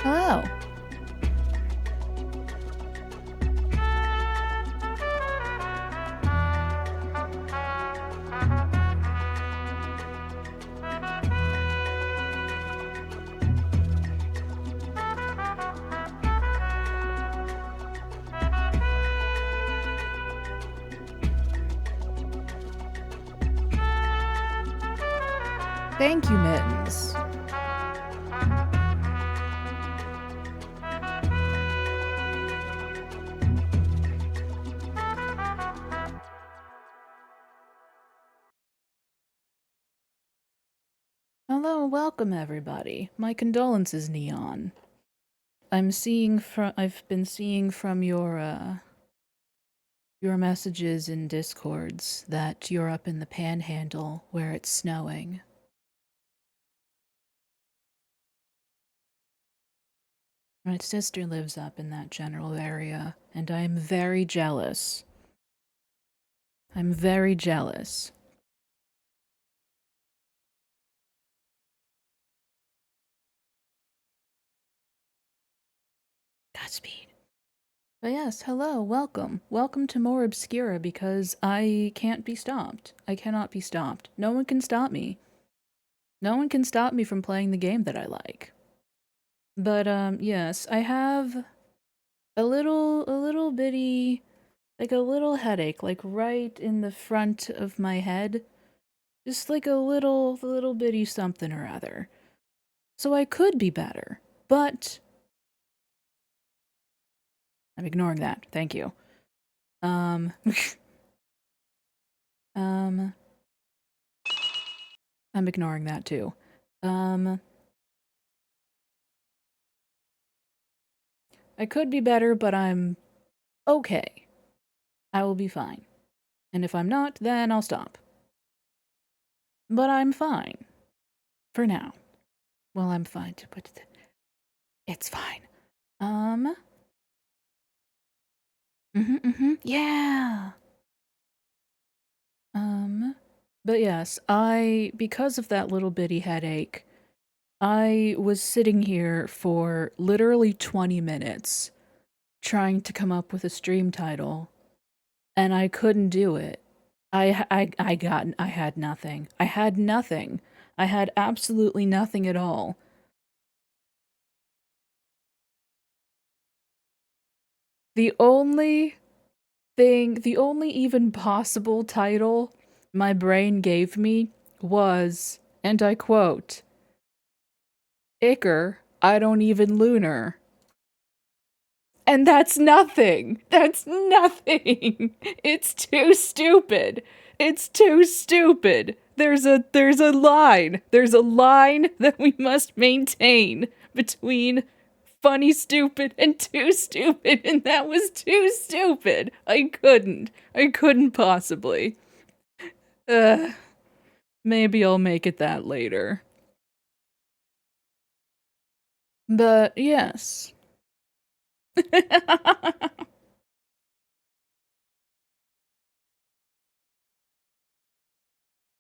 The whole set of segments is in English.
Hello. Thank you, Mittens. Hello, welcome everybody. My condolences, Neon. I've been seeing from your messages in Discords that you're up in the Panhandle where it's snowing. My sister lives up in that general area, and I'm very jealous. I'm very jealous. Godspeed. But yes, hello, welcome. Welcome to more Obscura because I can't be stopped. I cannot be stopped. No one can stop me. No one can stop me from playing the game that I like. But, yes, I have a little bitty, like a little headache, like right in the front of my head. Just like a little bitty something or other. So I could be better, but I'm ignoring that. Thank you. I'm ignoring that too. I could be better, but I'm okay. I will be fine. And if I'm not, then I'll stop. But I'm fine. For now. Well, I'm fine to put it. It's fine. Yeah. But yes, because of that little bitty headache, I was sitting here for literally 20 minutes trying to come up with a stream title, and I couldn't do it. I had nothing. I had nothing. I had absolutely nothing at all. The only even possible title my brain gave me was, and I quote, Ichor, I don't even Lunar. And that's nothing. That's nothing. It's too stupid. It's too stupid. There's a line. There's a line that we must maintain between funny stupid and too stupid, and that was too stupid. I couldn't possibly. Maybe I'll make it that later. But yes.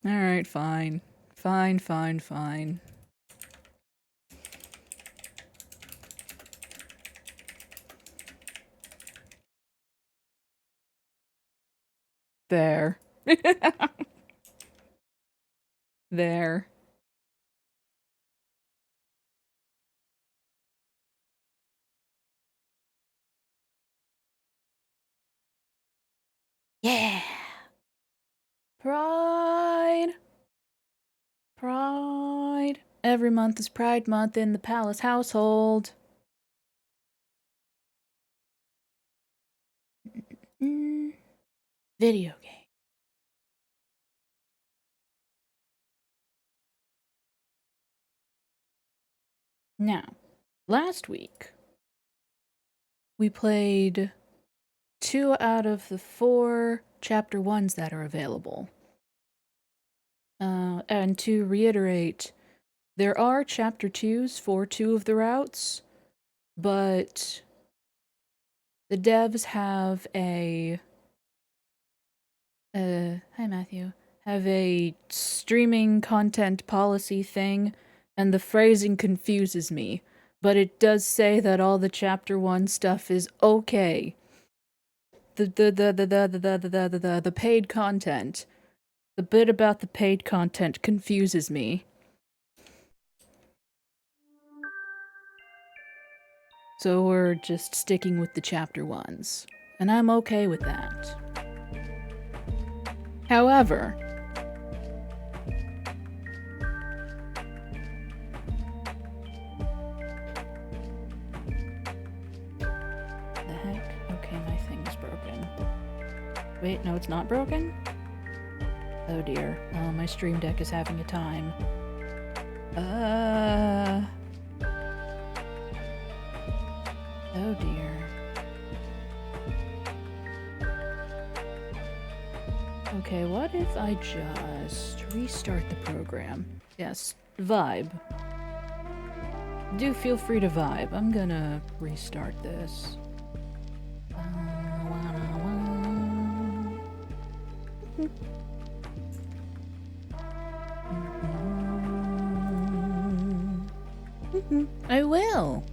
Alright, fine. Fine. There. There. Yeah. Pride. Pride. Every month is Pride Month in the Palace household. Video game. Now, last week, we played 2 out of the 4 Chapter 1s that are available. And to reiterate, there are Chapter 2s for 2 of the routes, but the devs have a... hi Matthew. Have a streaming content policy thing, and the phrasing confuses me. But it does say that all the chapter 1 stuff is okay. The paid content. The bit about the paid content confuses me. So we're just sticking with the chapter 1s. And I'm okay with that. However, the heck? Okay, my thing's broken. Wait, no, it's not broken? Oh dear. Oh, my stream deck is having a time. Oh dear. Okay, what if I just restart the program? Yes, vibe. Do feel free to vibe. I'm gonna restart this. I will.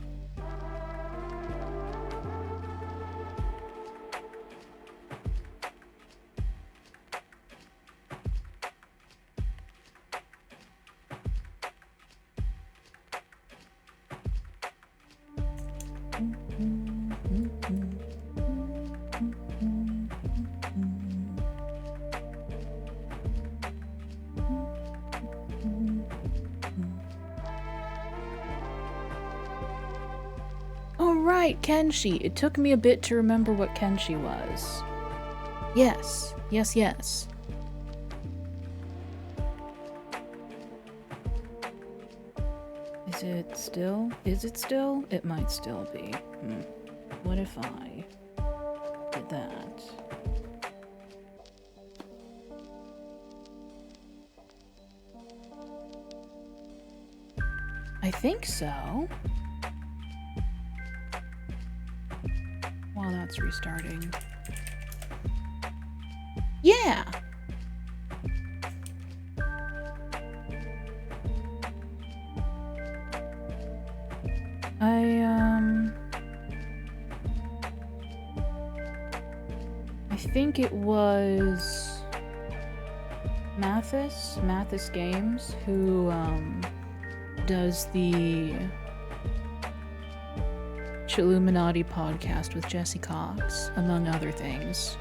Oh right, Kenshi. It took me a bit to remember what Kenshi was. Yes, yes, yes. Is it still? Is it still? It might still be. What if I did that? I think so. While that's restarting. Yeah! I think it was Mathis Games, who does the Chilluminati podcast with Jesse Cox, among other things.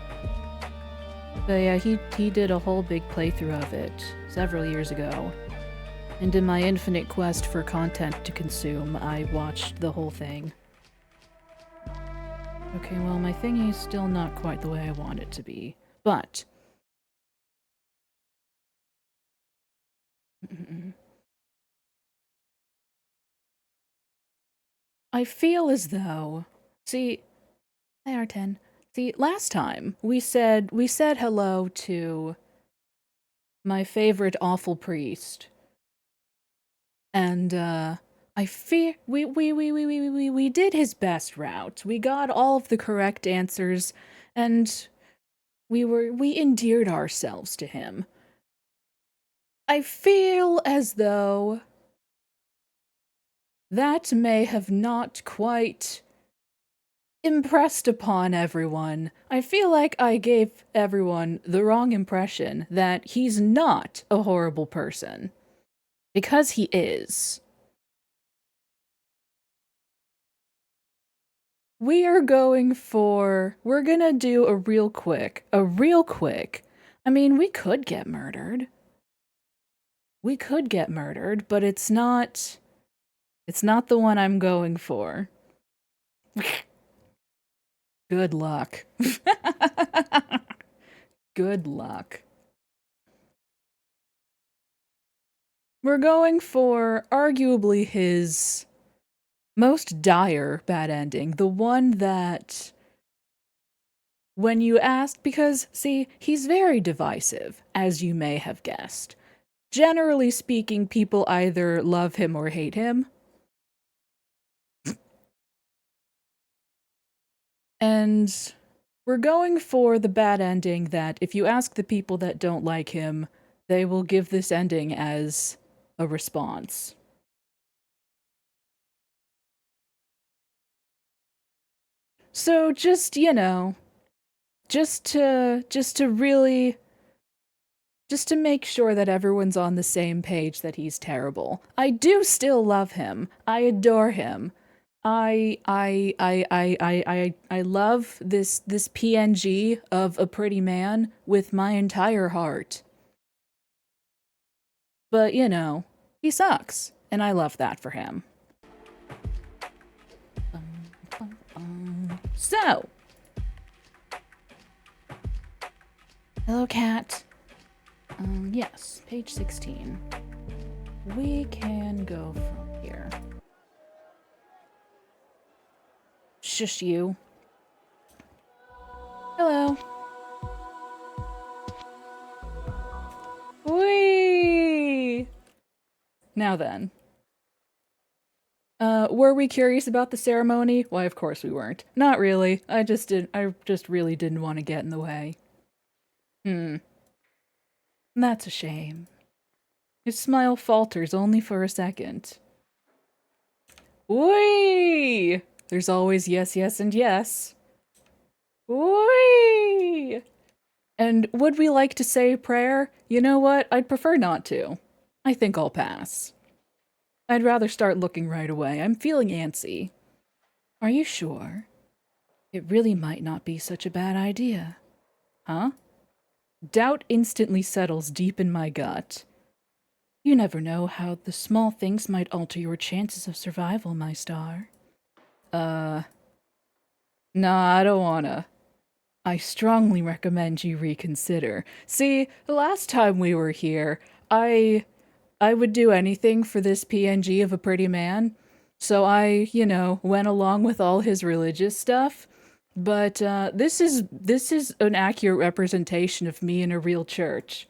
But yeah, he did a whole big playthrough of it several years ago. And in my infinite quest for content to consume, I watched the whole thing. Okay, well, my thingy's still not quite the way I want it to be. But I feel as though... See, hi R10. See, last time we said hello to my favorite awful priest. And I fear we did his best route. We got all of the correct answers, and we endeared ourselves to him. I feel as though that may have not quite impressed upon everyone. I feel like I gave everyone the wrong impression that he's not a horrible person. Because he is. We're gonna do a real quick. I mean, we could get murdered. But it's not the one I'm going for. Good luck. Good luck. We're going for arguably his most dire bad ending. The one that, when you ask, because, see, he's very divisive, as you may have guessed. Generally speaking, people either love him or hate him. And we're going for the bad ending that if you ask the people that don't like him, they will give this ending as a response. So just, just to make sure that everyone's on the same page that he's terrible. I do still love him. I adore him. I love this PNG of a pretty man with my entire heart. But, he sucks, and I love that for him. So, hello, cat. Yes, page 16. We can go from here. Shush you. Hello. Whee! Now then. Were we curious about the ceremony? Why, of course we weren't. Not really. I just really didn't want to get in the way. That's a shame. His smile falters only for a second. Whee! There's always yes, yes, and yes. Whee! And would we like to say a prayer? You know what? I'd prefer not to. I think I'll pass. I'd rather start looking right away. I'm feeling antsy. Are you sure? It really might not be such a bad idea. Huh? Doubt instantly settles deep in my gut. You never know how the small things might alter your chances of survival, my star. Nah, I don't wanna. I strongly recommend you reconsider. See, the last time we were here, I would do anything for this PNG of a pretty man. So I, went along with all his religious stuff. But this is an accurate representation of me in a real church.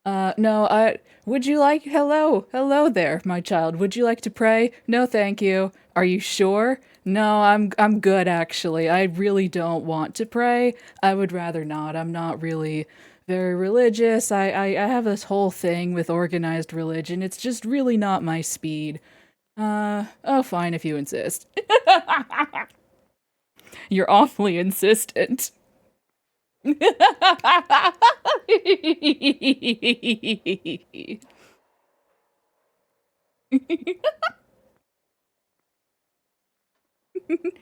No, would you like, hello there, my child. Would you like to pray? No, thank you. Are you sure? No, I'm good actually. I really don't want to pray. I would rather not. I'm not really very religious. I have this whole thing with organized religion. It's just really not my speed. Oh, fine if you insist. You're awfully insistent.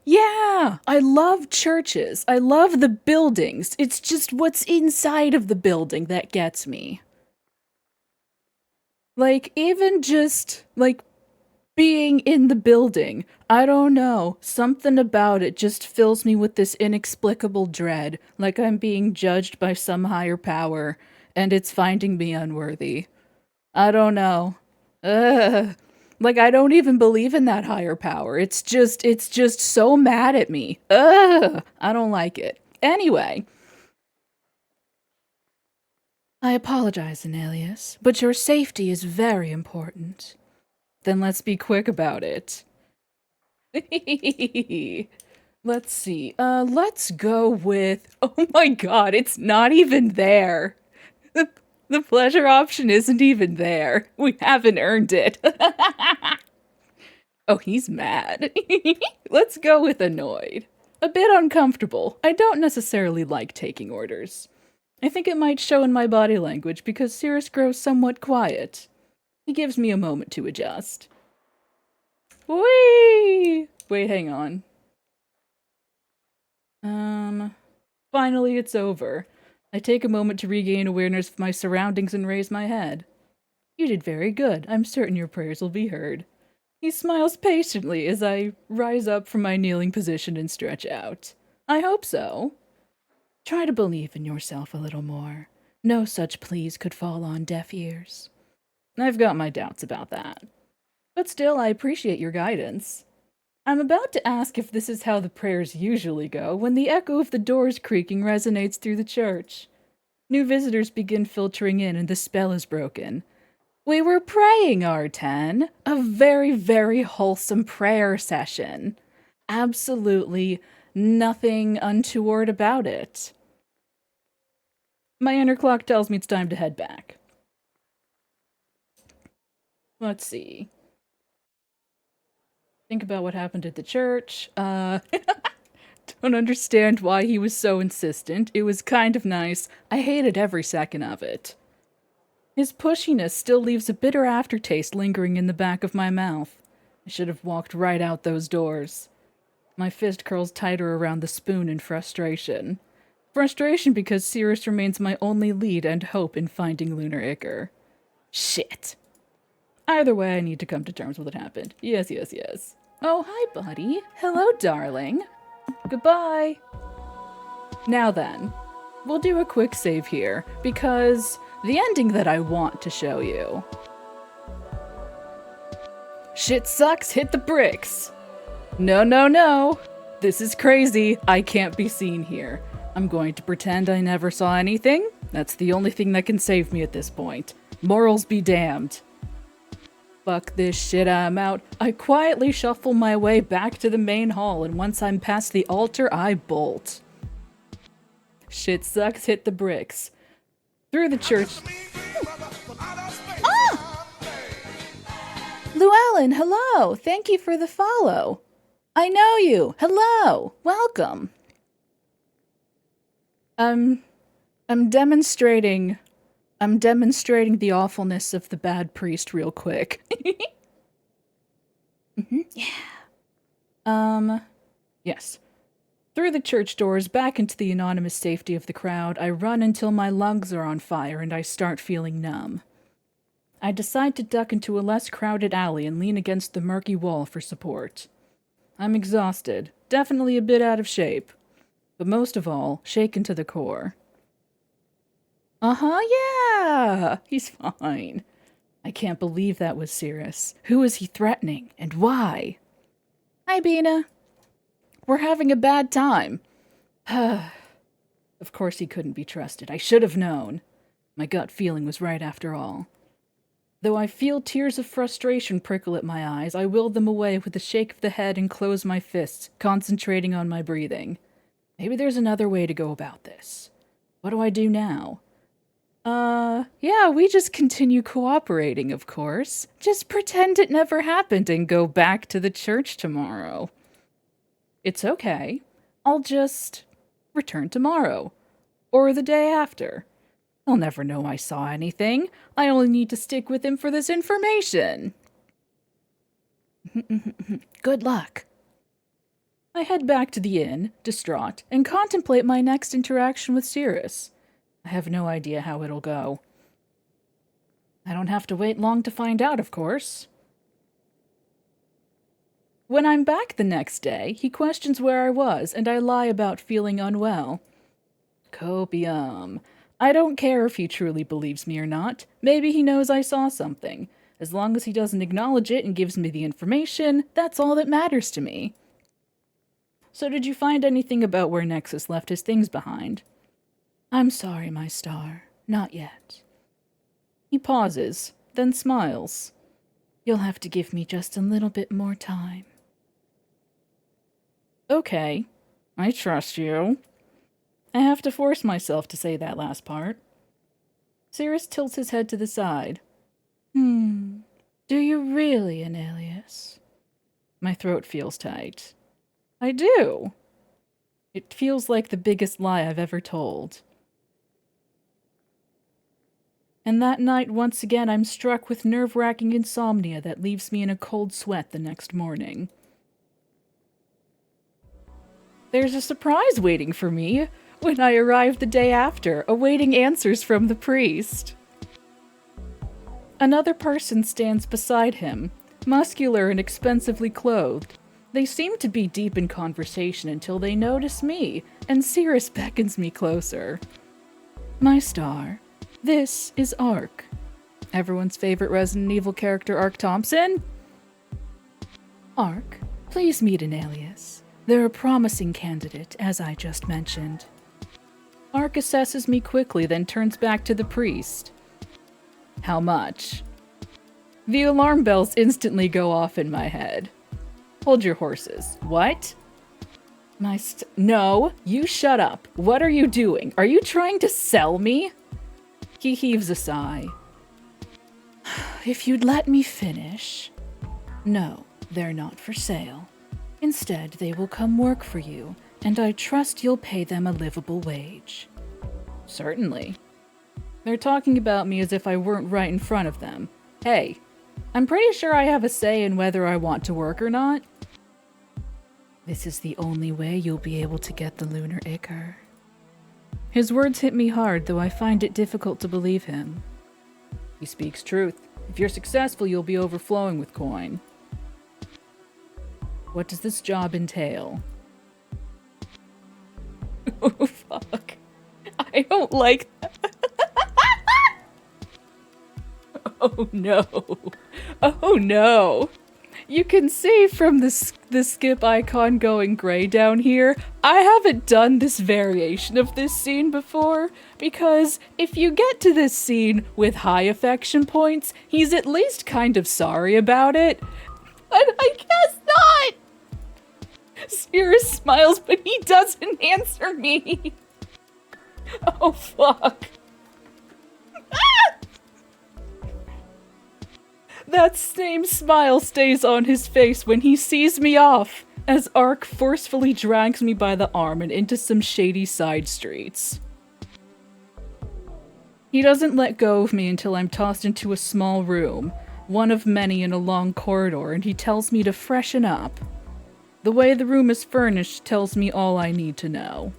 Yeah, I love churches. I love the buildings. It's just what's inside of the building that gets me. Like, even just, like, being in the building, I don't know. Something about it just fills me with this inexplicable dread, like I'm being judged by some higher power, and it's finding me unworthy. I don't know. Ugh. Like, I don't even believe in that higher power. It's just so mad at me. Ugh. I don't like it. Anyway. I apologize, Anelius, but your safety is very important. Then let's be quick about it. Let's see. Let's go with... Oh my god, it's not even there. The pleasure option isn't even there. We haven't earned it. Oh, he's mad. Let's go with annoyed. A bit uncomfortable. I don't necessarily like taking orders. I think it might show in my body language because Cirrus grows somewhat quiet. He gives me a moment to adjust. Whee! Wait, hang on. Finally it's over. I take a moment to regain awareness of my surroundings and raise my head. You did very good. I'm certain your prayers will be heard. He smiles patiently as I rise up from my kneeling position and stretch out. I hope so. Try to believe in yourself a little more. No such pleas could fall on deaf ears. I've got my doubts about that. But still, I appreciate your guidance. I'm about to ask if this is how the prayers usually go when the echo of the doors creaking resonates through the church. New visitors begin filtering in and the spell is broken. We were praying, R10. A very, very wholesome prayer session. Absolutely nothing untoward about it. My inner clock tells me it's time to head back. Let's see. Think about what happened at the church. don't understand why he was so insistent. It was kind of nice. I hated every second of it. His pushiness still leaves a bitter aftertaste lingering in the back of my mouth. I should have walked right out those doors. My fist curls tighter around the spoon in frustration. Frustration because Cirrus remains my only lead and hope in finding Lunar Ichor. Shit. Either way, I need to come to terms with what happened. Yes. Oh, hi, buddy. Hello, darling. Goodbye. Now then, we'll do a quick save here, because the ending that I want to show you. Shit sucks, hit the bricks. No. This is crazy. I can't be seen here. I'm going to pretend I never saw anything. That's the only thing that can save me at this point. Morals be damned. Fuck this shit, I'm out. I quietly shuffle my way back to the main hall, and once I'm past the altar, I bolt. Shit sucks, hit the bricks. Through the church. Ah! Llewellyn, hello! Thank you for the follow. I know you. Hello. Welcome. I'm demonstrating the awfulness of the bad priest real quick. Yeah. Yes. Through the church doors, back into the anonymous safety of the crowd, I run until my lungs are on fire and I start feeling numb. I decide to duck into a less crowded alley and lean against the murky wall for support. I'm exhausted, definitely a bit out of shape, but most of all, shaken to the core. Yeah! He's fine. I can't believe that was Cirrus. Who is he threatening, and why? Hi, Bina. We're having a bad time. Of course he couldn't be trusted. I should have known. My gut feeling was right after all. Though I feel tears of frustration prickle at my eyes, I will them away with a shake of the head and close my fists, concentrating on my breathing. Maybe there's another way to go about this. What do I do now? Yeah, we just continue cooperating, of course. Just pretend it never happened and go back to the church tomorrow. It's okay. I'll just return tomorrow. Or the day after. He'll never know I saw anything. I only need to stick with him for this information. Good luck. I head back to the inn, distraught, and contemplate my next interaction with Cirrus. I have no idea how it'll go. I don't have to wait long to find out, of course. When I'm back the next day, he questions where I was, and I lie about feeling unwell. Copium. I don't care if he truly believes me or not. Maybe he knows I saw something. As long as he doesn't acknowledge it and gives me the information, that's all that matters to me. So did you find anything about where Nexus left his things behind? I'm sorry, my star. Not yet. He pauses, then smiles. You'll have to give me just a little bit more time. Okay. I trust you. I have to force myself to say that last part. Cirrus tilts his head to the side. Do you really, Anelius? My throat feels tight. I do. It feels like the biggest lie I've ever told. And that night, once again, I'm struck with nerve-wracking insomnia that leaves me in a cold sweat the next morning. There's a surprise waiting for me when I arrive the day after, awaiting answers from the priest. Another person stands beside him, muscular and expensively clothed. They seem to be deep in conversation until they notice me, and Cirrus beckons me closer. My star, this is Ark. Everyone's favorite Resident Evil character, Ark Thompson? Ark, please meet Anelius. They're a promising candidate, as I just mentioned. Ark assesses me quickly, then turns back to the priest. How much? The alarm bells instantly go off in my head. Hold your horses. What? No, you shut up. What are you doing? Are you trying to sell me? He heaves a sigh. If you'd let me finish. No, they're not for sale. Instead, they will come work for you, And I trust you'll pay them a livable wage. Certainly. They're talking about me as if I weren't right in front of them. Hey, I'm pretty sure I have a say in whether I want to work or not. This is the only way you'll be able to get the Lunar Ichor. His words hit me hard, though I find it difficult to believe him. He speaks truth. If you're successful, you'll be overflowing with coin. What does this job entail? Oh, fuck. I don't like that. Oh, no. Oh, no. You can see from the skip icon going gray down here, I haven't done this variation of this scene before, because if you get to this scene with high affection points, he's at least kind of sorry about it. But I guess not! Cirrus smiles, but he doesn't answer me. Oh, fuck. That same smile stays on his face when he sees me off, as Ark forcefully drags me by the arm and into some shady side streets. He doesn't let go of me until I'm tossed into a small room, one of many in a long corridor, and he tells me to freshen up. The way the room is furnished tells me all I need to know.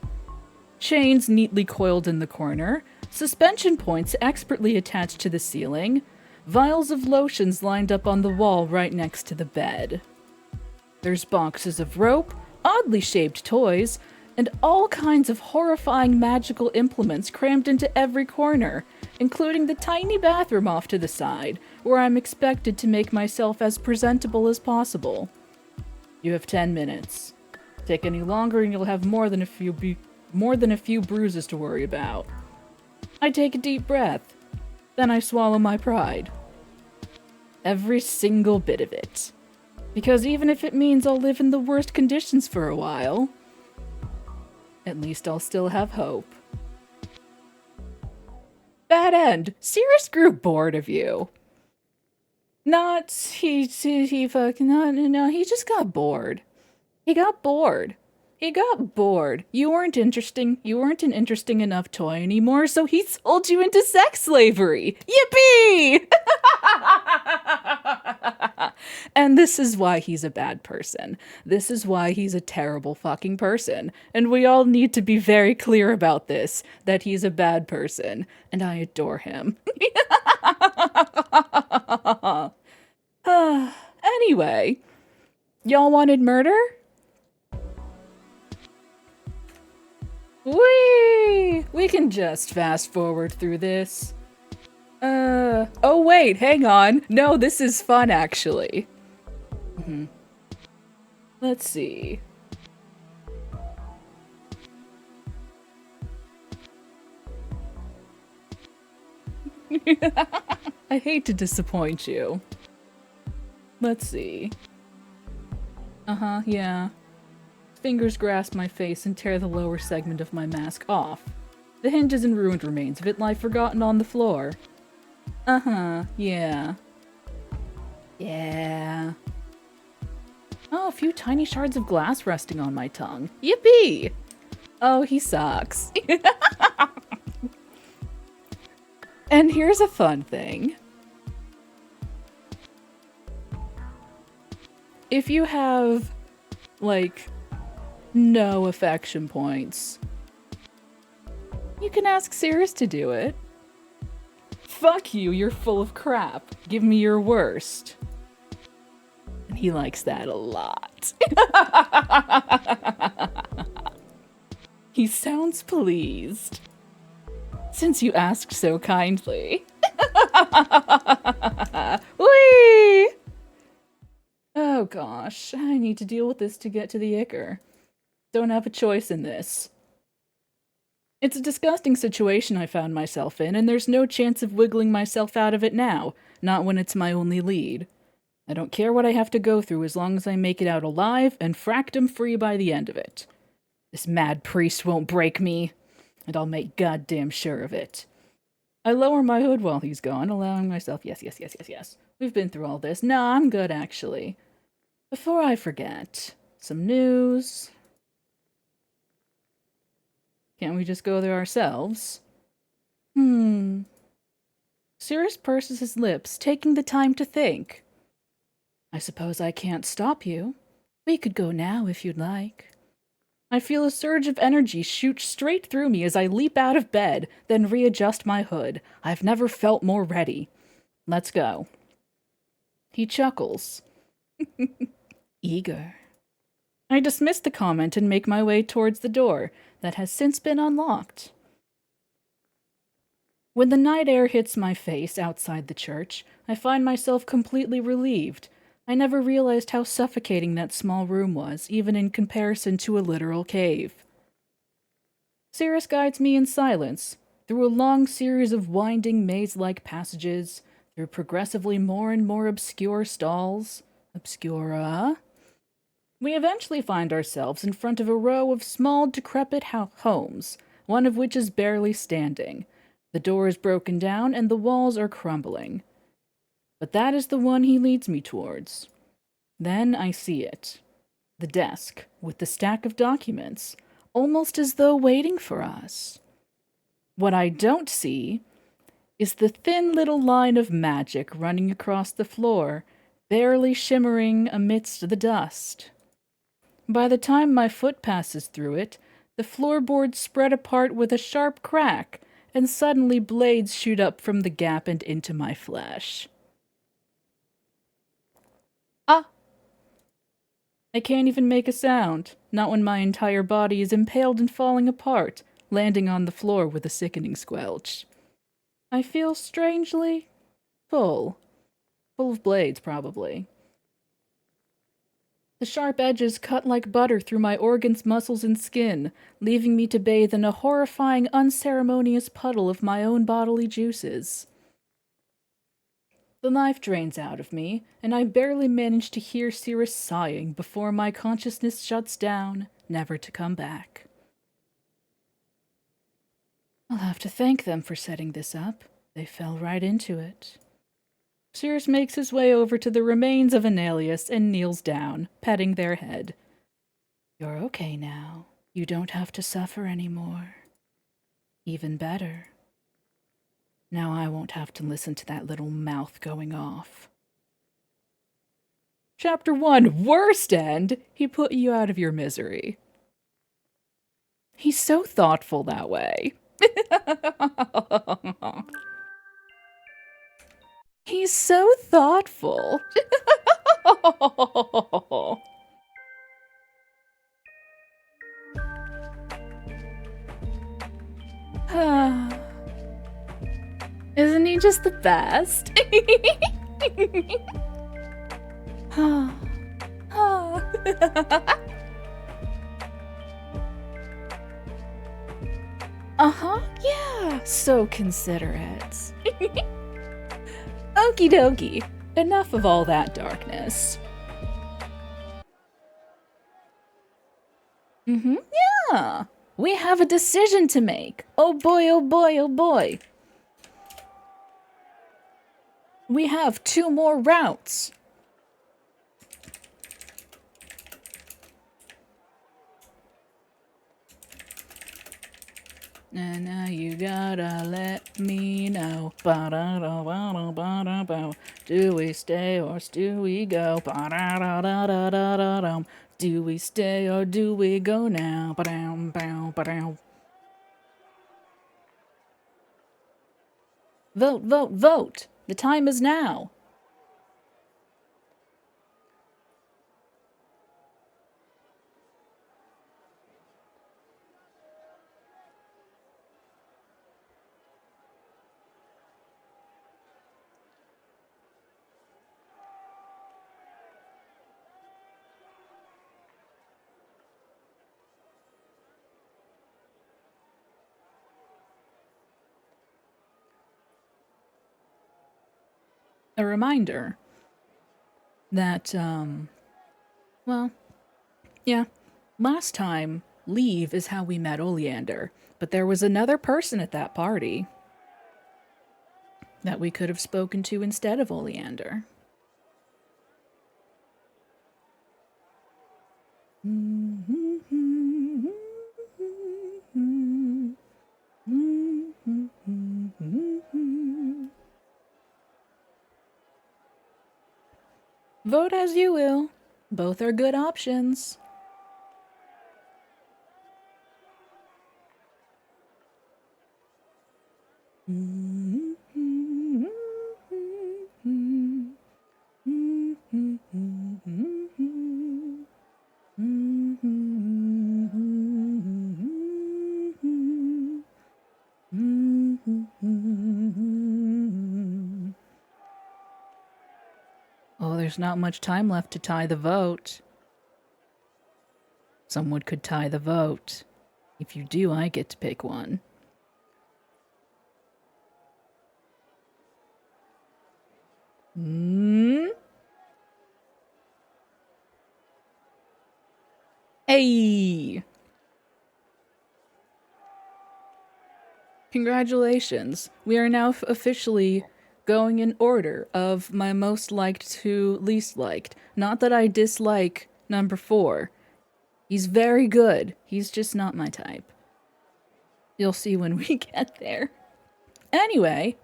Chains neatly coiled in the corner, suspension points expertly attached to the ceiling, vials of lotions lined up on the wall right next to the bed. There's boxes of rope, oddly shaped toys, and all kinds of horrifying magical implements crammed into every corner, including the tiny bathroom off to the side, where I'm expected to make myself as presentable as possible. You have 10 minutes. Take any longer and you'll have more than a few bruises to worry about. I take a deep breath. Then I swallow my pride. Every single bit of it. Because even if it means I'll live in the worst conditions for a while, at least I'll still have hope. Bad end. Cirrus grew bored of you. No, he just got bored. He got bored. He got bored. You weren't interesting. You weren't an interesting enough toy anymore, so he sold you into sex slavery. Yippee! And this is why he's a bad person. This is why he's a terrible fucking person. And we all need to be very clear about this, that he's a bad person. And I adore him. Anyway, y'all wanted murder? We can just fast forward through this. Oh wait, hang on. No, this is fun actually. Let's see. I hate to disappoint you. Let's see. Yeah. Fingers grasp my face and tear the lower segment of my mask off. The hinges and ruined remains of it lie forgotten on the floor. Yeah. Yeah. Oh, a few tiny shards of glass resting on my tongue. Yippee! Oh, he sucks. And here's a fun thing. If you have, like, no affection points, you can ask Cirrus to do it. Fuck you, you're full of crap. Give me your worst. And he likes that a lot. He sounds pleased. Since you asked so kindly. Whee! Oh gosh, I need to deal with this to get to the Ichor. Don't have a choice in this. It's a disgusting situation I found myself in, and there's no chance of wiggling myself out of it now, not when it's my only lead. I don't care what I have to go through as long as I make it out alive and fractum free by the end of it. This mad priest won't break me, and I'll make goddamn sure of it. I lower my hood while he's gone, allowing myself, yes. We've been through all this. No, I'm good, actually. Before I forget, some news. Can't we just go there ourselves? Cyrus purses his lips, taking the time to think. I suppose I can't stop you. We could go now if you'd like. I feel a surge of energy shoot straight through me as I leap out of bed, then readjust my hood. I've never felt more ready. Let's go. He chuckles. Eager. I dismiss the comment and make my way towards the door that has since been unlocked. When the night air hits my face outside the church, I find myself completely relieved. I never realized how suffocating that small room was, even in comparison to a literal cave. Cyrus guides me in silence, through a long series of winding maze-like passages, through progressively more and more obscure stalls. Obscura? We eventually find ourselves in front of a row of small, decrepit homes, one of which is barely standing. The door is broken down and the walls are crumbling. But that is the one he leads me towards. Then I see it. The desk, with the stack of documents, almost as though waiting for us. What I don't see is the thin little line of magic running across the floor, barely shimmering amidst the dust. By the time my foot passes through it, the floorboards spread apart with a sharp crack, and suddenly blades shoot up from the gap and into my flesh. Ah! I can't even make a sound, not when my entire body is impaled and falling apart, landing on the floor with a sickening squelch. I feel strangely full. Full of blades, probably. The sharp edges cut like butter through my organs, muscles, and skin, leaving me to bathe in a horrifying, unceremonious puddle of my own bodily juices. The life drains out of me, and I barely manage to hear Cyrus sighing before my consciousness shuts down, never to come back. I'll have to thank them for setting this up. They fell right into it. Cyrus makes his way over to the remains of Anelius and kneels down, petting their head. You're okay now. You don't have to suffer anymore. Even better. Now I won't have to listen to that little mouth going off. Chapter 1, Worst End! He put you out of your misery. He's so thoughtful that way. He's so thoughtful. Isn't he just the best? Uh-huh, yeah, so considerate. Okie dokie, enough of all that darkness. Yeah, we have a decision to make. Oh boy, oh boy, oh boy. We have 2 more routes. And now you gotta let me know. Do we stay or do we go? Do we stay or do we go now? Vote, vote, vote! The time is now. A reminder that, well, yeah, last time, leave is how we met Oleander, but there was another person at that party that we could have spoken to instead of Oleander. Vote as you will. Both are good options. Oh, there's not much time left to tie the vote. Someone could tie the vote. If you do, I get to pick one. Hey! Congratulations. We are now officially going in order of my most liked to least liked. Not that I dislike number 4. He's very good. He's just not my type. You'll see when we get there. Anyway,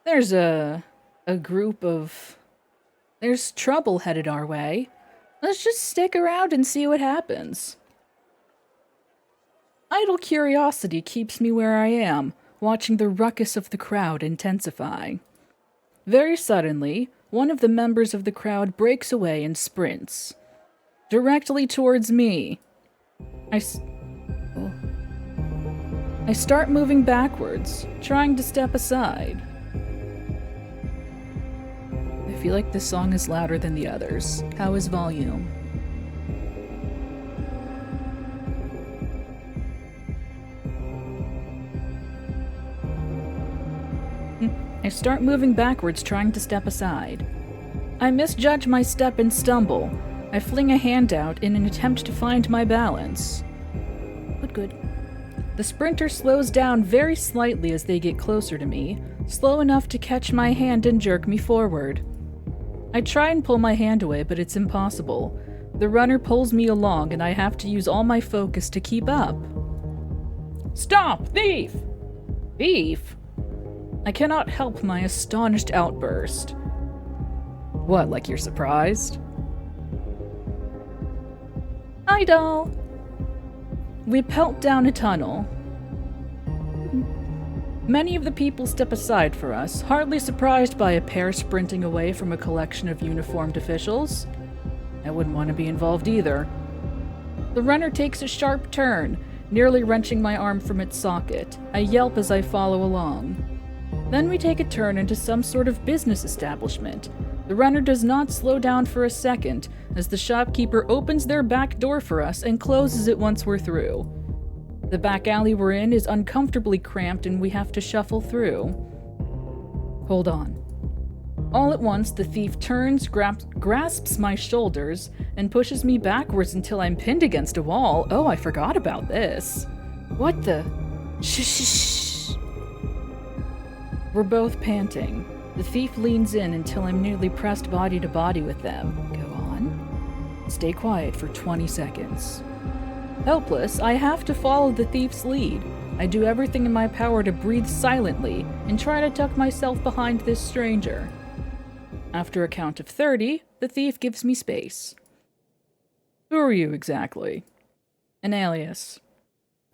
there's a group of... There's trouble headed our way. Let's just stick around and see what happens. Idle curiosity keeps me where I am, watching the ruckus of the crowd intensify. Very suddenly, one of the members of the crowd breaks away and sprints. Directly towards me. I start moving backwards, trying to step aside. I feel like this song is louder than the others. How is volume? I start moving backwards, trying to step aside. I misjudge my step and stumble. I fling a hand out in an attempt to find my balance. Good. The sprinter slows down very slightly as they get closer to me, slow enough to catch my hand and jerk me forward. I try and pull my hand away, but it's impossible. The runner pulls me along, and I have to use all my focus to keep up. Stop! Thief! Thief? I cannot help my astonished outburst. What, like you're surprised? Hi, doll! We pelt down a tunnel. Many of the people step aside for us, hardly surprised by a pair sprinting away from a collection of uniformed officials. I wouldn't want to be involved either. The runner takes a sharp turn, nearly wrenching my arm from its socket. I yelp as I follow along. Then we take a turn into some sort of business establishment. The runner does not slow down for a second, as the shopkeeper opens their back door for us and closes it once we're through. The back alley we're in is uncomfortably cramped and we have to shuffle through. Hold on. All at once, the thief turns, grasps my shoulders, and pushes me backwards until I'm pinned against a wall. Oh, I forgot about this. What the? Shh. We're both panting. The thief leans in until I'm nearly pressed body to body with them. Go on. Stay quiet for 20 seconds. Helpless, I have to follow the thief's lead. I do everything in my power to breathe silently and try to tuck myself behind this stranger. After a count of 30, the thief gives me space. Who are you exactly? An alias.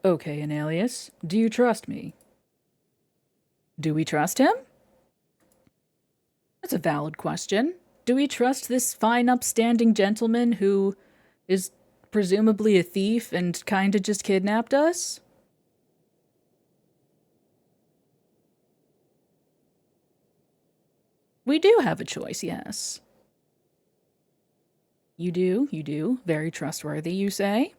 Okay, an alias. Do you trust me? Do we trust him? That's a valid question. Do we trust this fine, upstanding gentleman who is presumably a thief and kinda just kidnapped us? We do have a choice, yes. You do. Very trustworthy, you say?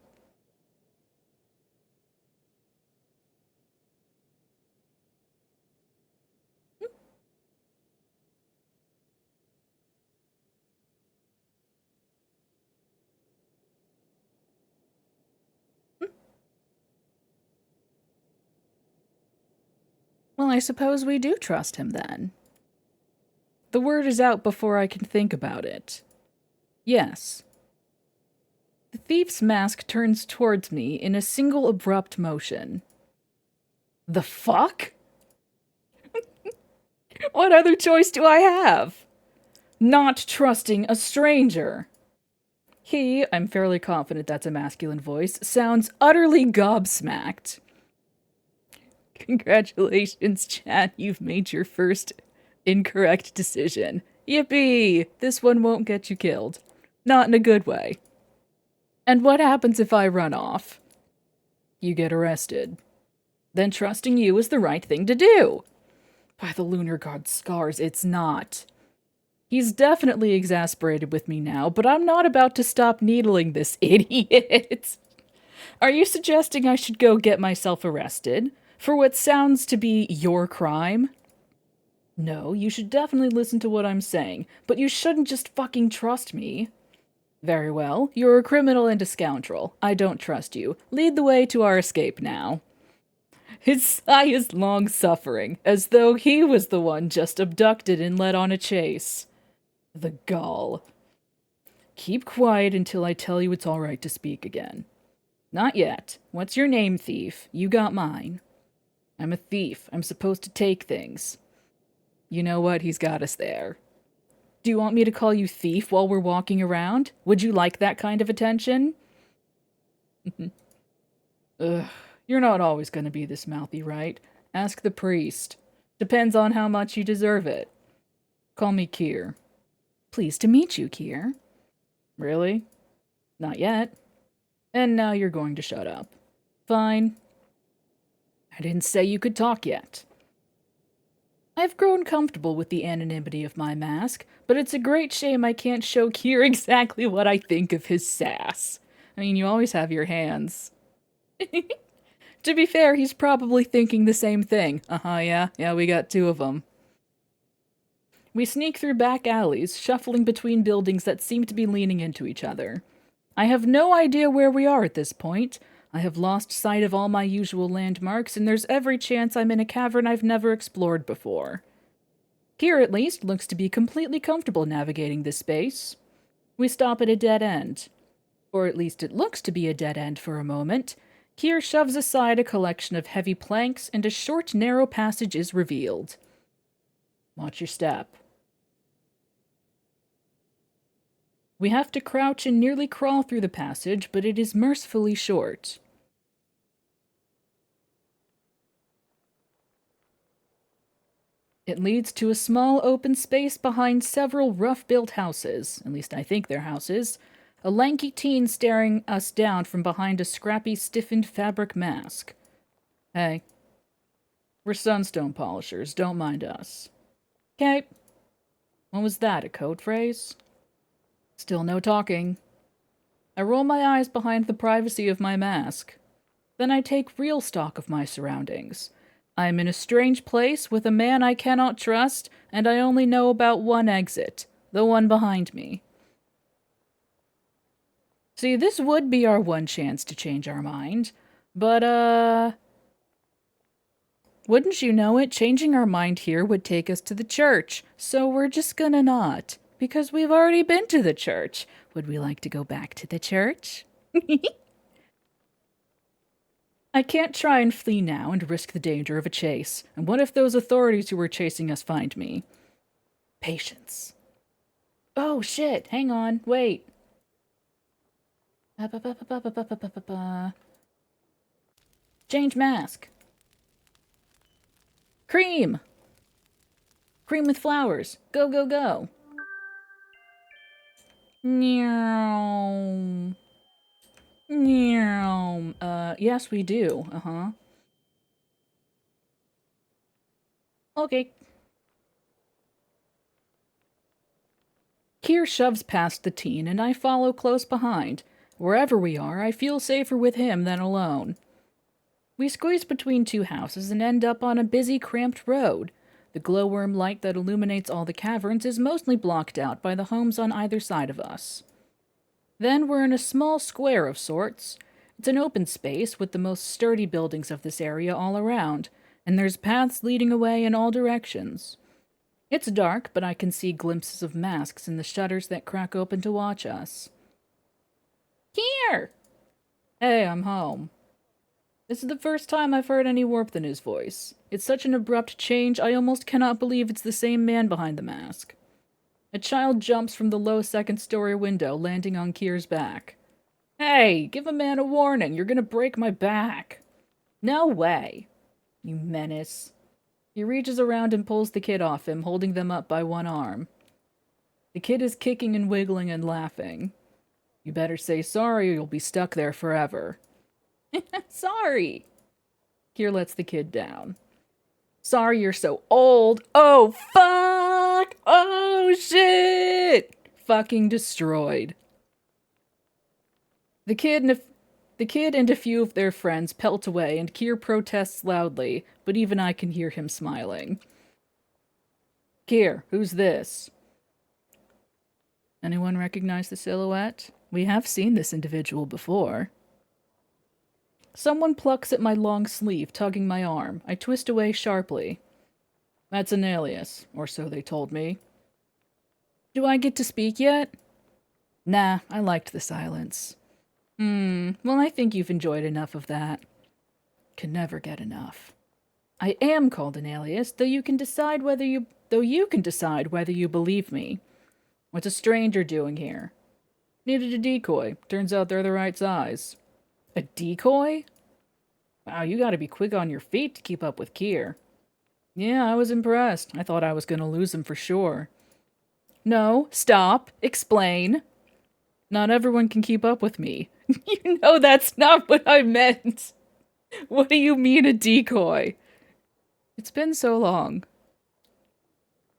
Well, I suppose we do trust him then. The word is out before I can think about it. Yes. The thief's mask turns towards me in a single abrupt motion. The fuck? What other choice do I have? Not trusting a stranger. He, I'm fairly confident that's a masculine voice, sounds utterly gobsmacked. Congratulations, Chad, you've made your first incorrect decision. Yippee! This one won't get you killed. Not in a good way. And what happens if I run off? You get arrested. Then trusting you is the right thing to do. By the Lunar God's scars, it's not. He's definitely exasperated with me now, but I'm not about to stop needling this idiot. Are you suggesting I should go get myself arrested for what sounds to be your crime? No, you should definitely listen to what I'm saying, but you shouldn't just fucking trust me. Very well, you're a criminal and a scoundrel. I don't trust you. Lead the way to our escape now. His sigh is long-suffering, as though he was the one just abducted and led on a chase. The gall. Keep quiet until I tell you it's all right to speak again. Not yet. What's your name, thief? You got mine. I'm a thief. I'm supposed to take things. You know what? He's got us there. Do you want me to call you thief while we're walking around? Would you like that kind of attention? Ugh. You're not always going to be this mouthy, right? Ask the priest. Depends on how much you deserve it. Call me Keir. Pleased to meet you, Keir. Really? Not yet. And now you're going to shut up. Fine. I didn't say you could talk yet. I've grown comfortable with the anonymity of my mask, but it's a great shame I can't show Keir exactly what I think of his sass. I mean, you always have your hands. To be fair, he's probably thinking the same thing. Yeah, we got two of them. We sneak through back alleys, shuffling between buildings that seem to be leaning into each other. I have no idea where we are at this point. I have lost sight of all my usual landmarks, and there's every chance I'm in a cavern I've never explored before. Keir, at least, looks to be completely comfortable navigating this space. We stop at a dead end. Or at least it looks to be a dead end for a moment. Keir shoves aside a collection of heavy planks, and a short, narrow passage is revealed. Watch your step. We have to crouch and nearly crawl through the passage, but it is mercifully short. It leads to a small open space behind several rough-built houses, at least I think they're houses. A lanky teen staring us down from behind a scrappy, stiffened fabric mask. Hey. We're sunstone polishers, don't mind us. Okay. What was that, a code phrase? Still no talking. I roll my eyes behind the privacy of my mask. Then I take real stock of my surroundings. I am in a strange place with a man I cannot trust, and I only know about one exit, the one behind me. See, this would be our one chance to change our mind, but, wouldn't you know it, changing our mind here would take us to the church, so we're just gonna not, because we've already been to the church. Would we like to go back to the church? I can't try and flee now and risk the danger of a chase, and what if those authorities who were chasing us find me? Patience. Oh shit, hang on, wait. Change mask. Cream! Cream with flowers. Go, go, go. Meow. Meow. Yes, we do. Uh-huh. Okay. Keir shoves past the teen, and I follow close behind. Wherever we are, I feel safer with him than alone. We squeeze between two houses and end up on a busy, cramped road. The glowworm light that illuminates all the caverns is mostly blocked out by the homes on either side of us. Then we're in a small square of sorts. It's an open space with the most sturdy buildings of this area all around, and there's paths leading away in all directions. It's dark, but I can see glimpses of masks in the shutters that crack open to watch us. Here! Hey, I'm home. This is the first time I've heard any warmth in his voice. It's such an abrupt change, I almost cannot believe it's the same man behind the mask. A child jumps from the low second-story window, landing on Keir's back. Hey, give a man a warning. You're gonna break my back. No way. You menace. He reaches around and pulls the kid off him, holding them up by one arm. The kid is kicking and wiggling and laughing. You better say sorry or you'll be stuck there forever. Sorry. Keir lets the kid down. Sorry you're so old. Oh, fuck! Oh, shit! Fucking destroyed. The kid and a few of their friends pelt away, and Keir protests loudly, but even I can hear him smiling. Keir, who's this? Anyone recognize the silhouette? We have seen this individual before. Someone plucks at my long sleeve, tugging my arm. I twist away sharply. That's an alias, or so they told me. Do I get to speak yet? Nah, I liked the silence. Well, I think you've enjoyed enough of that. Can never get enough. I am called an alias, though you can decide whether you believe me. What's a stranger doing here? Needed a decoy. Turns out they're the right size. A decoy? Wow, you gotta be quick on your feet to keep up with Keir. Yeah, I was impressed. I thought I was gonna lose him for sure. No, stop. Explain. Not everyone can keep up with me. You know that's not what I meant. What do you mean a decoy? It's been so long.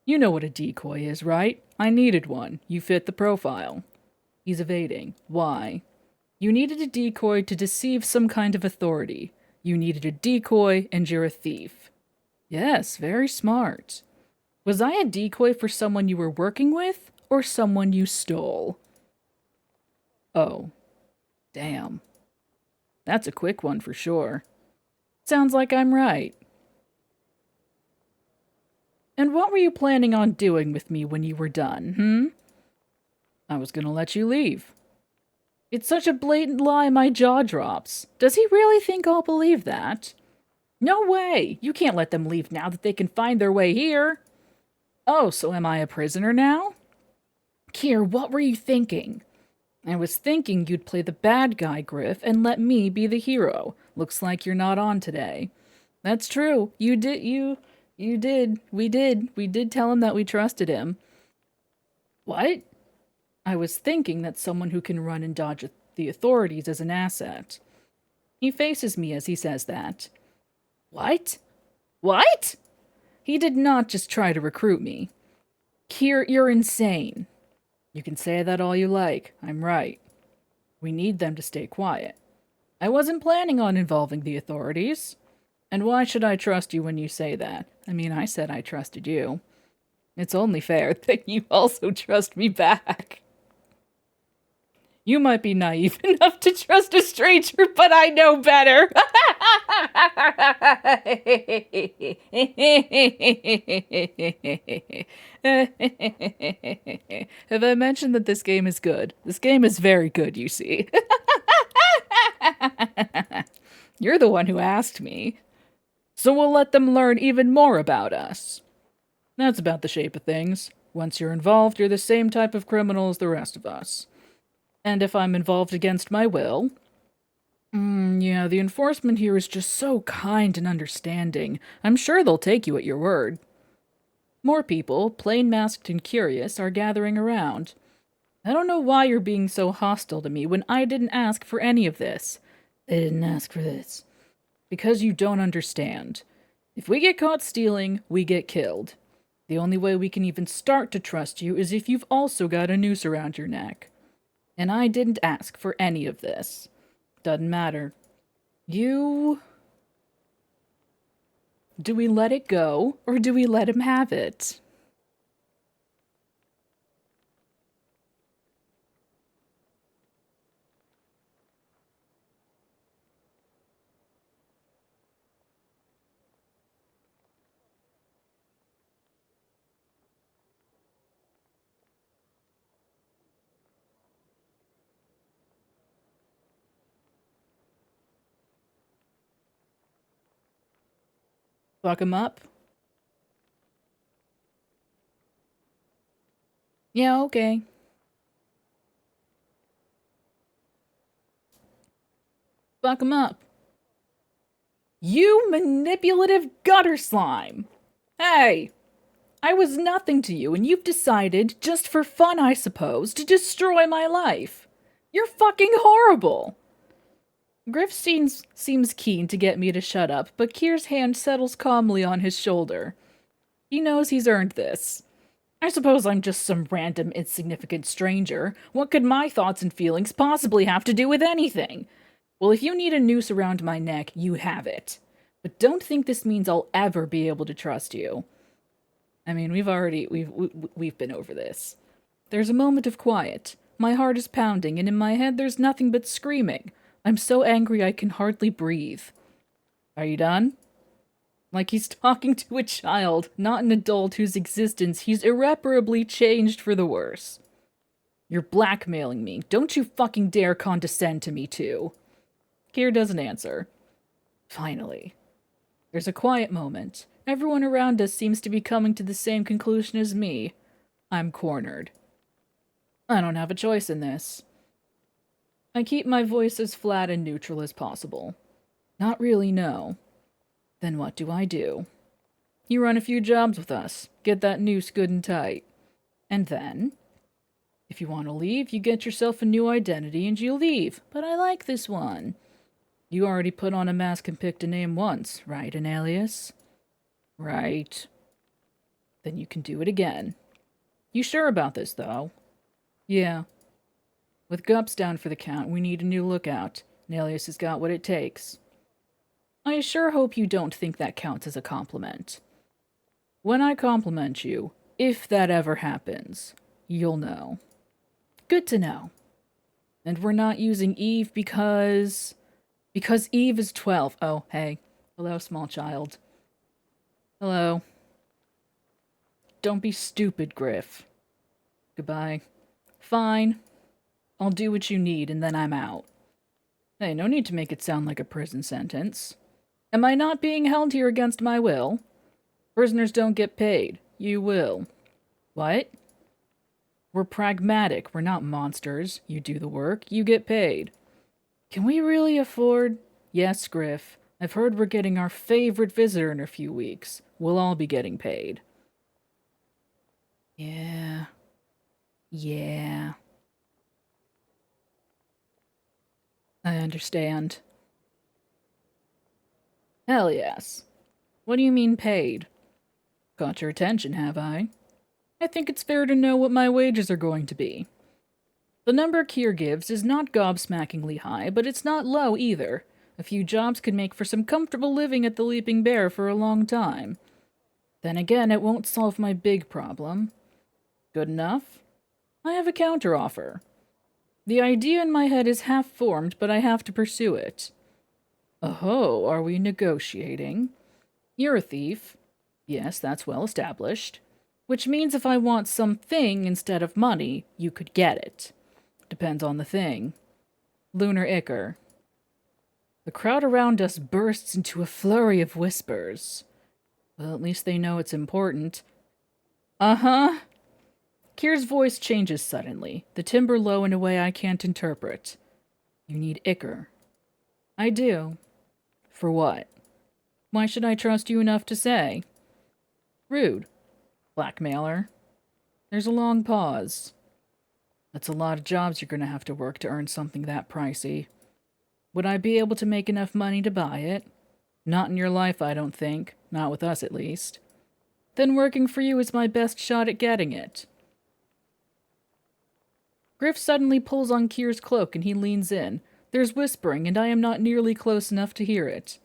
You know what a decoy is, right? I needed one. You fit the profile. He's evading. Why? You needed a decoy to deceive some kind of authority. You needed a decoy, and you're a thief. Yes, very smart. Was I a decoy for someone you were working with, or someone you stole? Oh. Damn. That's a quick one for sure. Sounds like I'm right. And what were you planning on doing with me when you were done, I was gonna let you leave. It's such a blatant lie my jaw drops. Does he really think I'll believe that? No way! You can't let them leave now that they can find their way here. Oh, so am I a prisoner now? Keir, what were you thinking? I was thinking you'd play the bad guy, Griff, and let me be the hero. Looks like you're not on today. That's true. You did. We did tell him that we trusted him. What? I was thinking that someone who can run and dodge the authorities is an asset. He faces me as he says that. What? What? He did not just try to recruit me. Keir, you're insane. You can say that all you like. I'm right. We need them to stay quiet. I wasn't planning on involving the authorities. And why should I trust you when you say that? I mean, I said I trusted you. It's only fair that you also trust me back. You might be naive enough to trust a stranger, but I know better. Have I mentioned that this game is good? This game is very good, you see. You're the one who asked me. So we'll let them learn even more about us. That's about the shape of things. Once you're involved, you're the same type of criminal as the rest of us. And if I'm involved against my will... yeah, the enforcement here is just so kind and understanding. I'm sure they'll take you at your word. More people, plain masked and curious, are gathering around. I don't know why you're being so hostile to me when I didn't ask for any of this. They didn't ask for this. Because you don't understand. If we get caught stealing, we get killed. The only way we can even start to trust you is if you've also got a noose around your neck. And I didn't ask for any of this. Doesn't matter. Do we let it go, or do we let him have it? Fuck him up? Yeah, okay. Fuck him up. You manipulative gutter slime! Hey! I was nothing to you, and you've decided, just for fun I suppose, to destroy my life. You're fucking horrible! Griff seems keen to get me to shut up, but Keir's hand settles calmly on his shoulder. He knows he's earned this. I suppose I'm just some random insignificant stranger. What could my thoughts and feelings possibly have to do with anything? Well, if you need a noose around my neck, you have it. But don't think this means I'll ever be able to trust you. I mean, we've been over this. There's a moment of quiet. My heart is pounding, and in my head there's nothing but screaming. I'm so angry I can hardly breathe. Are you done? Like he's talking to a child, not an adult whose existence he's irreparably changed for the worse. You're blackmailing me. Don't you fucking dare condescend to me, too. Keir doesn't answer. Finally. There's a quiet moment. Everyone around us seems to be coming to the same conclusion as me. I'm cornered. I don't have a choice in this. I keep my voice as flat and neutral as possible. Not really, no. Then what do I do? You run a few jobs with us, get that noose good and tight. And then, if you want to leave, you get yourself a new identity and you leave. But I like this one. You already put on a mask and picked a name once, right, an alias? Right. Then you can do it again. You sure about this, though? Yeah. With Gups down for the count, we need a new lookout. An alias has got what it takes. I sure hope you don't think that counts as a compliment. When I compliment you, if that ever happens, you'll know. Good to know. And we're not using Eve because Eve is 12. Oh, hey. Hello, small child. Hello. Don't be stupid, Griff. Goodbye. Fine. I'll do what you need, and then I'm out. Hey, no need to make it sound like a prison sentence. Am I not being held here against my will? Prisoners don't get paid. You will. What? We're pragmatic. We're not monsters. You do the work, you get paid. Can we really afford... Yes, Griff. I've heard we're getting our favorite visitor in a few weeks. We'll all be getting paid. Yeah. Yeah. I understand. Hell yes. What do you mean paid? Got your attention, have I? I think it's fair to know what my wages are going to be. The number Keir gives is not gobsmackingly high, but it's not low either. A few jobs could make for some comfortable living at the Leaping Bear for a long time. Then again, it won't solve my big problem. Good enough? I have a counteroffer. The idea in my head is half-formed, but I have to pursue it. Oh, are we negotiating? You're a thief. Yes, that's well established. Which means if I want something instead of money, you could get it. Depends on the thing. Lunar Ichor. The crowd around us bursts into a flurry of whispers. Well, at least they know it's important. Uh-huh. Keir's voice changes suddenly, the timbre low in a way I can't interpret. You need Ichor. I do. For what? Why should I trust you enough to say? Rude. Blackmailer. There's a long pause. That's a lot of jobs you're gonna have to work to earn something that pricey. Would I be able to make enough money to buy it? Not in your life, I don't think. Not with us, at least. Then working for you is my best shot at getting it. Griff suddenly pulls on Keir's cloak and he leans in. There's whispering, and I am not nearly close enough to hear it.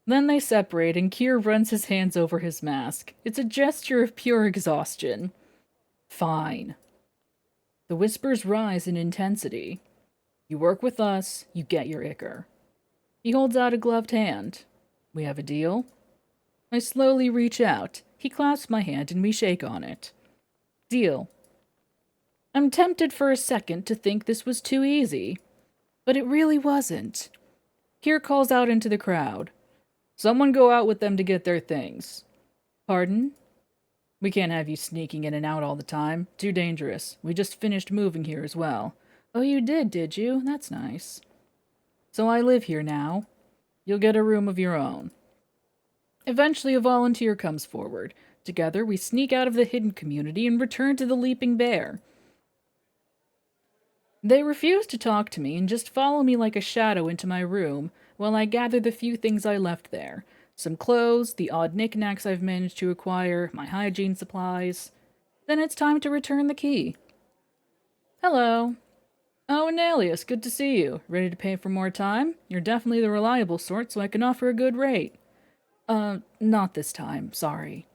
Then they separate, and Keir runs his hands over his mask. It's a gesture of pure exhaustion. Fine. The whispers rise in intensity. You work with us, you get your Ichor. He holds out a gloved hand. We have a deal? I slowly reach out. He clasps my hand and we shake on it. Deal. I'm tempted for a second to think this was too easy. But it really wasn't. Keir calls out into the crowd. Someone go out with them to get their things. Pardon? We can't have you sneaking in and out all the time. Too dangerous. We just finished moving here as well. Oh, you did you? That's nice. So I live here now. You'll get a room of your own. Eventually, a volunteer comes forward. Together, we sneak out of the hidden community and return to the Leaping Bear. They refuse to talk to me and just follow me like a shadow into my room while I gather the few things I left there. Some clothes, the odd knickknacks I've managed to acquire, my hygiene supplies. Then it's time to return the key. Hello. Oh, Annelius, good to see you. Ready to pay for more time? You're definitely the reliable sort, so I can offer a good rate. Not this time, sorry.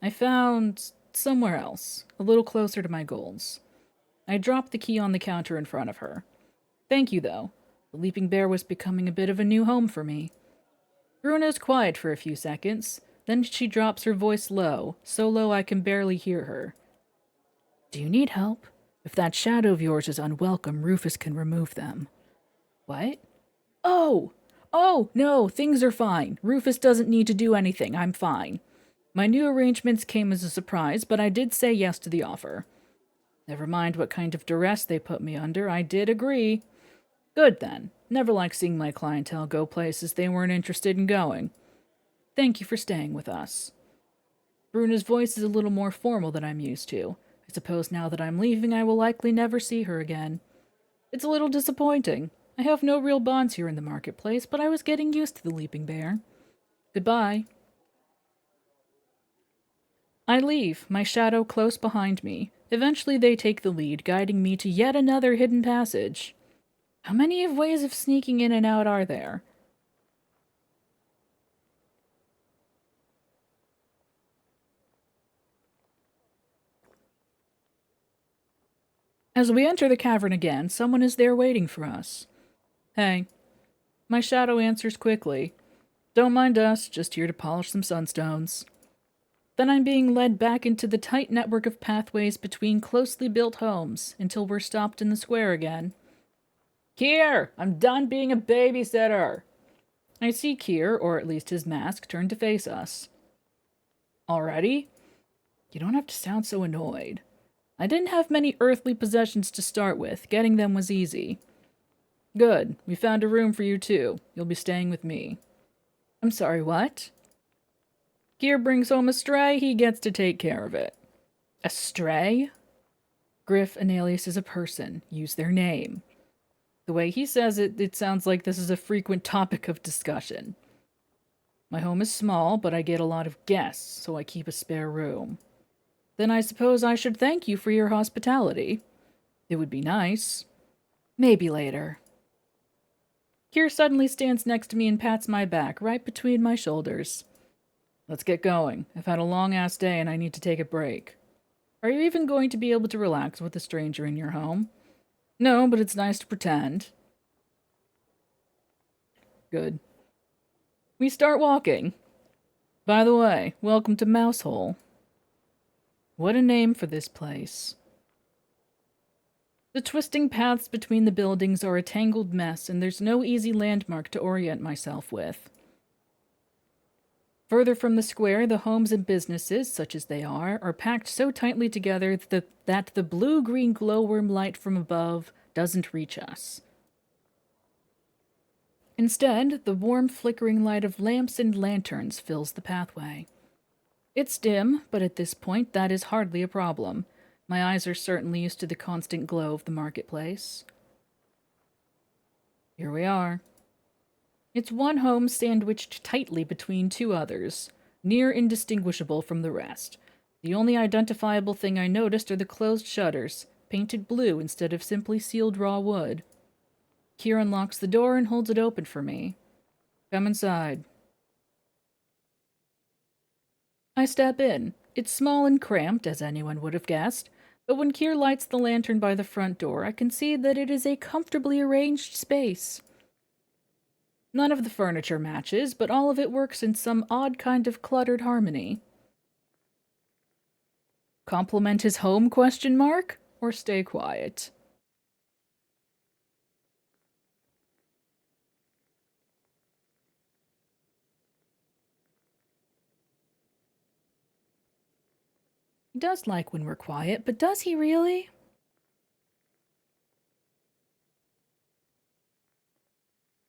I found somewhere else, a little closer to my goals. I dropped the key on the counter in front of her. Thank you, though. The Leaping Bear was becoming a bit of a new home for me. Bruno's quiet for a few seconds, then she drops her voice low, so low I can barely hear her. Do you need help? If that shadow of yours is unwelcome, Rufus can remove them. What? Oh! Oh, no, things are fine. Rufus doesn't need to do anything. I'm fine. My new arrangements came as a surprise, but I did say yes to the offer. Never mind what kind of duress they put me under, I did agree. Good then. Never like seeing my clientele go places they weren't interested in going. Thank you for staying with us. Bruna's voice is a little more formal than I'm used to. I suppose now that I'm leaving, I will likely never see her again. It's a little disappointing. I have no real bonds here in the marketplace, but I was getting used to the Leaping Bear. Goodbye. I leave, my shadow close behind me. Eventually they take the lead, guiding me to yet another hidden passage. How many ways of sneaking in and out are there? As we enter the cavern again, someone is there waiting for us. Hey. My shadow answers quickly. Don't mind us, just here to polish some sunstones. Then I'm being led back into the tight network of pathways between closely built homes until we're stopped in the square again. Keir! I'm done being a babysitter! I see Keir, or at least his mask, turn to face us. Already? You don't have to sound so annoyed. I didn't have many earthly possessions to start with. Getting them was easy. Good. We found a room for you too. You'll be staying with me. I'm sorry, what? Keir brings home a stray, he gets to take care of it. A stray? Griff and Alias is a person. Use their name. The way he says it, it sounds like this is a frequent topic of discussion. My home is small, but I get a lot of guests, so I keep a spare room. Then I suppose I should thank you for your hospitality. It would be nice. Maybe later. Keir suddenly stands next to me and pats my back, right between my shoulders. Let's get going. I've had a long-ass day and I need to take a break. Are you even going to be able to relax with a stranger in your home? No, but it's nice to pretend. Good. We start walking. By the way, welcome to Mousehole. What a name for this place. The twisting paths between the buildings are a tangled mess, and there's no easy landmark to orient myself with. Further from the square, the homes and businesses, such as they are packed so tightly together that the blue-green glowworm light from above doesn't reach us. Instead, the warm, flickering light of lamps and lanterns fills the pathway. It's dim, but at this point, that is hardly a problem. My eyes are certainly used to the constant glow of the marketplace. Here we are. It's one home sandwiched tightly between two others, near indistinguishable from the rest. The only identifiable thing I noticed are the closed shutters, painted blue instead of simply sealed raw wood. Keir unlocks the door and holds it open for me. Come inside. I step in. It's small and cramped, as anyone would have guessed, but when Keir lights the lantern by the front door, I can see that it is a comfortably arranged space. None of the furniture matches, but all of it works in some odd kind of cluttered harmony. Compliment his home, ? Or stay quiet? does like when we're quiet, but does he really?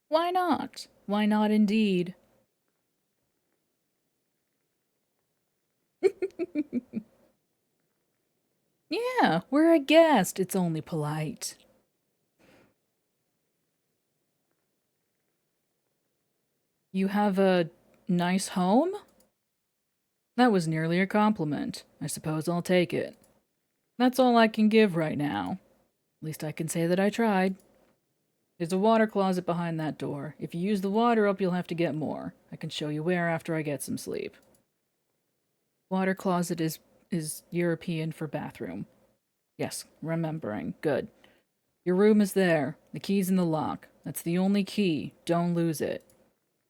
Why not? Why not indeed? Yeah, we're a guest. It's only polite. You have a nice home? That was nearly a compliment. I suppose I'll take it. That's all I can give right now. At least I can say that I tried. There's a water closet behind that door. If you use the water up, you'll have to get more. I can show you where after I get some sleep. Water closet is European for bathroom. Yes, remembering. Good. Your room is there. The key's in the lock. That's the only key. Don't lose it.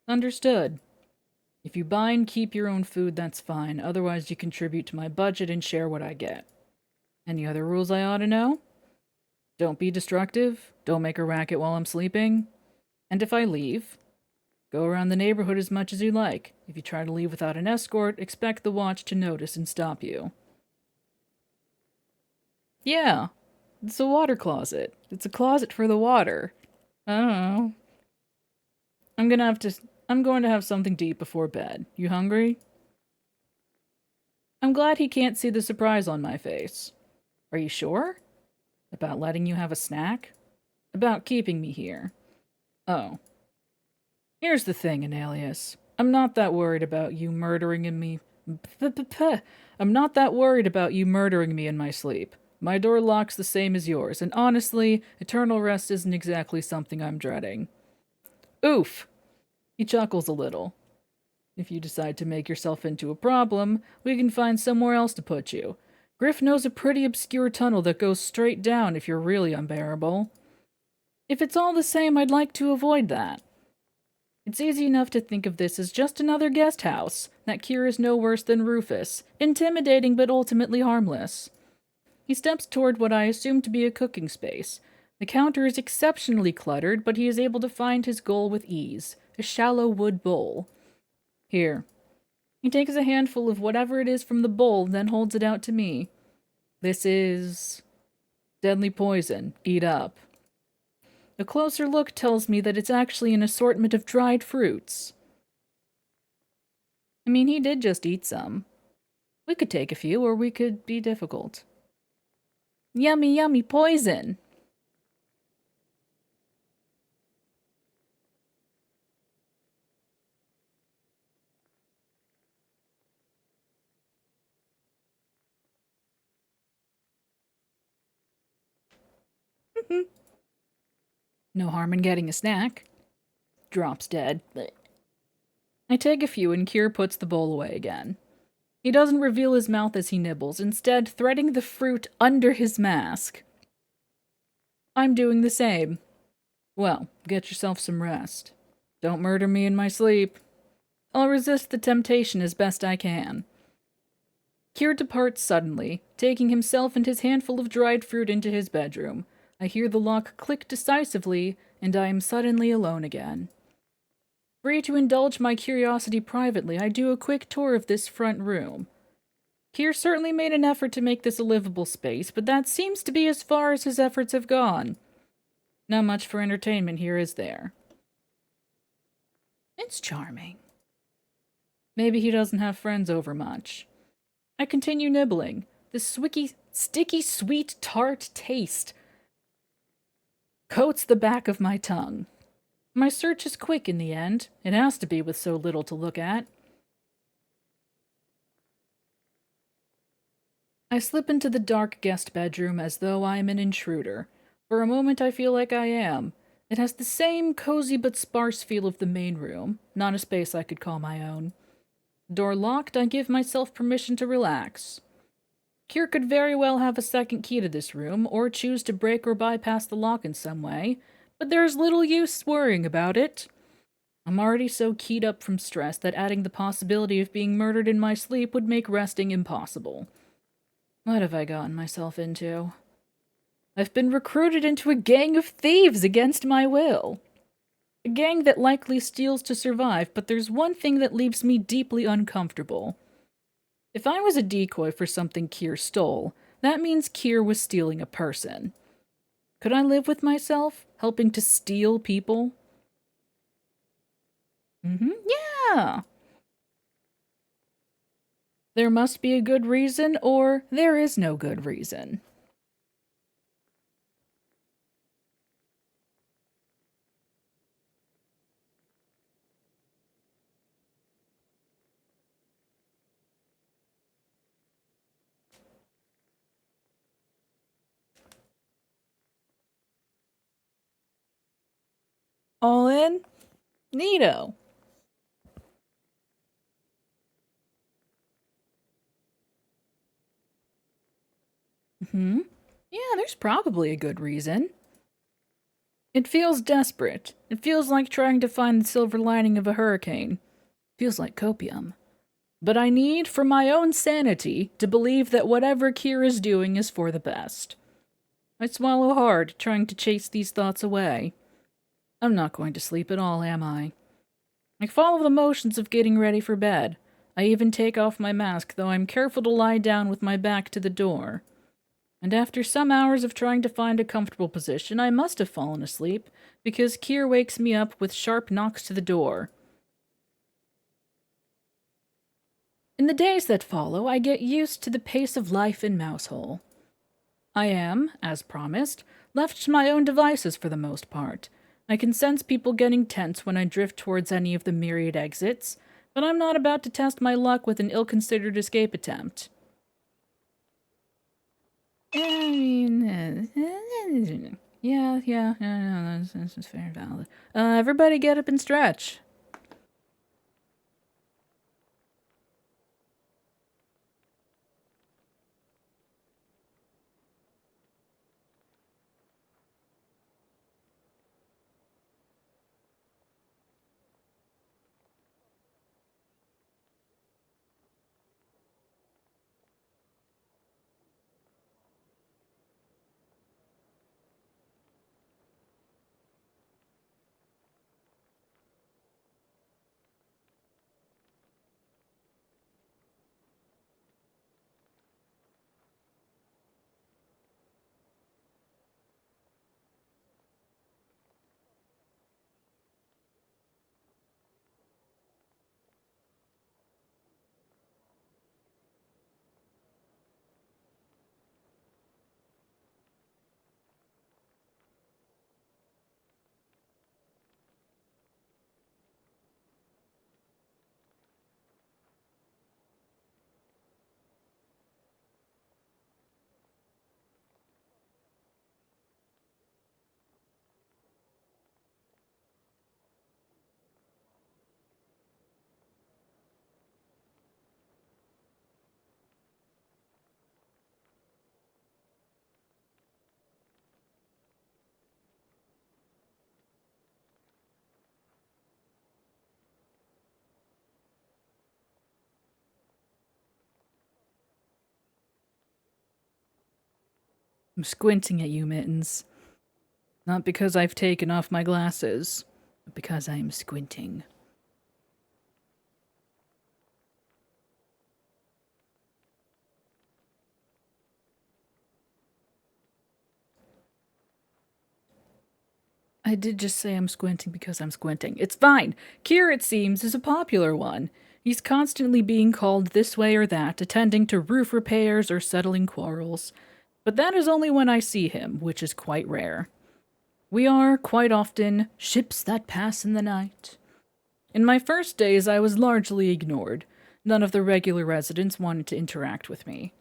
Understood. If you buy and keep your own food, that's fine. Otherwise, you contribute to my budget and share what I get. Any other rules I ought to know? Don't be destructive. Don't make a racket while I'm sleeping. And if I leave, go around the neighborhood as much as you like. If you try to leave without an escort, expect the watch to notice and stop you. Yeah, it's a water closet. It's a closet for the water. I don't know. I'm going to have something to eat before bed. You hungry? I'm glad he can't see the surprise on my face. Are you sure? About letting you have a snack? About keeping me here? Oh. Here's the thing, Analius. I'm not that worried about you murdering me. I'm not that worried about you murdering me in my sleep. My door lock's the same as yours, and honestly, eternal rest isn't exactly something I'm dreading. Oof! He chuckles a little. If you decide to make yourself into a problem, we can find somewhere else to put you. Griff knows a pretty obscure tunnel that goes straight down if you're really unbearable. If it's all the same, I'd like to avoid that. It's easy enough to think of this as just another guest house. That Keir is no worse than Rufus. Intimidating but ultimately harmless. He steps toward what I assume to be a cooking space. The counter is exceptionally cluttered, but he is able to find his goal with ease. A shallow wood bowl. Here. He takes a handful of whatever it is from the bowl, then holds it out to me. This is deadly poison. Eat up. A closer look tells me that it's actually an assortment of dried fruits. I mean, he did just eat some. We could take a few, or we could be difficult. Yummy, yummy poison! No harm in getting a snack. Drops dead. I take a few and Keir puts the bowl away again. He doesn't reveal his mouth as he nibbles, instead threading the fruit under his mask. I'm doing the same. Well, get yourself some rest. Don't murder me in my sleep. I'll resist the temptation as best I can. Keir departs suddenly, taking himself and his handful of dried fruit into his bedroom. I hear the lock click decisively, and I am suddenly alone again. Free to indulge my curiosity privately, I do a quick tour of this front room. Keir certainly made an effort to make this a livable space, but that seems to be as far as his efforts have gone. Not much for entertainment here, is there? It's charming. Maybe he doesn't have friends over much. I continue nibbling. The sticky, sweet, tart taste coats the back of my tongue. My search is quick in the end. It has to be with so little to look at. I slip into the dark guest bedroom as though I am an intruder. For a moment I feel like I am. It has the same cozy but sparse feel of the main room, not a space I could call my own. Door locked, I give myself permission to relax. Keir could very well have a second key to this room, or choose to break or bypass the lock in some way, but there's little use worrying about it. I'm already so keyed up from stress that adding the possibility of being murdered in my sleep would make resting impossible. What have I gotten myself into? I've been recruited into a gang of thieves against my will. A gang that likely steals to survive, but there's one thing that leaves me deeply uncomfortable. If I was a decoy for something Keir stole, that means Keir was stealing a person. Could I live with myself, helping to steal people? Yeah! There must be a good reason, or there is no good reason. All in? Neato. Yeah, there's probably a good reason. It feels desperate. It feels like trying to find the silver lining of a hurricane. Feels like copium. But I need, for my own sanity, to believe that whatever Keir is doing is for the best. I swallow hard, trying to chase these thoughts away. I'm not going to sleep at all, am I? I follow the motions of getting ready for bed. I even take off my mask, though I'm careful to lie down with my back to the door. And after some hours of trying to find a comfortable position, I must have fallen asleep, because Keir wakes me up with sharp knocks to the door. In the days that follow, I get used to the pace of life in Mousehole. I am, as promised, left to my own devices for the most part. I can sense people getting tense when I drift towards any of the myriad exits, but I'm not about to test my luck with an ill-considered escape attempt. I mean, yeah, that's fair and valid. Everybody get up and stretch. I'm squinting at you, Mittens. Not because I've taken off my glasses, but because I am squinting. I did just say I'm squinting because I'm squinting. It's fine. Keir, it seems, is a popular one. He's constantly being called this way or that, attending to roof repairs or settling quarrels. But that is only when I see him, which is quite rare. We are, quite often, ships that pass in the night. In my first days, I was largely ignored. None of the regular residents wanted to interact with me.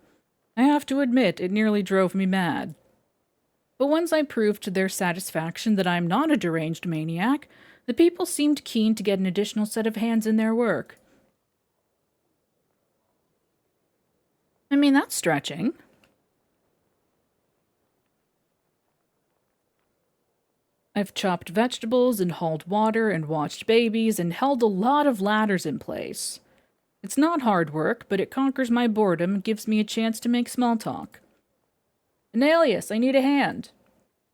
I have to admit, it nearly drove me mad. But once I proved to their satisfaction that I'm not a deranged maniac, the people seemed keen to get an additional set of hands in their work. I mean, that's stretching. I've chopped vegetables and hauled water and watched babies and held a lot of ladders in place. It's not hard work, but it conquers my boredom and gives me a chance to make small talk. Analius, I need a hand.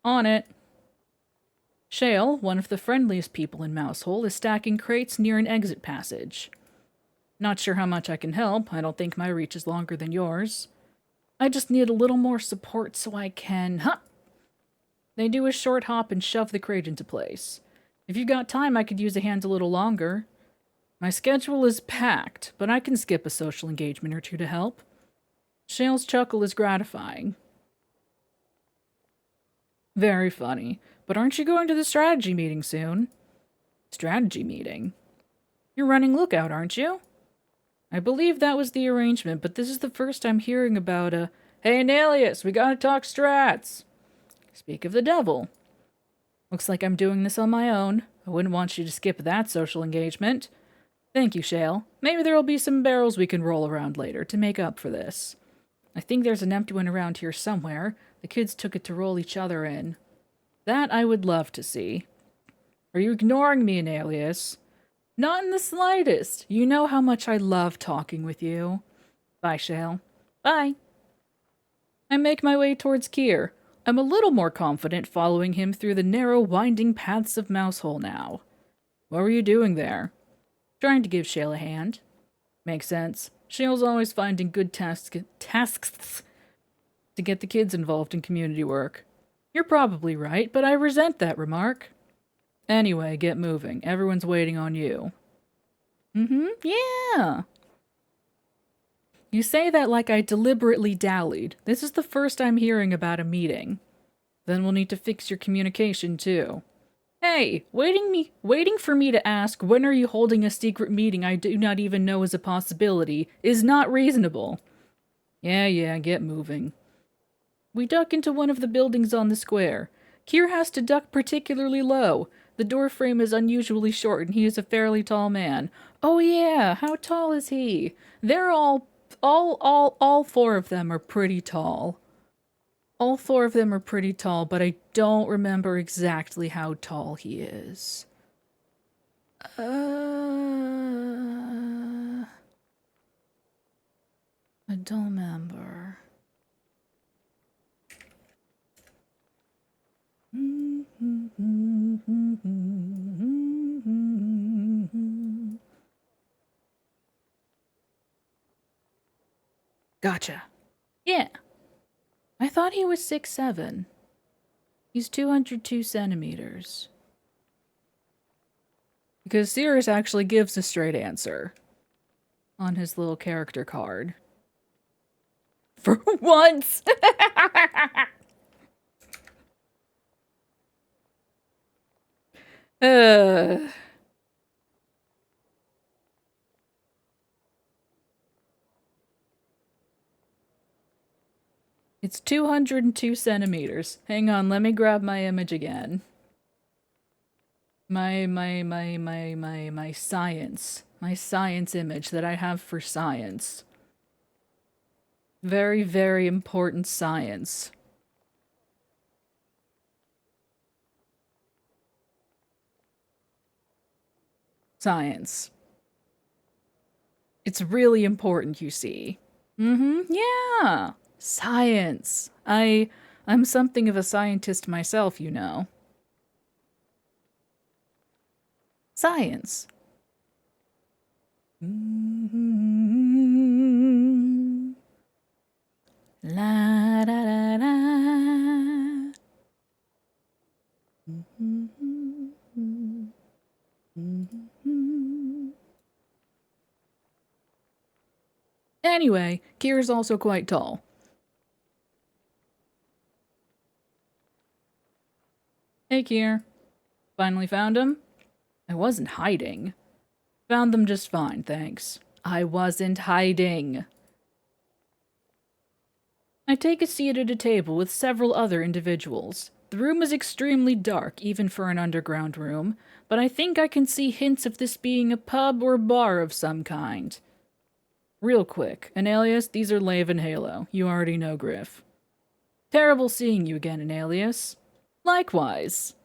On it. Shale, one of the friendliest people in Mousehole, is stacking crates near an exit passage. Not sure how much I can help. I don't think my reach is longer than yours. I just need a little more support so I can... Huh! They do a short hop and shove the crate into place. If you got time, I could use a hand a little longer. My schedule is packed, but I can skip a social engagement or two to help. Shale's chuckle is gratifying. Very funny. But aren't you going to the strategy meeting soon? Strategy meeting? You're running Lookout, aren't you? I believe that was the arrangement, but this is the first I'm hearing about a... Hey, Nalius, we gotta talk strats! Speak of the devil. Looks like I'm doing this on my own. I wouldn't want you to skip that social engagement. Thank you, Shale. Maybe there'll be some barrels we can roll around later to make up for this. I think there's an empty one around here somewhere. The kids took it to roll each other in. That I would love to see. Are you ignoring me, Nalius? Not in the slightest. You know how much I love talking with you. Bye, Shale. Bye. I make my way towards Keir. I'm a little more confident following him through the narrow, winding paths of Mousehole now. What were you doing there? Trying to give Shale a hand. Makes sense. Shale's always finding good tasks to get the kids involved in community work. You're probably right, but I resent that remark. Anyway, get moving. Everyone's waiting on you. Yeah. You say that like I deliberately dallied. This is the first I'm hearing about a meeting. Then we'll need to fix your communication, too. Hey, waiting for me to ask, when are you holding a secret meeting I do not even know is a possibility, is not reasonable. Yeah, get moving. We duck into one of the buildings on the square. Keir has to duck particularly low. The door frame is unusually short and he is a fairly tall man. Oh yeah, how tall is he? They're all four of them are pretty tall. All four of them are pretty tall, but I don't remember exactly how tall he is. I don't remember. Gotcha. Yeah. I thought he was 6'7". He's 202 centimeters. Because Sirius actually gives a straight answer on his little character card. For once! It's 202 centimeters. Hang on, let me grab my image again. My science. My science image that I have for science. Very, very important science. Science. It's really important, you see. Yeah. Science. I'm something of a scientist myself, you know. Science. La da da da. Anyway, Keir's also quite tall. Hey, Keir. Finally found him? I wasn't hiding. Found them just fine, thanks. I wasn't hiding. I take a seat at a table with several other individuals. The room is extremely dark, even for an underground room, but I think I can see hints of this being a pub or bar of some kind. Real quick, Analius, these are Lave and Halo. You already know Griff. Terrible seeing you again, Analius. Likewise.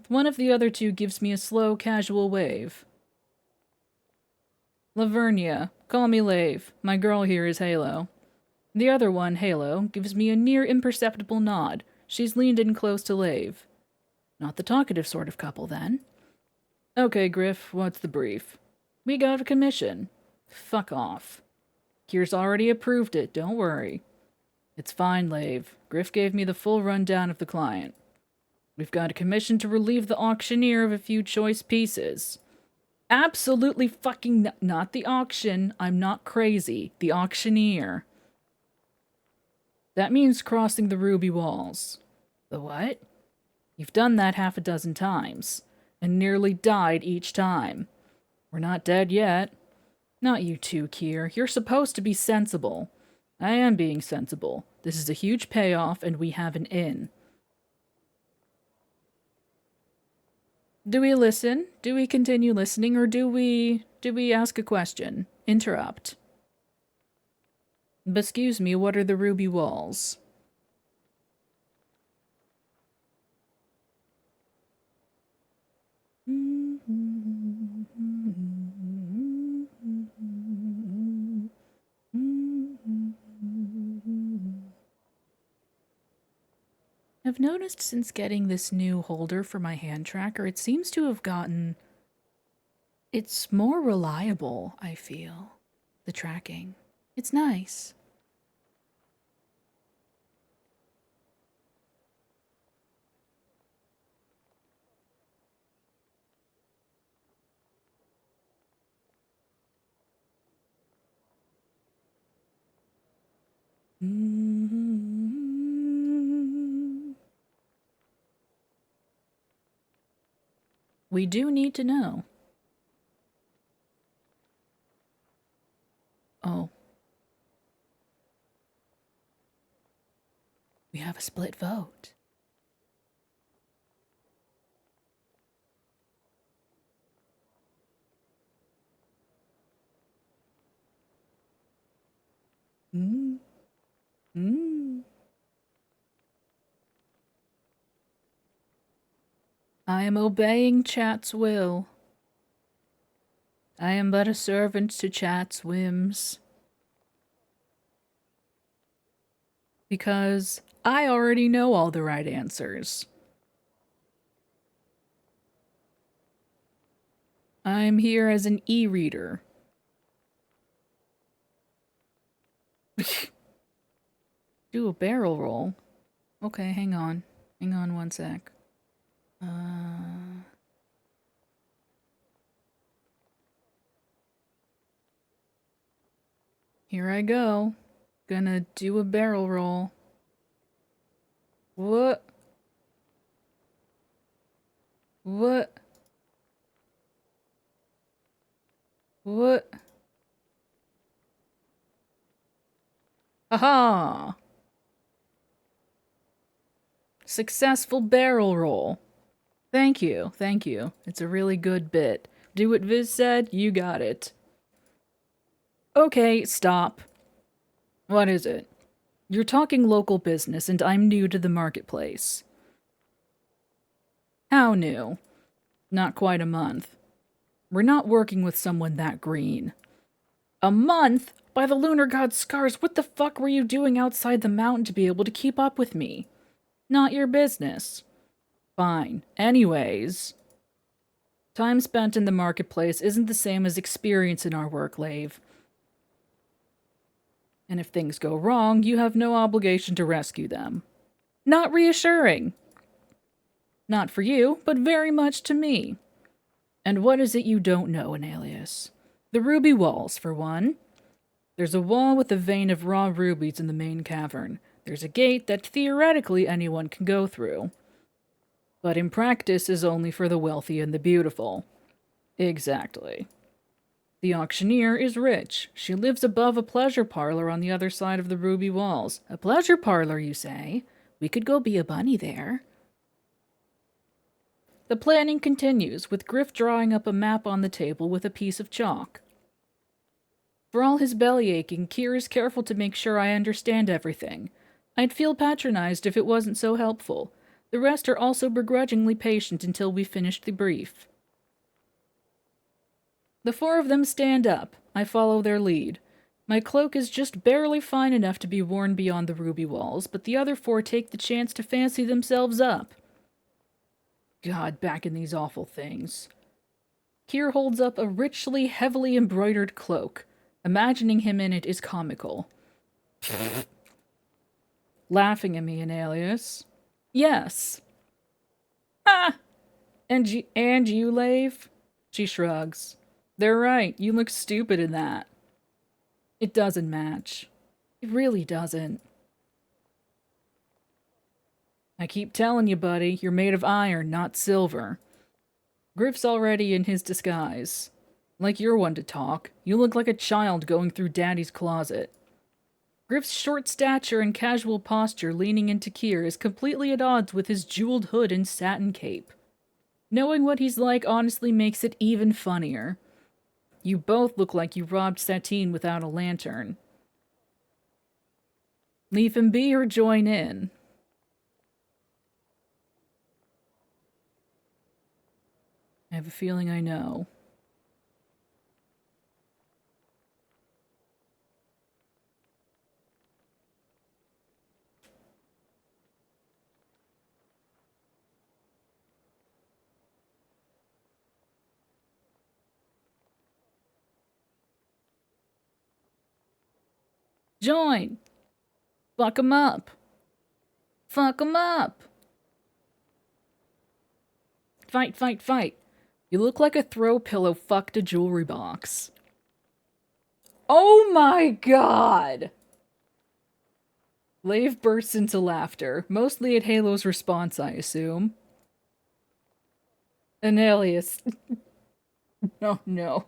One of the other two gives me a slow, casual wave. Lavernia, call me Lave. My girl here is Halo. The other one, Halo, gives me a near imperceptible nod. She's leaned in close to Lave. Not the talkative sort of couple, then. Okay, Griff, what's the brief? We got a commission. Fuck off. Keir's already approved it, don't worry. It's fine, Lave. Griff gave me the full rundown of the client. We've got a commission to relieve the auctioneer of a few choice pieces. Absolutely fucking not the auction. I'm not crazy. The auctioneer. That means crossing the ruby walls. The what? You've done that half a dozen times, and nearly died each time. We're not dead yet. Not you too, Keir. You're supposed to be sensible. I am being sensible. This is a huge payoff, and we have an in. Do we listen? Do we continue listening, or do we ask a question? Interrupt. But excuse me, what are the ruby walls? I've noticed since getting this new holder for my hand tracker, it seems to have gotten... It's more reliable, I feel. The tracking. It's nice. We do need to know. Oh. We have a split vote. I am obeying Chat's will. I am but a servant to Chat's whims. Because I already know all the right answers. I'm here as an e-reader. Do a barrel roll. Okay, hang on. Hang on one sec. Here I go. Gonna do a barrel roll. What? What? What? Aha! Successful barrel roll. Thank you, thank you. It's a really good bit. Do what Viz said, you got it. Okay, stop. What is it? You're talking local business, and I'm new to the marketplace. How new? Not quite a month. We're not working with someone that green. A month? By the Lunar God's scars, what the fuck were you doing outside the mountain to be able to keep up with me? Not your business. Fine. Anyways, time spent in the marketplace isn't the same as experience in our work, Lave. And if things go wrong, you have no obligation to rescue them. Not reassuring. Not for you, but very much to me. And what is it you don't know, Analius? The ruby walls, for one. There's a wall with a vein of raw rubies in the main cavern. There's a gate that theoretically anyone can go through. But in practice is only for the wealthy and the beautiful. Exactly. The auctioneer is rich. She lives above a pleasure parlor on the other side of the ruby walls. A pleasure parlor, you say? We could go be a bunny there. The planning continues, with Griff drawing up a map on the table with a piece of chalk. For all his bellyaching, Keir is careful to make sure I understand everything. I'd feel patronized if it wasn't so helpful. The rest are also begrudgingly patient until we finished the brief. The four of them stand up. I follow their lead. My cloak is just barely fine enough to be worn beyond the ruby walls, but the other four take the chance to fancy themselves up. God, back in these awful things. Keir holds up a richly, heavily embroidered cloak. Imagining him in it is comical. Laughing at me, an alias. Yes. Ah! And you, Lave? She shrugs. They're right, you look stupid in that. It doesn't match. It really doesn't. I keep telling you, buddy, you're made of iron, not silver. Griff's already in his disguise. Like you're one to talk. You look like a child going through Daddy's closet. Griff's short stature and casual posture leaning into Keir is completely at odds with his jeweled hood and satin cape. Knowing what he's like honestly makes it even funnier. You both look like you robbed Satine without a lantern. Leave him be or join in. I have a feeling I know. Join! Fuck 'em up! Fuck 'em up! Fight, fight, fight! You look like a throw pillow fucked a jewelry box. Oh my god! Lave bursts into laughter, mostly at Halo's response, I assume. An alias. Oh no.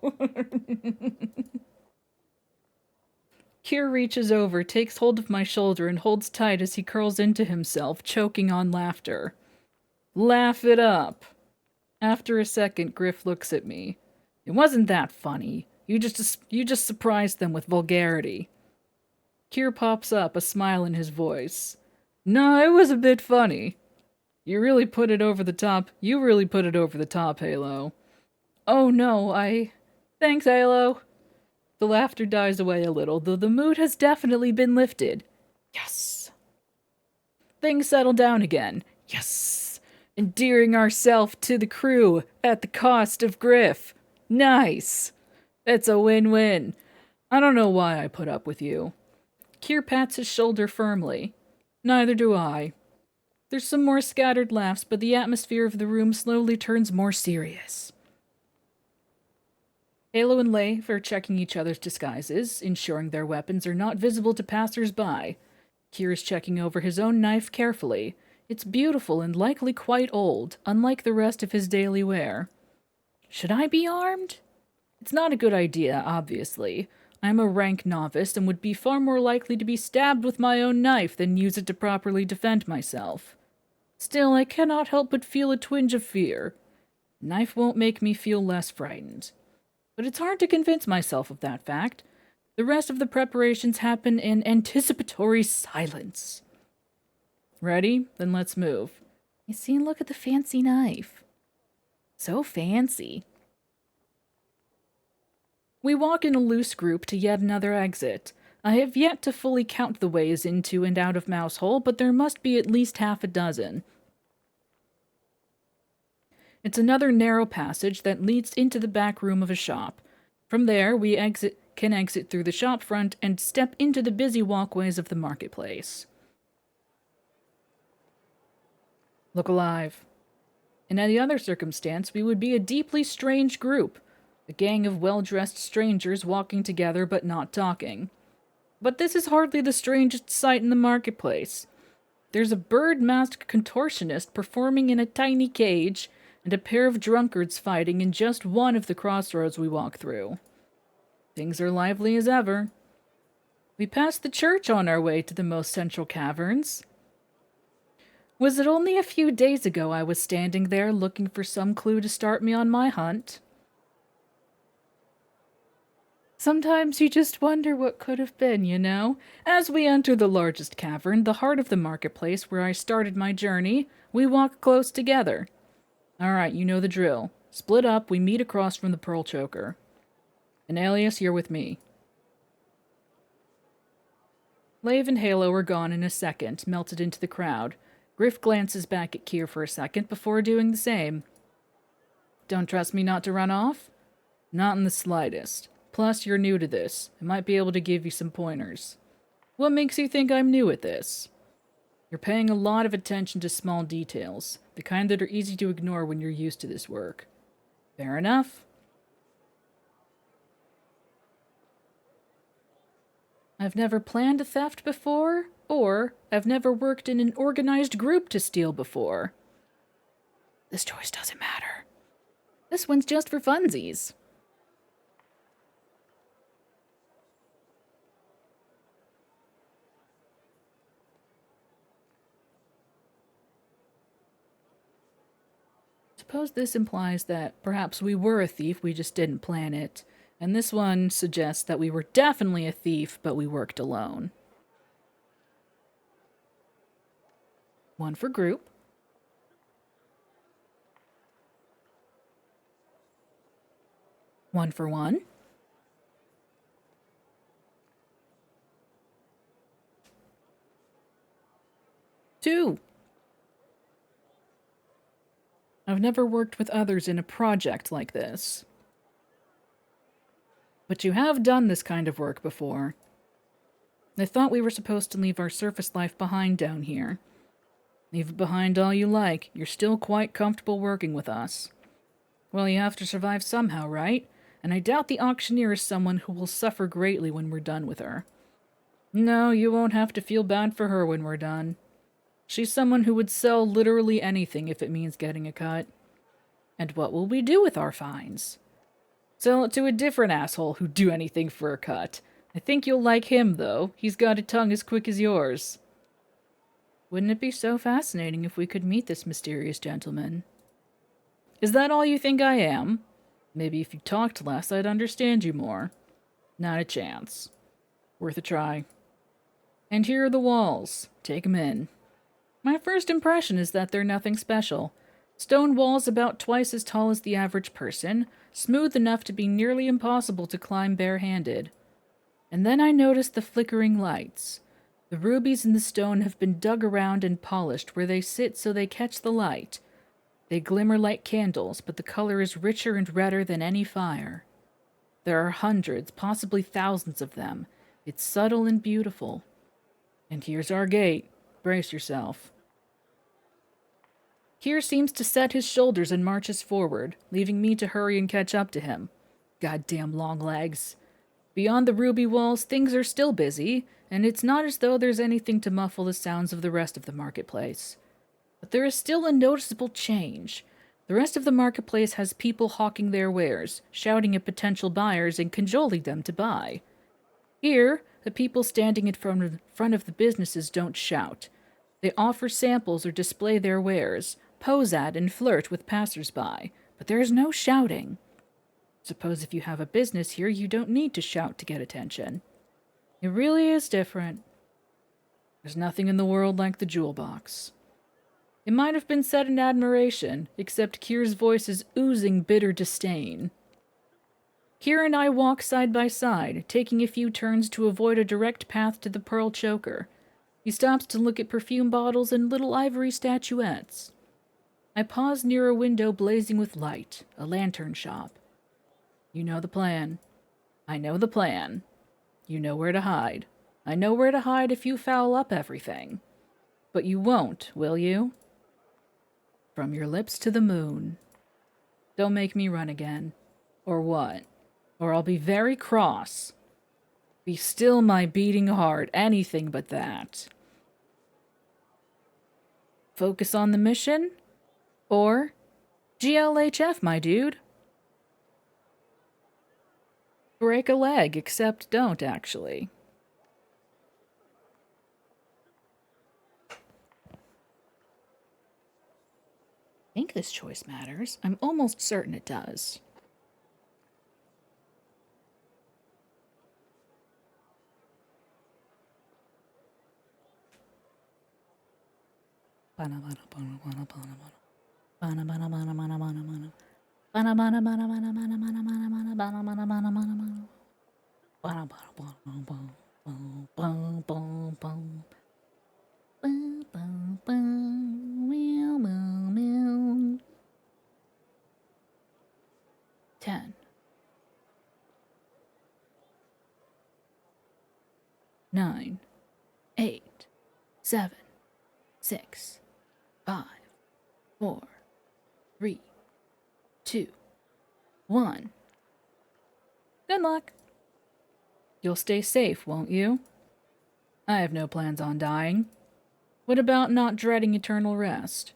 Keir reaches over, takes hold of my shoulder, and holds tight as he curls into himself, choking on laughter. Laugh it up. After a second, Griff looks at me. It wasn't that funny. You just surprised them with vulgarity. Keir pops up, a smile in his voice. No, it was a bit funny. You really put it over the top. You really put it over the top, Halo. Oh no, Thanks, Halo. The laughter dies away a little, though the mood has definitely been lifted. Yes. Things settle down again. Yes. Endearing ourselves to the crew at the cost of Griff. Nice. It's a win-win. I don't know why I put up with you. Keir pats his shoulder firmly. Neither do I. There's some more scattered laughs, but the atmosphere of the room slowly turns more serious. Halo and Leif are checking each other's disguises, ensuring their weapons are not visible to passers-by. Keir is checking over his own knife carefully. It's beautiful and likely quite old, unlike the rest of his daily wear. Should I be armed? It's not a good idea, obviously. I'm a rank novice and would be far more likely to be stabbed with my own knife than use it to properly defend myself. Still, I cannot help but feel a twinge of fear. Knife won't make me feel less frightened. But it's hard to convince myself of that fact. The rest of the preparations happen in anticipatory silence. Ready? Then let's move. You see, look at the fancy knife. So fancy. We walk in a loose group to yet another exit. I have yet to fully count the ways into and out of Mousehole, but there must be at least half a dozen. It's another narrow passage that leads into the back room of a shop. From there, we can exit through the shop front and step into the busy walkways of the marketplace. Look alive. In any other circumstance, we would be a deeply strange group. A gang of well-dressed strangers walking together but not talking. But this is hardly the strangest sight in the marketplace. There's a bird-masked contortionist performing in a tiny cage, and a pair of drunkards fighting in just one of the crossroads we walk through. Things are lively as ever. We pass the church on our way to the most central caverns. Was it only a few days ago I was standing there looking for some clue to start me on my hunt? Sometimes you just wonder what could have been, you know? As we enter the largest cavern, the heart of the marketplace where I started my journey, we walk close together. Alright, you know the drill. Split up, we meet across from the pearl choker. And Alias, you're with me. Lave and Halo are gone in a second, melted into the crowd. Griff glances back at Keir for a second before doing the same. Don't trust me not to run off? Not in the slightest. Plus, you're new to this. I might be able to give you some pointers. What makes you think I'm new at this? You're paying a lot of attention to small details, the kind that are easy to ignore when you're used to this work. Fair enough? I've never planned a theft before, or I've never worked in an organized group to steal before. This choice doesn't matter. This one's just for funsies. Suppose this implies that perhaps we were a thief, we just didn't plan it. And this one suggests that we were definitely a thief, but we worked alone. One for group. One for one. Two. I've never worked with others in a project like this. But you have done this kind of work before. I thought we were supposed to leave our surface life behind down here. Leave it behind all you like. You're still quite comfortable working with us. Well, you have to survive somehow, right? And I doubt the auctioneer is someone who will suffer greatly when we're done with her. No, you won't have to feel bad for her when we're done. She's someone who would sell literally anything if it means getting a cut. And what will we do with our finds? Sell it to a different asshole who'd do anything for a cut. I think you'll like him, though. He's got a tongue as quick as yours. Wouldn't it be so fascinating if we could meet this mysterious gentleman? Is that all you think I am? Maybe if you talked less, I'd understand you more. Not a chance. Worth a try. And here are the walls. Take 'em in. My first impression is that they're nothing special. Stone walls about twice as tall as the average person, smooth enough to be nearly impossible to climb barehanded. And then I noticed the flickering lights. The rubies in the stone have been dug around and polished where they sit so they catch the light. They glimmer like candles, but the color is richer and redder than any fire. There are hundreds, possibly thousands of them. It's subtle and beautiful. And here's our gate. Brace yourself. Keir seems to set his shoulders and marches forward, leaving me to hurry and catch up to him. Goddamn long legs. Beyond the ruby walls, things are still busy, and it's not as though there's anything to muffle the sounds of the rest of the marketplace. But there is still a noticeable change. The rest of the marketplace has people hawking their wares, shouting at potential buyers and cajoling them to buy. Here, the people standing in front of the businesses don't shout. They offer samples or display their wares, pose at and flirt with passers-by, but there is no shouting. Suppose if you have a business here, you don't need to shout to get attention. It really is different. There's nothing in the world like the jewel box. It might have been said in admiration, except Keir's voice is oozing bitter disdain. Keir and I walk side by side, taking a few turns to avoid a direct path to the pearl choker. He stops to look at perfume bottles and little ivory statuettes. I pause near a window blazing with light, a lantern shop. You know the plan. I know the plan. You know where to hide. I know where to hide if you foul up everything. But you won't, will you? From your lips to the moon. Don't make me run again. Or what? Or I'll be very cross. Be still, my beating heart, anything but that. Focus on the mission? Or GLHF, my dude. Break a leg, except don't, actually. I think this choice matters. I'm almost certain it does. 9, 8, 7, 6, 5, 4, 3, 2, 1. Good luck. You'll stay safe, won't you? I have no plans on dying. What about not dreading eternal rest?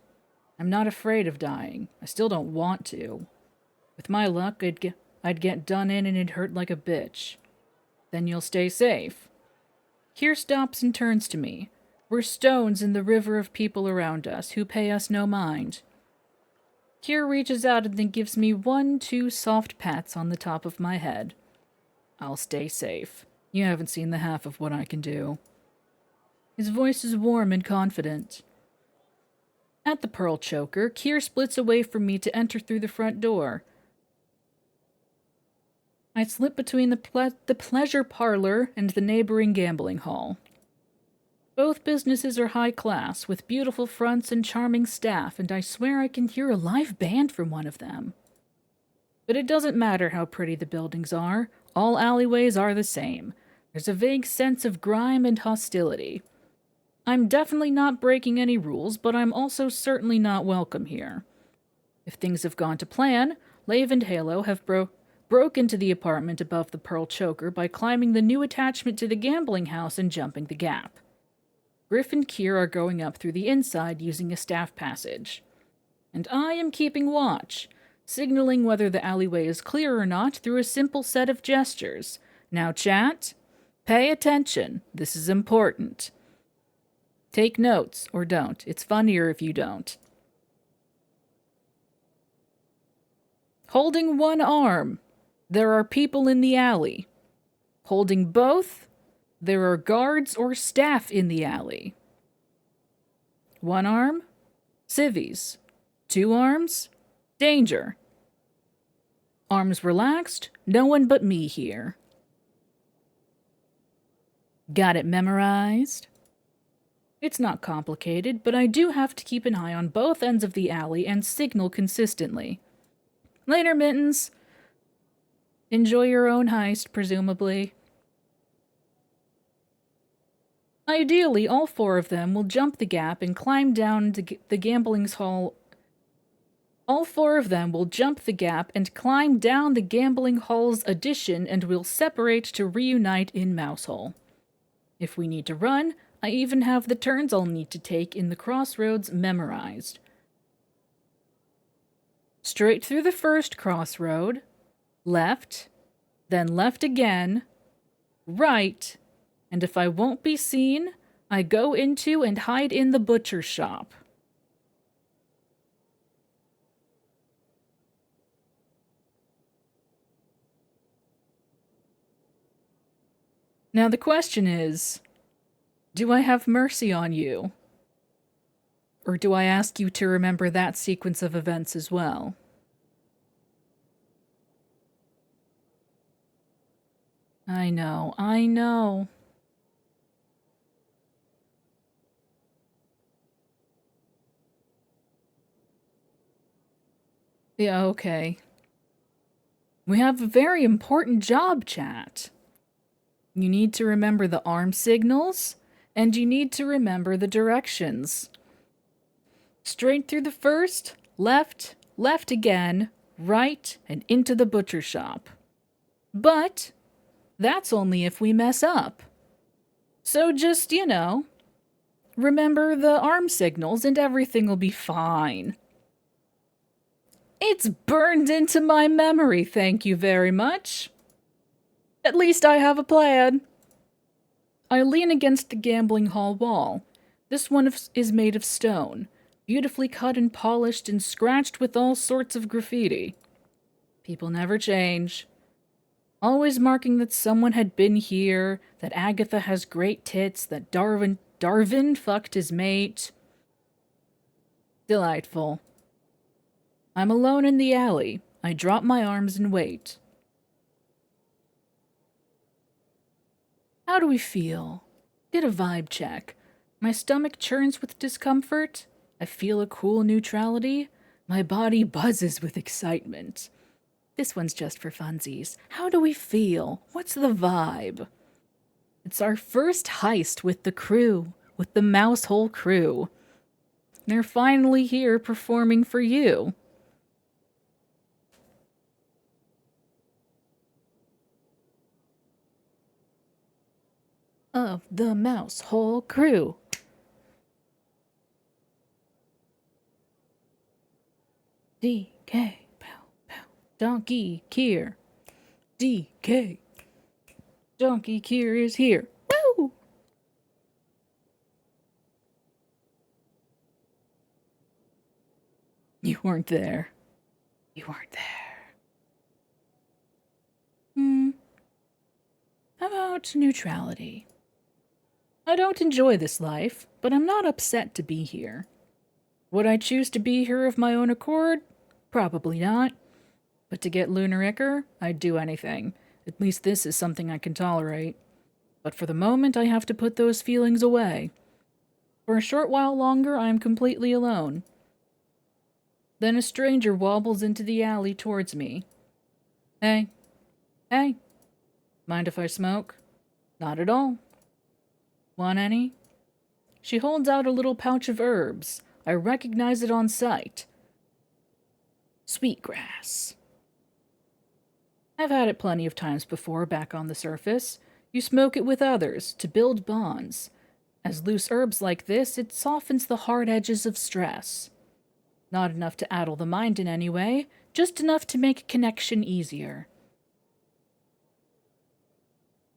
I'm not afraid of dying. I still don't want to. With my luck, I'd get done in and it'd hurt like a bitch. Then you'll stay safe. Keir stops and turns to me. We're stones in the river of people around us who pay us no mind. Keir reaches out and then gives me 2 soft pats on the top of my head. I'll stay safe. You haven't seen the half of what I can do. His voice is warm and confident. At the pearl choker, Keir splits away from me to enter through the front door. I slip between the pleasure parlor and the neighboring gambling hall. Both businesses are high class, with beautiful fronts and charming staff, and I swear I can hear a live band from one of them. But it doesn't matter how pretty the buildings are. All alleyways are the same. There's a vague sense of grime and hostility. I'm definitely not breaking any rules, but I'm also certainly not welcome here. If things have gone to plan, Lave and Halo have broke into the apartment above the pearl choker by climbing the new attachment to the gambling house and jumping the gap. Griff and Keir are going up through the inside using a staff passage. And I am keeping watch, signaling whether the alleyway is clear or not through a simple set of gestures. Now, chat, pay attention. This is important. Take notes, or don't. It's funnier if you don't. Holding one arm. There are people in the alley. Holding both. There are guards or staff in the alley. One arm. Civvies. 2 arms. Danger. Arms relaxed. No one but me here. Got it memorized? It's not complicated, but I do have to keep an eye on both ends of the alley and signal consistently. Later, Mittens. Enjoy your own heist, presumably. Ideally, all 4 of them will jump the gap and climb down to the gambling's hall. All 4 of them will jump the gap and climb down the gambling hall's addition and will separate to reunite in Mousehole. If we need to run, I even have the turns I'll need to take in the crossroads memorized. Straight through the first crossroad, left, then left again, right, and if I won't be seen, I go into and hide in the butcher shop. Now the question is, do I have mercy on you? Or do I ask you to remember that sequence of events as well? I know. Yeah, okay. We have a very important job, chat. You need to remember the arm signals, and you need to remember the directions. Straight through the first, left, left again, right, and into the butcher shop. But that's only if we mess up. So just, remember the arm signals and everything will be fine. It's burned into my memory, thank you very much. At least I have a plan. I lean against the gambling hall wall. This one is made of stone, beautifully cut and polished and scratched with all sorts of graffiti. People never change. Always marking that someone had been here, that Agatha has great tits, that Darwin fucked his mate. Delightful. I'm alone in the alley. I drop my arms and wait. How do we feel? Get a vibe check. My stomach churns with discomfort. I feel a cool neutrality. My body buzzes with excitement. This one's just for funsies. How do we feel? What's the vibe? It's our first heist with the crew, with the Mousehole crew. They're finally here performing for you. Of the Mousehole crew. DK, pow, pow. Donkey Keir. DK. Donkey Keir is here. Woo! You weren't there. You weren't there. How about neutrality? I don't enjoy this life, but I'm not upset to be here. Would I choose to be here of my own accord? Probably not. But to get Lunar Ichor, I'd do anything. At least this is something I can tolerate. But for the moment, I have to put those feelings away. For a short while longer, I am completely alone. Then a stranger wobbles into the alley towards me. Hey. Hey. Mind if I smoke? Not at all. Want any? She holds out a little pouch of herbs. I recognize it on sight. Sweetgrass. I've had it plenty of times before back on the surface. You smoke it with others to build bonds. As loose herbs like this, it softens the hard edges of stress. Not enough to addle the mind in any way, just enough to make connection easier.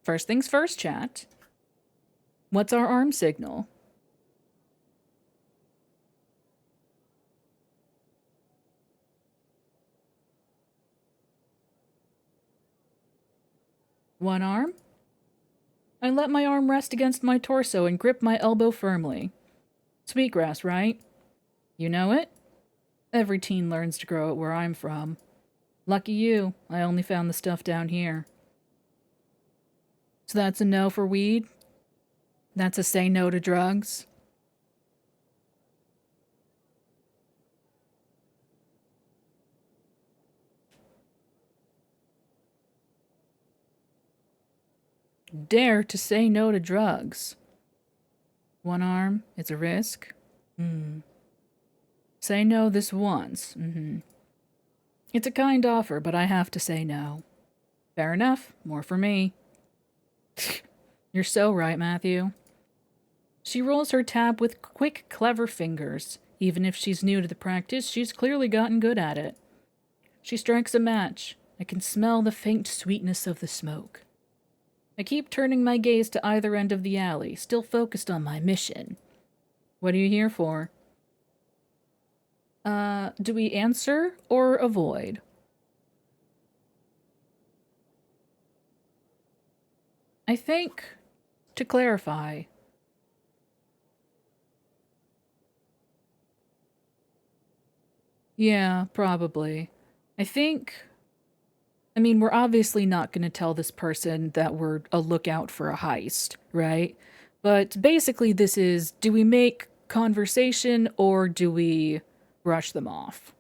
First things first, chat. What's our arm signal? One arm? I let my arm rest against my torso and grip my elbow firmly. Sweetgrass, right? You know it? Every teen learns to grow it where I'm from. Lucky you, I only found the stuff down here. So that's a no for weed? That's a say no to drugs? Dare to say no to drugs. One arm, it's a risk. Say no this once. It's a kind offer, but I have to say no. Fair enough, more for me. You're so right, Matthew. She rolls her tab with quick, clever fingers. Even if she's new to the practice, she's clearly gotten good at it. She strikes a match. I can smell the faint sweetness of the smoke. I keep turning my gaze to either end of the alley, still focused on my mission. What are you here for? Do we answer or avoid? I think, to clarify, yeah, probably. I mean, we're obviously not going to tell this person that we're a lookout for a heist, right? But basically, this is, do we make conversation or do we brush them off?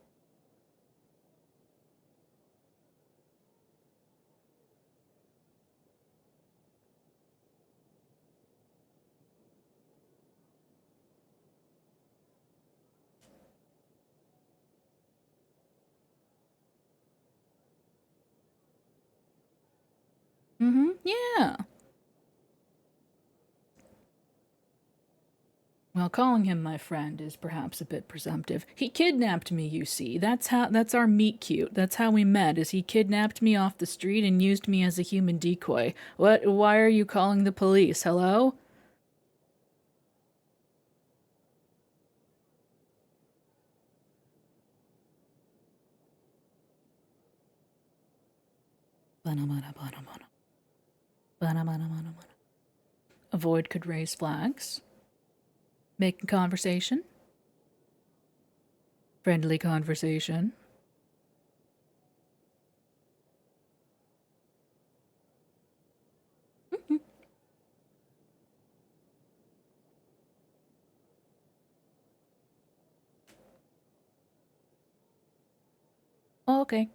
Yeah. Well, calling him my friend is perhaps a bit presumptive. He kidnapped me, you see. That's our meet cute. That's how we met, is he kidnapped me off the street and used me as a human decoy. Why are you calling the police? Hello? Avoid could raise flags. Making conversation. Friendly conversation. Okay.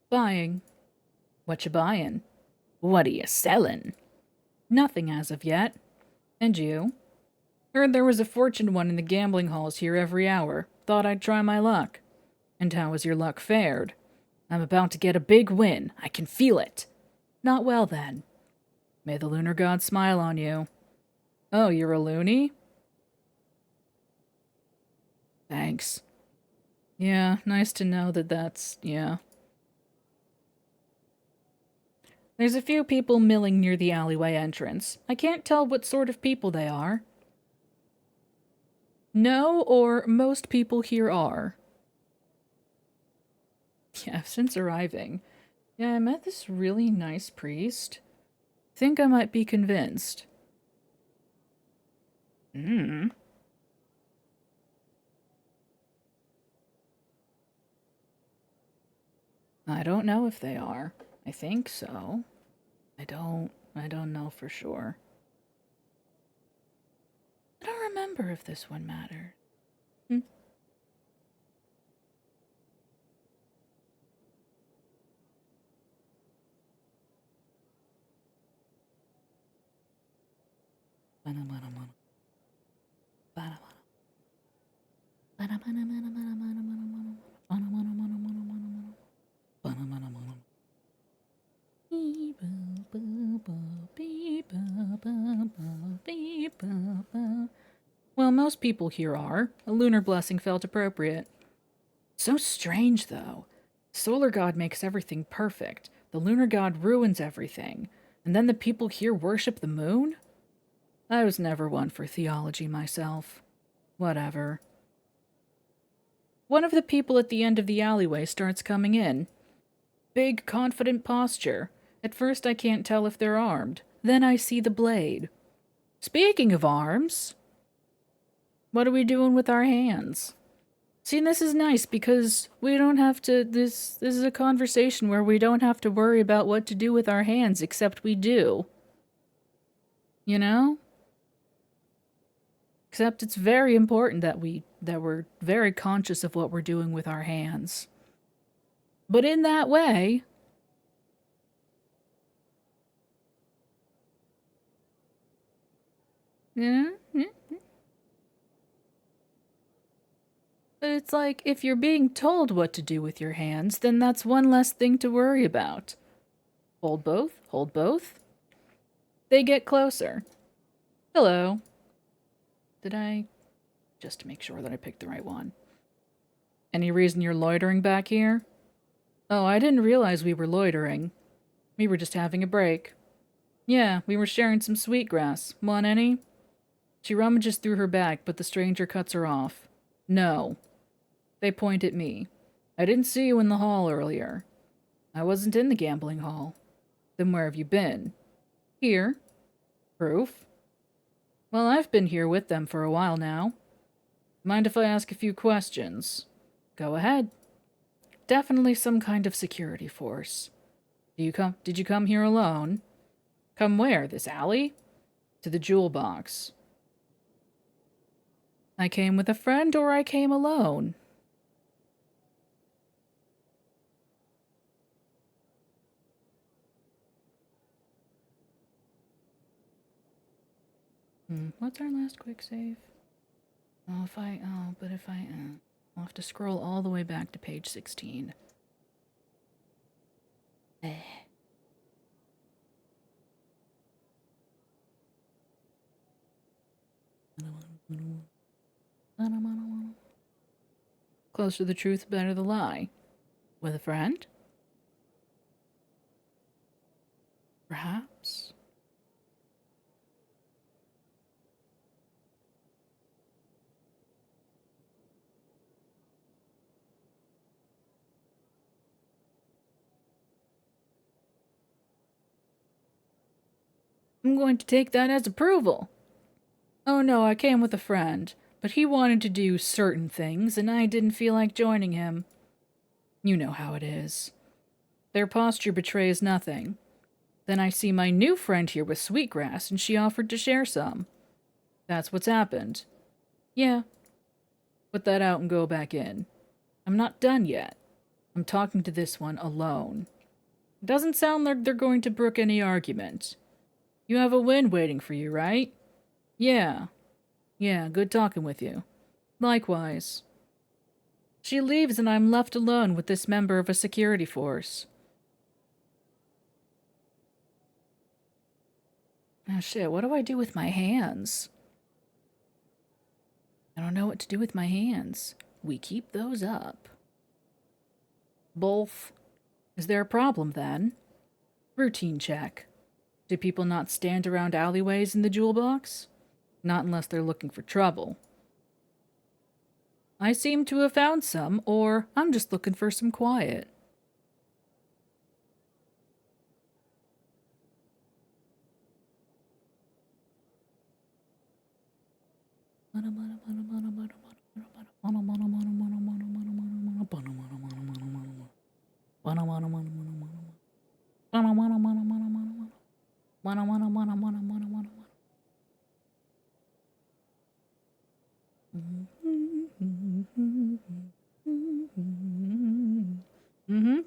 Buying. What you buying? What are you selling? Nothing as of yet. And you? Heard there was a fortune won in the gambling halls here every hour. Thought I'd try my luck. And how has your luck fared? I'm about to get a big win. I can feel it. Not well, then. May the lunar god smile on you. Oh, you're a loony? Thanks. Yeah, nice to know yeah. There's a few people milling near the alleyway entrance. I can't tell what sort of people they are. No, or most people here are. Yeah, since arriving. Yeah, I met this really nice priest. Think I might be convinced. Hmm. I don't know if they are. I think so. I don't know for sure. I don't remember if this one matters. Hmm. Well, most people here are. A lunar blessing felt appropriate. So strange, though. Solar god makes everything perfect. The lunar god ruins everything. And then the people here worship the moon? I was never one for theology myself. Whatever. One of the people at the end of the alleyway starts coming in. Big, confident posture. At first I can't tell if they're armed. Then I see the blade. Speaking of arms, what are we doing with our hands? See, this is nice because we don't have to. This is a conversation where we don't have to worry about what to do with our hands, except we do. You know? Except it's very important that we're very conscious of what we're doing with our hands. But in that way, yeah, but it's like if you're being told what to do with your hands, then that's one less thing to worry about. Hold both, hold both. They get closer. Hello. Did I just to make sure that I picked the right one? Any reason you're loitering back here? Oh, I didn't realize we were loitering. We were just having a break. Yeah, we were sharing some sweetgrass. Want any? She rummages through her bag, but the stranger cuts her off. No. They point at me. I didn't see you in the hall earlier. I wasn't in the gambling hall. Then where have you been? Here. Proof? Well, I've been here with them for a while now. Mind if I ask a few questions? Go ahead. Definitely some kind of security force. Did you come here alone? Come where? This alley? To the jewel box. I came with a friend or I came alone. What's our last quick save? Oh, I'll have to scroll all the way back to page 16. Eh. Closer to the truth, better the lie. With a friend? Perhaps? I'm going to take that as approval. Oh no, I came with a friend, but he wanted to do certain things, and I didn't feel like joining him. You know how it is. Their posture betrays nothing. Then I see my new friend here with sweetgrass, and she offered to share some. That's what's happened. Yeah. Put that out and go back in. I'm not done yet. I'm talking to this one alone. It doesn't sound like they're going to brook any argument. You have a win waiting for you, right? Yeah. Yeah, good talking with you. Likewise. She leaves and I'm left alone with this member of a security force. Oh shit, what do I do with my hands? I don't know what to do with my hands. We keep those up. Both. Is there a problem then? Routine check. Do people not stand around alleyways in the jewel box? Not unless they're looking for trouble. I seem to have found some, or I'm just looking for some quiet.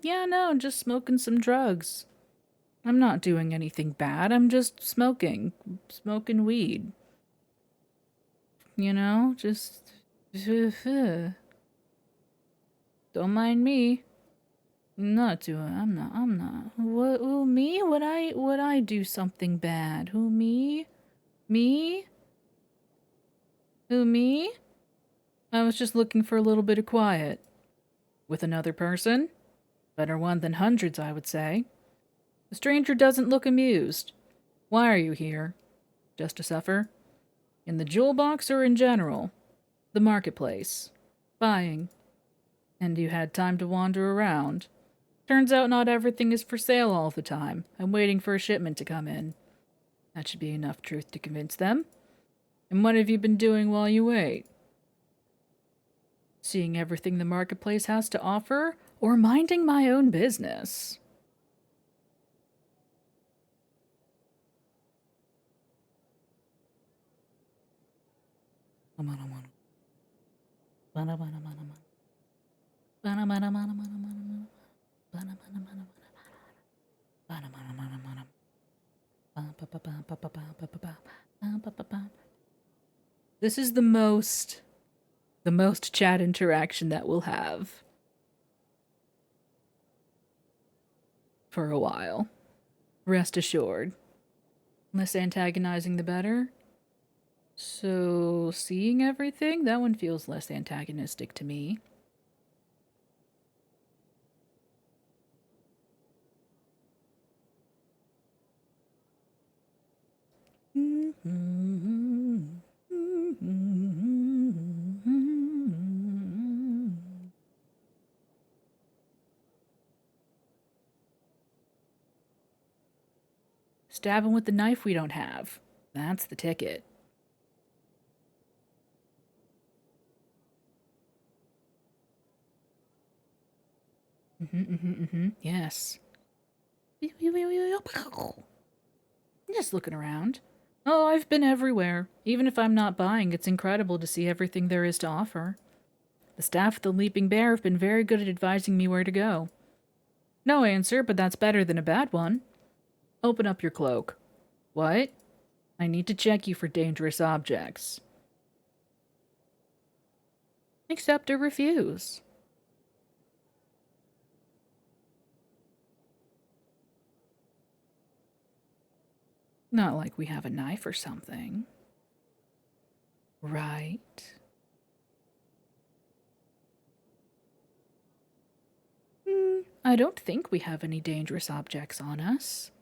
Yeah, no, just smoking some drugs. I'm not doing anything bad. I'm just smoking weed. You know, just don't mind me. I'm not. What, who, me? Would I do something bad? Who, me? Me? Who, me? I was just looking for a little bit of quiet. With another person? Better one than hundreds, I would say. The stranger doesn't look amused. Why are you here? Just to suffer? In the jewel box or in general? The marketplace. Buying. And you had time to wander around. Turns out not everything is for sale all the time. I'm waiting for a shipment to come in. That should be enough truth to convince them. And what have you been doing while you wait? Seeing everything the marketplace has to offer, or minding my own business? This is the most chat interaction that we'll have for a while. Rest assured. Less antagonizing the better. So, seeing everything, that one feels less antagonistic to me. Stab him with the knife we don't have. That's the ticket. Yes. Just looking around. Oh, I've been everywhere. Even if I'm not buying, it's incredible to see everything there is to offer. The staff at the Leaping Bear have been very good at advising me where to go. No answer, but that's better than a bad one. Open up your cloak. What? I need to check you for dangerous objects. Accept or refuse. Not like we have a knife or something. Right. I don't think we have any dangerous objects on us.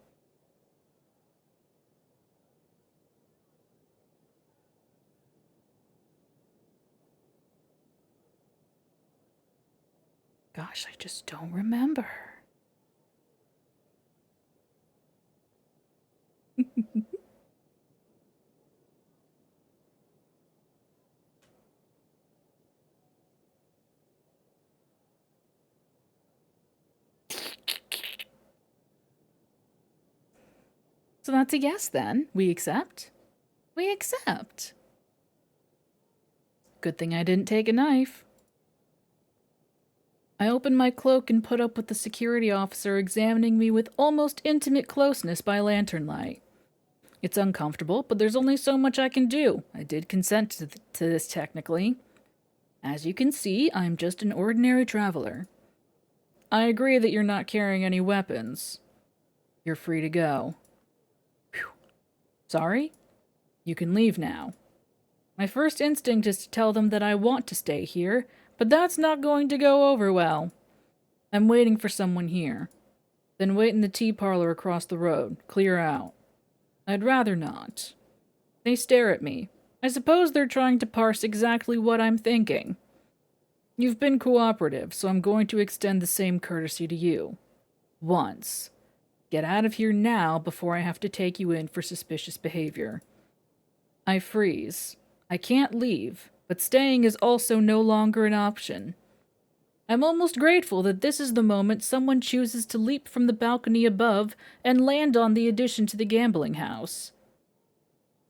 Gosh, I just don't remember. So that's a yes then. We accept? We accept. Good thing I didn't take a knife. I opened my cloak and put up with the security officer examining me with almost intimate closeness by lantern light. It's uncomfortable, but there's only so much I can do. I did consent to this technically. As you can see, I'm just an ordinary traveler. I agree that you're not carrying any weapons. You're free to go. Whew. Sorry? You can leave now. My first instinct is to tell them that I want to stay here, but that's not going to go over well. I'm waiting for someone here. Then wait in the tea parlor across the road. Clear out. I'd rather not. They stare at me. I suppose they're trying to parse exactly what I'm thinking. You've been cooperative, so I'm going to extend the same courtesy to you. Once. Get out of here now before I have to take you in for suspicious behavior. I freeze. I can't leave, but staying is also no longer an option. I'm almost grateful that this is the moment someone chooses to leap from the balcony above and land on the addition to the gambling house.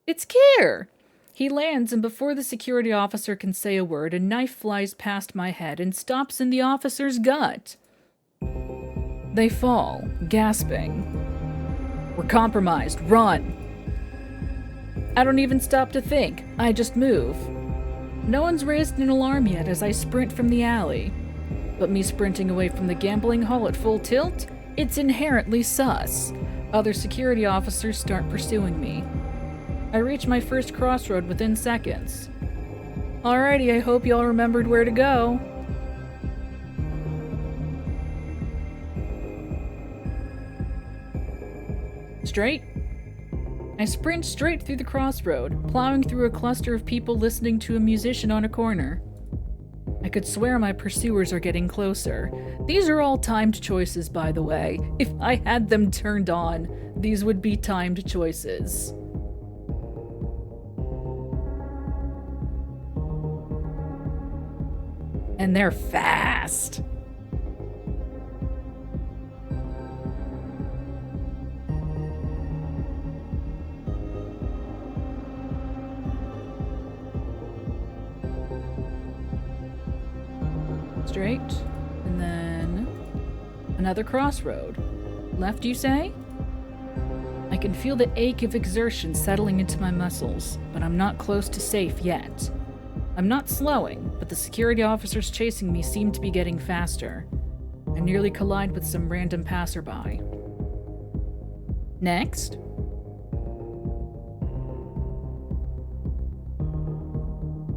It's Keir! He lands, and before the security officer can say a word, a knife flies past my head and stops in the officer's gut. They fall, gasping. We're compromised. Run! I don't even stop to think. I just move. No one's raised an alarm yet as I sprint from the alley. But me sprinting away from the gambling hall at full tilt? It's inherently sus. Other security officers start pursuing me. I reach my first crossroad within seconds. Alrighty, I hope y'all remembered where to go. Straight? I sprint straight through the crossroad, plowing through a cluster of people listening to a musician on a corner. I could swear my pursuers are getting closer. These are all timed choices, by the way. If I had them turned on, these would be timed choices. And they're fast. Straight, and then another crossroad. Left, you say? I can feel the ache of exertion settling into my muscles, but I'm not close to safe yet. I'm not slowing, but the security officers chasing me seem to be getting faster. I nearly collide with some random passerby. Next.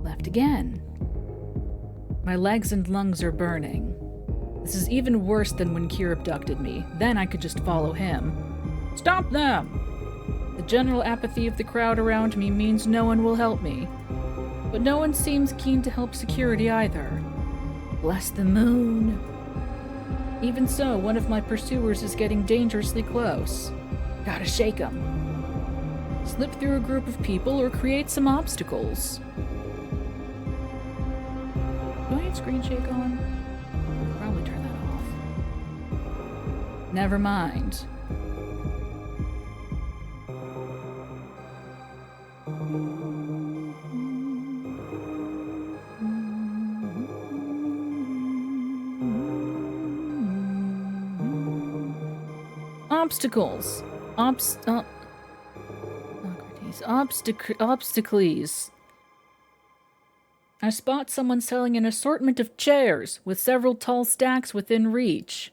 Left again. My legs and lungs are burning. This is even worse than when Keir abducted me. Then I could just follow him. Stop them! The general apathy of the crowd around me means no one will help me. But no one seems keen to help security either. Bless the moon. Even so, one of my pursuers is getting dangerously close. Gotta shake him. Slip through a group of people or create some obstacles. Do I have screen shake on? I'll probably turn that off. Never mind. Obstacles. Obstacles. I spot someone selling an assortment of chairs, with several tall stacks within reach.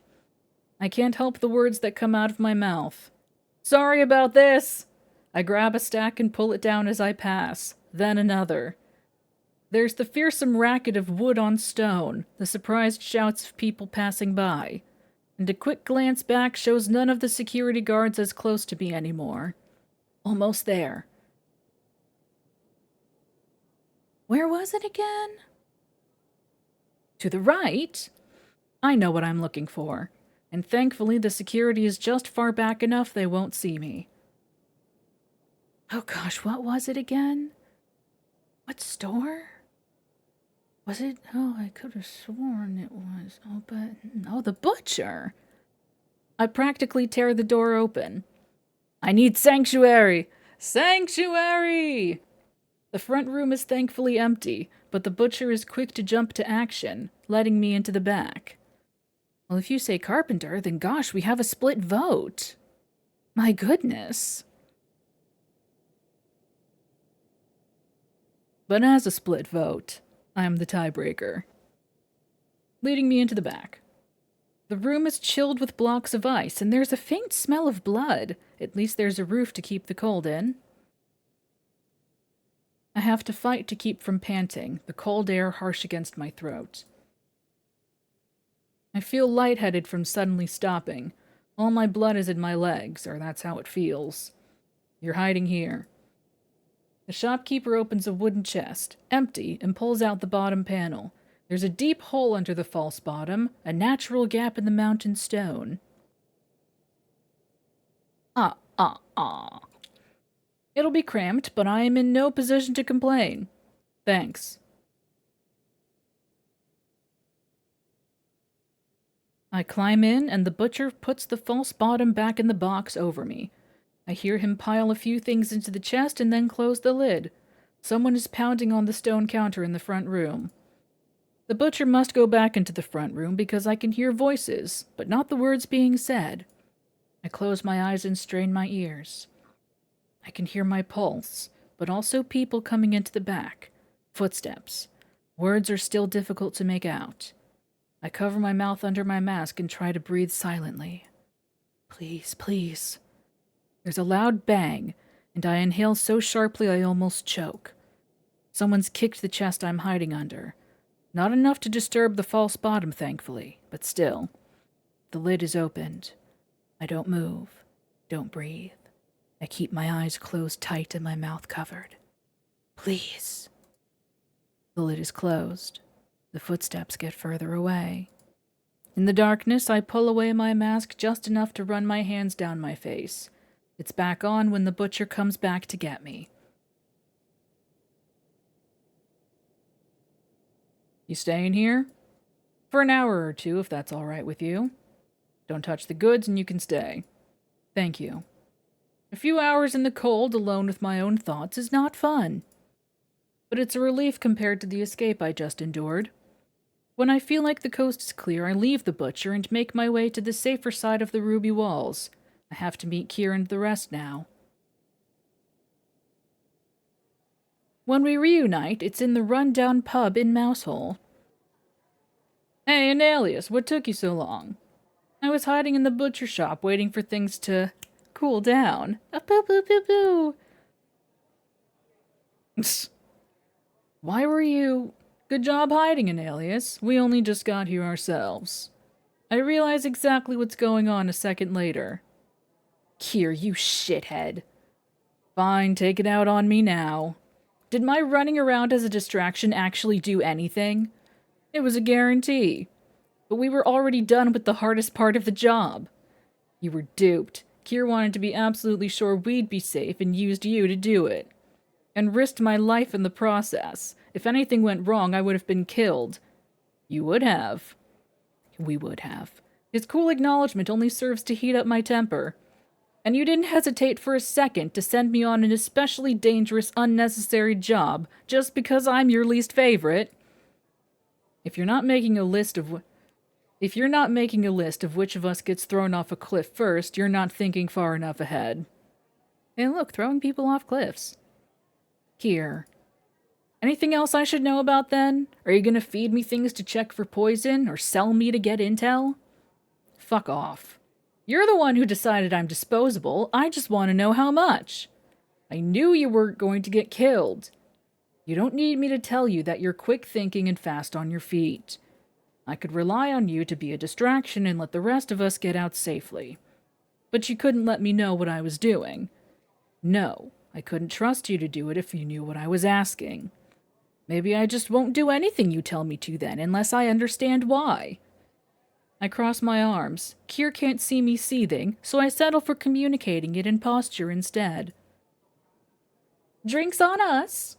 I can't help the words that come out of my mouth. Sorry about this! I grab a stack and pull it down as I pass, then another. There's the fearsome racket of wood on stone, the surprised shouts of people passing by, and a quick glance back shows none of the security guards as close to me anymore. Almost there. Where was it again? To the right? I know what I'm looking for, and thankfully the security is just far back enough they won't see me. Oh gosh, what was it again? What store? Was it? Oh, I could have sworn it was. Oh, but... Oh, the butcher! I practically tear the door open. I need sanctuary! Sanctuary! The front room is thankfully empty, but the butcher is quick to jump to action, letting me into the back. Well, if you say carpenter, then gosh, we have a split vote. My goodness. But as a split vote, I am the tiebreaker. Leading me into the back. The room is chilled with blocks of ice, and there's a faint smell of blood. At least there's a roof to keep the cold in. I have to fight to keep from panting, the cold air harsh against my throat. I feel lightheaded from suddenly stopping. All my blood is in my legs, or that's how it feels. You're hiding here. The shopkeeper opens a wooden chest, empty, and pulls out the bottom panel. There's a deep hole under the false bottom, a natural gap in the mountain stone. It'll be cramped, but I am in no position to complain. Thanks. I climb in, and the butcher puts the false bottom back in the box over me. I hear him pile a few things into the chest and then close the lid. Someone is pounding on the stone counter in the front room. The butcher must go back into the front room because I can hear voices, but not the words being said. I close my eyes and strain my ears. I can hear my pulse, but also people coming into the back. Footsteps. Words are still difficult to make out. I cover my mouth under my mask and try to breathe silently. Please, please. There's a loud bang, and I inhale so sharply I almost choke. Someone's kicked the chest I'm hiding under. Not enough to disturb the false bottom, thankfully, but still. The lid is opened. I don't move, don't breathe. I keep my eyes closed tight and my mouth covered. Please. The lid is closed. The footsteps get further away. In the darkness, I pull away my mask just enough to run my hands down my face. It's back on when the butcher comes back to get me. You staying here? For an hour or two, if that's all right with you. Don't touch the goods and you can stay. Thank you. A few hours in the cold alone with my own thoughts is not fun. But it's a relief compared to the escape I just endured. When I feel like the coast is clear, I leave the butcher and make my way to the safer side of the ruby walls. I have to meet Keir and the rest now. When we reunite, it's in the run-down pub in Mousehole. Hey, Analius, what took you so long? I was hiding in the butcher shop waiting for things to cool down. Boo. Why were you... Good job hiding, Analius. We only just got here ourselves. I realize exactly what's going on a second later. Keir, you shithead. Fine, take it out on me now. Did my running around as a distraction actually do anything? It was a guarantee. But we were already done with the hardest part of the job. You were duped. Keir wanted to be absolutely sure we'd be safe and used you to do it. And risked my life in the process. If anything went wrong, I would have been killed. You would have. We would have. His cool acknowledgement only serves to heat up my temper. And you didn't hesitate for a second to send me on an especially dangerous, unnecessary job just because I'm your least favorite. If you're not making a list of which of us gets thrown off a cliff first, you're not thinking far enough ahead. Hey, look, throwing people off cliffs. Keir. Anything else I should know about then? Are you gonna feed me things to check for poison, or sell me to get intel? Fuck off. You're the one who decided I'm disposable. I just want to know how much. I knew you weren't going to get killed. You don't need me to tell you that you're quick thinking and fast on your feet. I could rely on you to be a distraction and let the rest of us get out safely. But you couldn't let me know what I was doing. No, I couldn't trust you to do it if you knew what I was asking. Maybe I just won't do anything you tell me to then, unless I understand why. I cross my arms. Keir can't see me seething, so I settle for communicating it in posture instead. Drinks on us!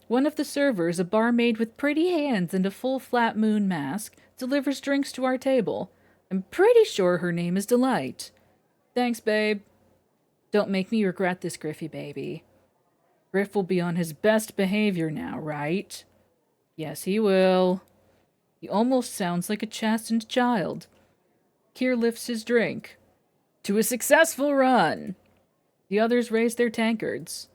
One of the servers, a barmaid with pretty hands and a full flat moon mask, delivers drinks to our table. I'm pretty sure her name is Delight. Thanks, babe. Don't make me regret this, Griffy baby. Griff will be on his best behavior now, right? Yes, he will. He almost sounds like a chastened child. Keir lifts his drink. To a successful run! The others raise their tankards.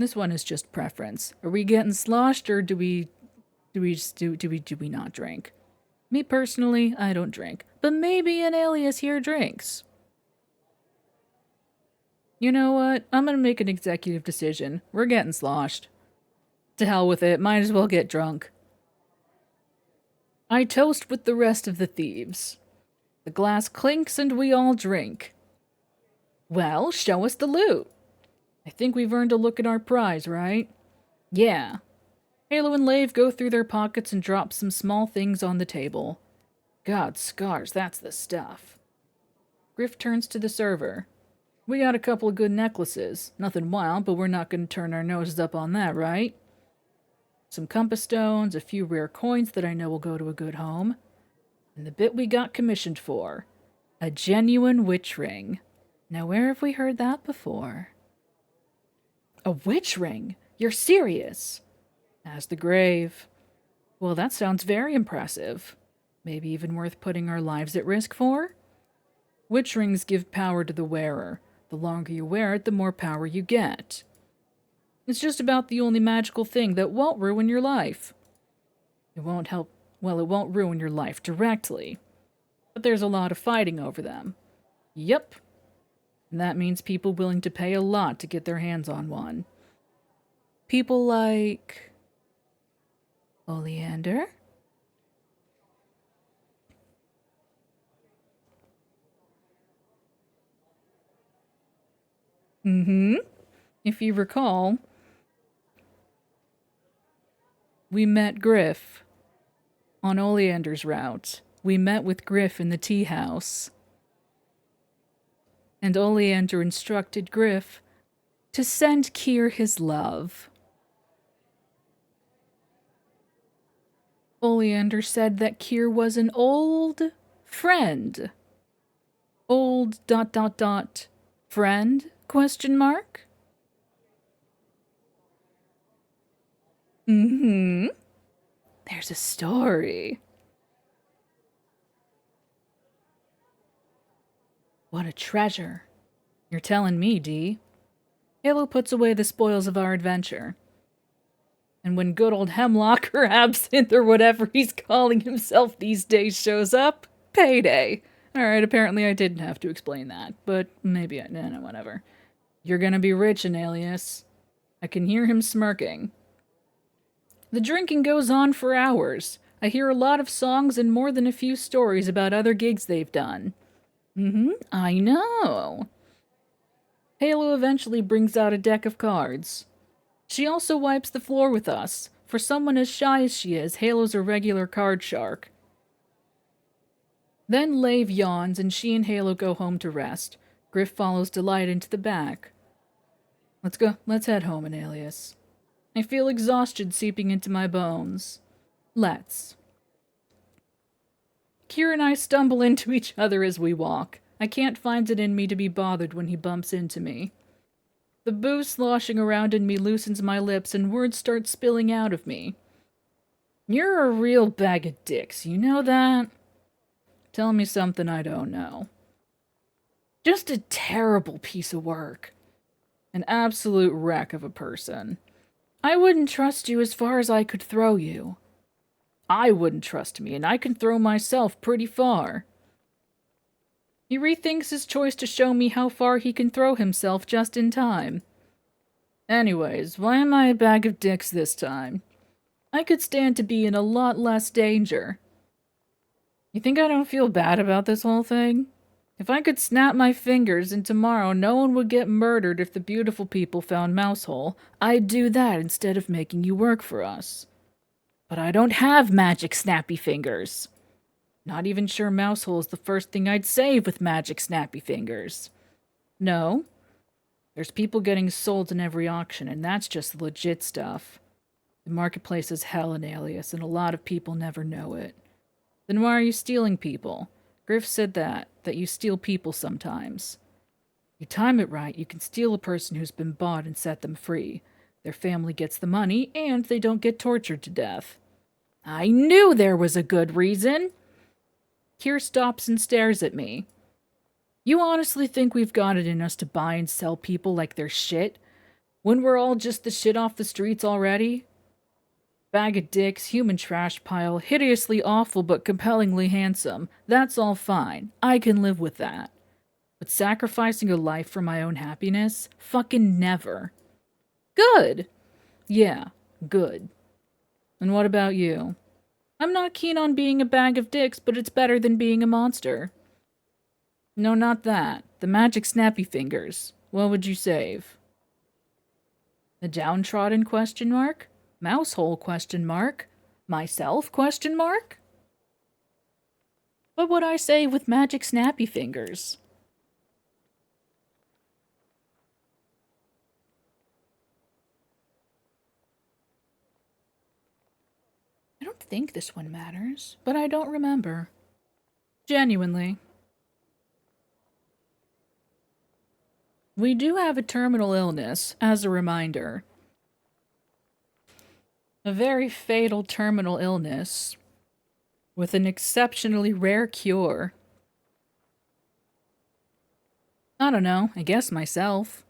This one is just preference. Are we getting sloshed, or do we not drink? Me personally, I don't drink. But maybe an alias here drinks. You know what? I'm gonna make an executive decision. We're getting sloshed. To hell with it. Might as well get drunk. I toast with the rest of the thieves. The glass clinks and we all drink. Well, show us the loot. I think we've earned a look at our prize, right? Yeah. Halo and Lave go through their pockets and drop some small things on the table. God, scars, that's the stuff. Griff turns to the server. We got a couple of good necklaces. Nothing wild, but we're not going to turn our noses up on that, right? Some compass stones, a few rare coins that I know will go to a good home. And the bit we got commissioned for. A genuine witch ring. Now where have we heard that before? A witch ring? You're serious? As the grave. Well, that sounds very impressive. Maybe even worth putting our lives at risk for? Witch rings give power to the wearer. The longer you wear it, the more power you get. It's just about the only magical thing that won't ruin your life. It won't ruin your life directly. But there's a lot of fighting over them. Yep. And that means people willing to pay a lot to get their hands on one. People like... Oleander? If you recall, we met Griff on Oleander's route. We met with Griff in the tea house. And Oleander instructed Griff to send Keir his love. Oleander said that Keir was an old friend. Old ... friend? Question mark? There's a story. What a treasure. You're telling me, Dee. Halo puts away the spoils of our adventure. And when good old Hemlock or Absinthe or whatever he's calling himself these days shows up, payday. Alright, apparently I didn't have to explain that, but maybe no, whatever. You're gonna be rich, an alias. I can hear him smirking. The drinking goes on for hours. I hear a lot of songs and more than a few stories about other gigs they've done. I know. Halo eventually brings out a deck of cards. She also wipes the floor with us. For someone as shy as she is, Halo's a regular card shark. Then Lave yawns and she and Halo go home to rest. Griff follows Delight into the back. Let's go. Let's head home, an alias. I feel exhaustion seeping into my bones. Let's. Keir and I stumble into each other as we walk. I can't find it in me to be bothered when he bumps into me. The booze sloshing around in me loosens my lips and words start spilling out of me. You're a real bag of dicks, you know that? Tell me something I don't know. Just a terrible piece of work. An absolute wreck of a person. I wouldn't trust you as far as I could throw you. I wouldn't trust me, and I can throw myself pretty far. He rethinks his choice to show me how far he can throw himself just in time. Anyways, why am I a bag of dicks this time? I could stand to be in a lot less danger. You think I don't feel bad about this whole thing? If I could snap my fingers and tomorrow no one would get murdered if the beautiful people found Mousehole, I'd do that instead of making you work for us. But I don't have magic snappy fingers. Not even sure Mousehole is the first thing I'd save with magic snappy fingers. No. There's people getting sold in every auction, and that's just the legit stuff. The marketplace is hell, an alias, and a lot of people never know it. Then why are you stealing people? Griff said that you steal people sometimes. You time it right, you can steal a person who's been bought and set them free. Their family gets the money, and they don't get tortured to death. I knew there was a good reason! Keir stops and stares at me. You honestly think we've got it in us to buy and sell people like they're shit? When we're all just the shit off the streets already? Bag of dicks, human trash pile, hideously awful but compellingly handsome. That's all fine. I can live with that. But sacrificing a life for my own happiness? Fucking never. Good! Yeah, good. And what about you? I'm not keen on being a bag of dicks, but it's better than being a monster. No, not that. The magic snappy fingers. What would you save? The downtrodden question mark? Mousehole question mark? Myself question mark? What would I say with magic snappy fingers? I don't think this one matters, but I don't remember. Genuinely. We do have a terminal illness, as a reminder. A very fatal terminal illness with an exceptionally rare cure. I don't know, I guess myself.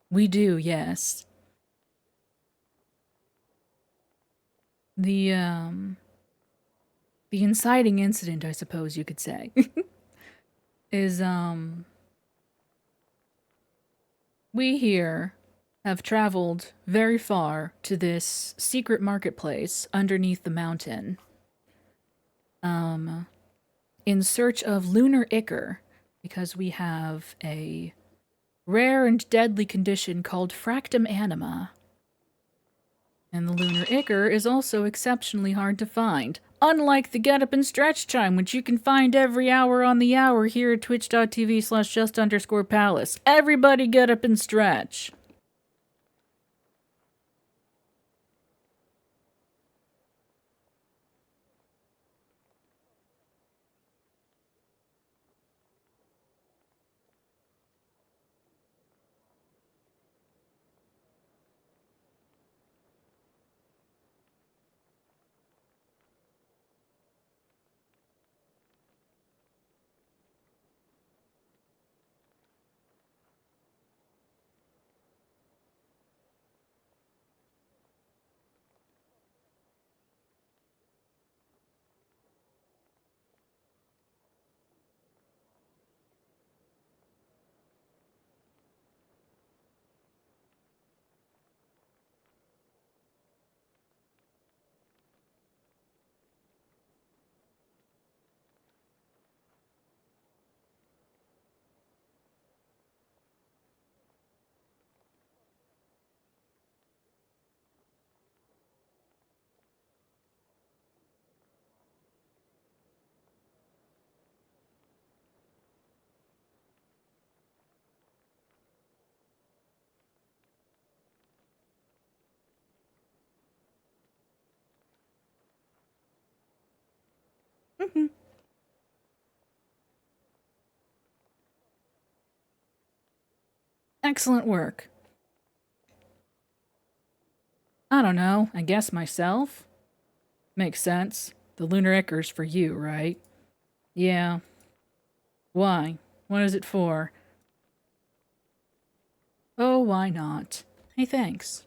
We do, yes. The inciting incident, I suppose you could say, is, we here have traveled very far to this secret marketplace underneath the mountain, in search of Lunar Ichor, because we have a rare and deadly condition called fractum anima. And the Lunar Ichor is also exceptionally hard to find, unlike the Get Up and Stretch Chime, which you can find every hour on the hour here at twitch.tv/just_palace. Everybody get up and stretch. Excellent work. I don't know, I guess myself? Makes sense. The Lunar Ichor's for you, right? Yeah. Why? What is it for? Oh, why not? Hey, thanks.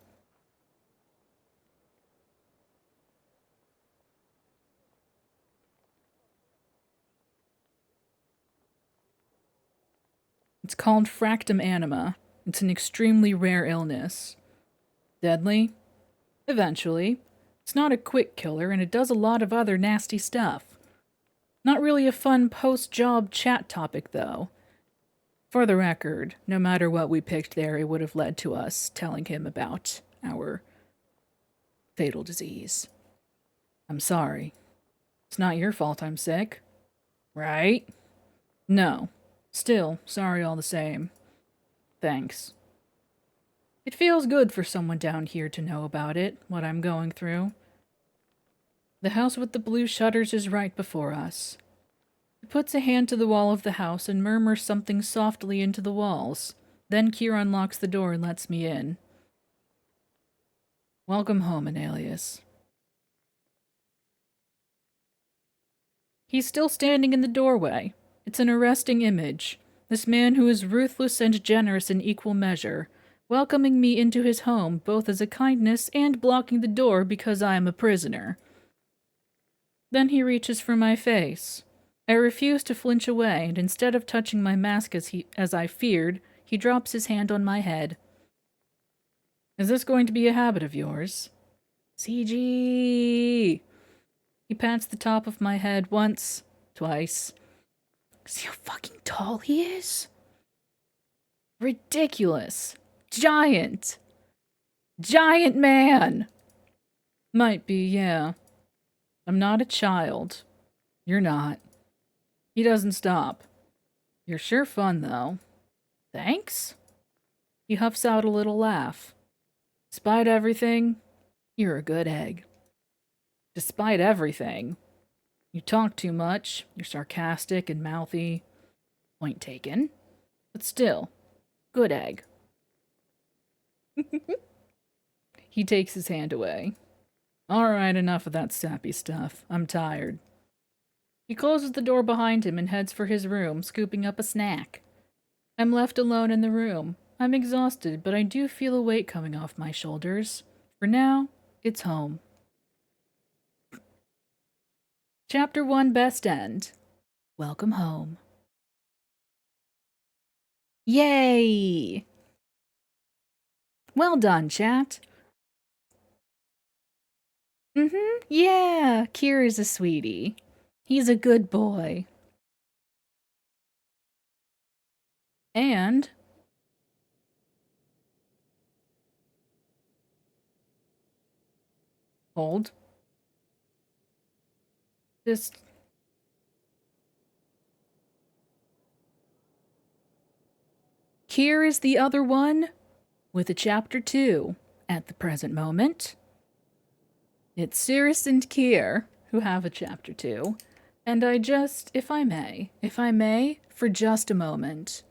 It's called fractum anima. It's an extremely rare illness. Deadly? Eventually. It's not a quick killer, and it does a lot of other nasty stuff. Not really a fun post-job chat topic, though. For the record, no matter what we picked there, it would have led to us telling him about our fatal disease. I'm sorry. It's not your fault I'm sick. Right? No. Still, sorry all the same. Thanks. It feels good for someone down here to know about it, what I'm going through. The house with the blue shutters is right before us. He puts a hand to the wall of the house and murmurs something softly into the walls. Then Keir unlocks the door and lets me in. Welcome home, Analius. He's still standing in the doorway. It's an arresting image. This man who is ruthless and generous in equal measure, welcoming me into his home both as a kindness and blocking the door because I am a prisoner. Then he reaches for my face. I refuse to flinch away, and instead of touching my mask as I feared, he drops his hand on my head. Is this going to be a habit of yours? CG! He pats the top of my head once, twice. See how fucking tall he is? Ridiculous. Giant. Giant man! Might be, yeah. I'm not a child. You're not. He doesn't stop. You're sure fun, though. Thanks? He huffs out a little laugh. Despite everything, you're a good egg. Despite everything. You talk too much, you're sarcastic and mouthy. Point taken. But still, good egg. He takes his hand away. Alright, enough of that sappy stuff. I'm tired. He closes the door behind him and heads for his room, scooping up a snack. I'm left alone in the room. I'm exhausted, but I do feel a weight coming off my shoulders. For now, it's home. Chapter 1 Best End. Welcome home. Yay! Well done, chat. Yeah, Keir is a sweetie. He's a good boy. And hold. Just Keir is the other one with a chapter 2 at the present moment. It's Cirrus and Keir who have a chapter 2. And I just, if I may, for just a moment.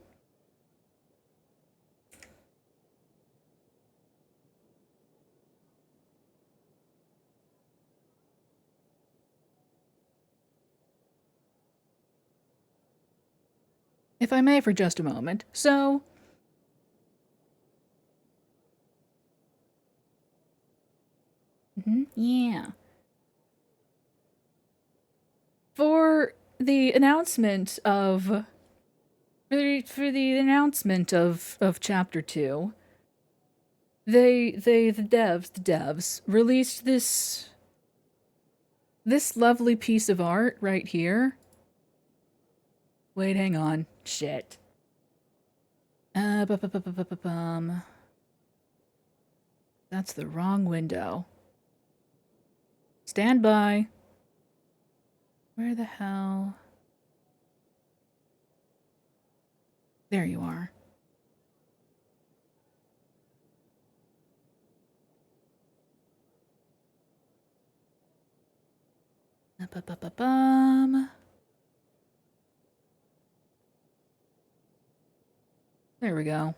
If I may, for just a moment. So, yeah. For the announcement of chapter 2, the devs released this lovely piece of art right here. Wait, hang on. Shit. That's the wrong window. Stand by. Where the hell? There you are. There we go.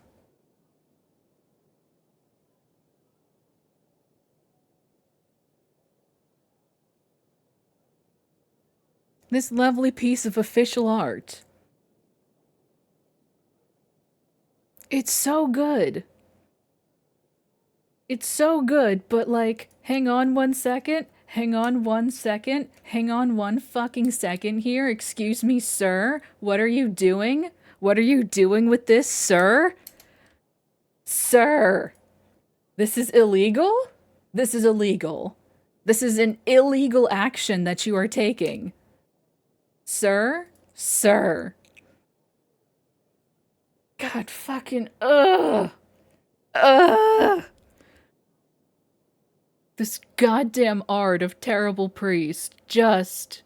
This lovely piece of official art. It's so good. It's so good, but like, hang on one second. Hang on one second. Hang on one fucking second here. Excuse me, sir. What are you doing? What are you doing with this, sir? Sir! This is illegal? This is illegal. This is an illegal action that you are taking. Sir? Sir. God fucking, ugh! Ugh! This goddamn art of terrible priest just...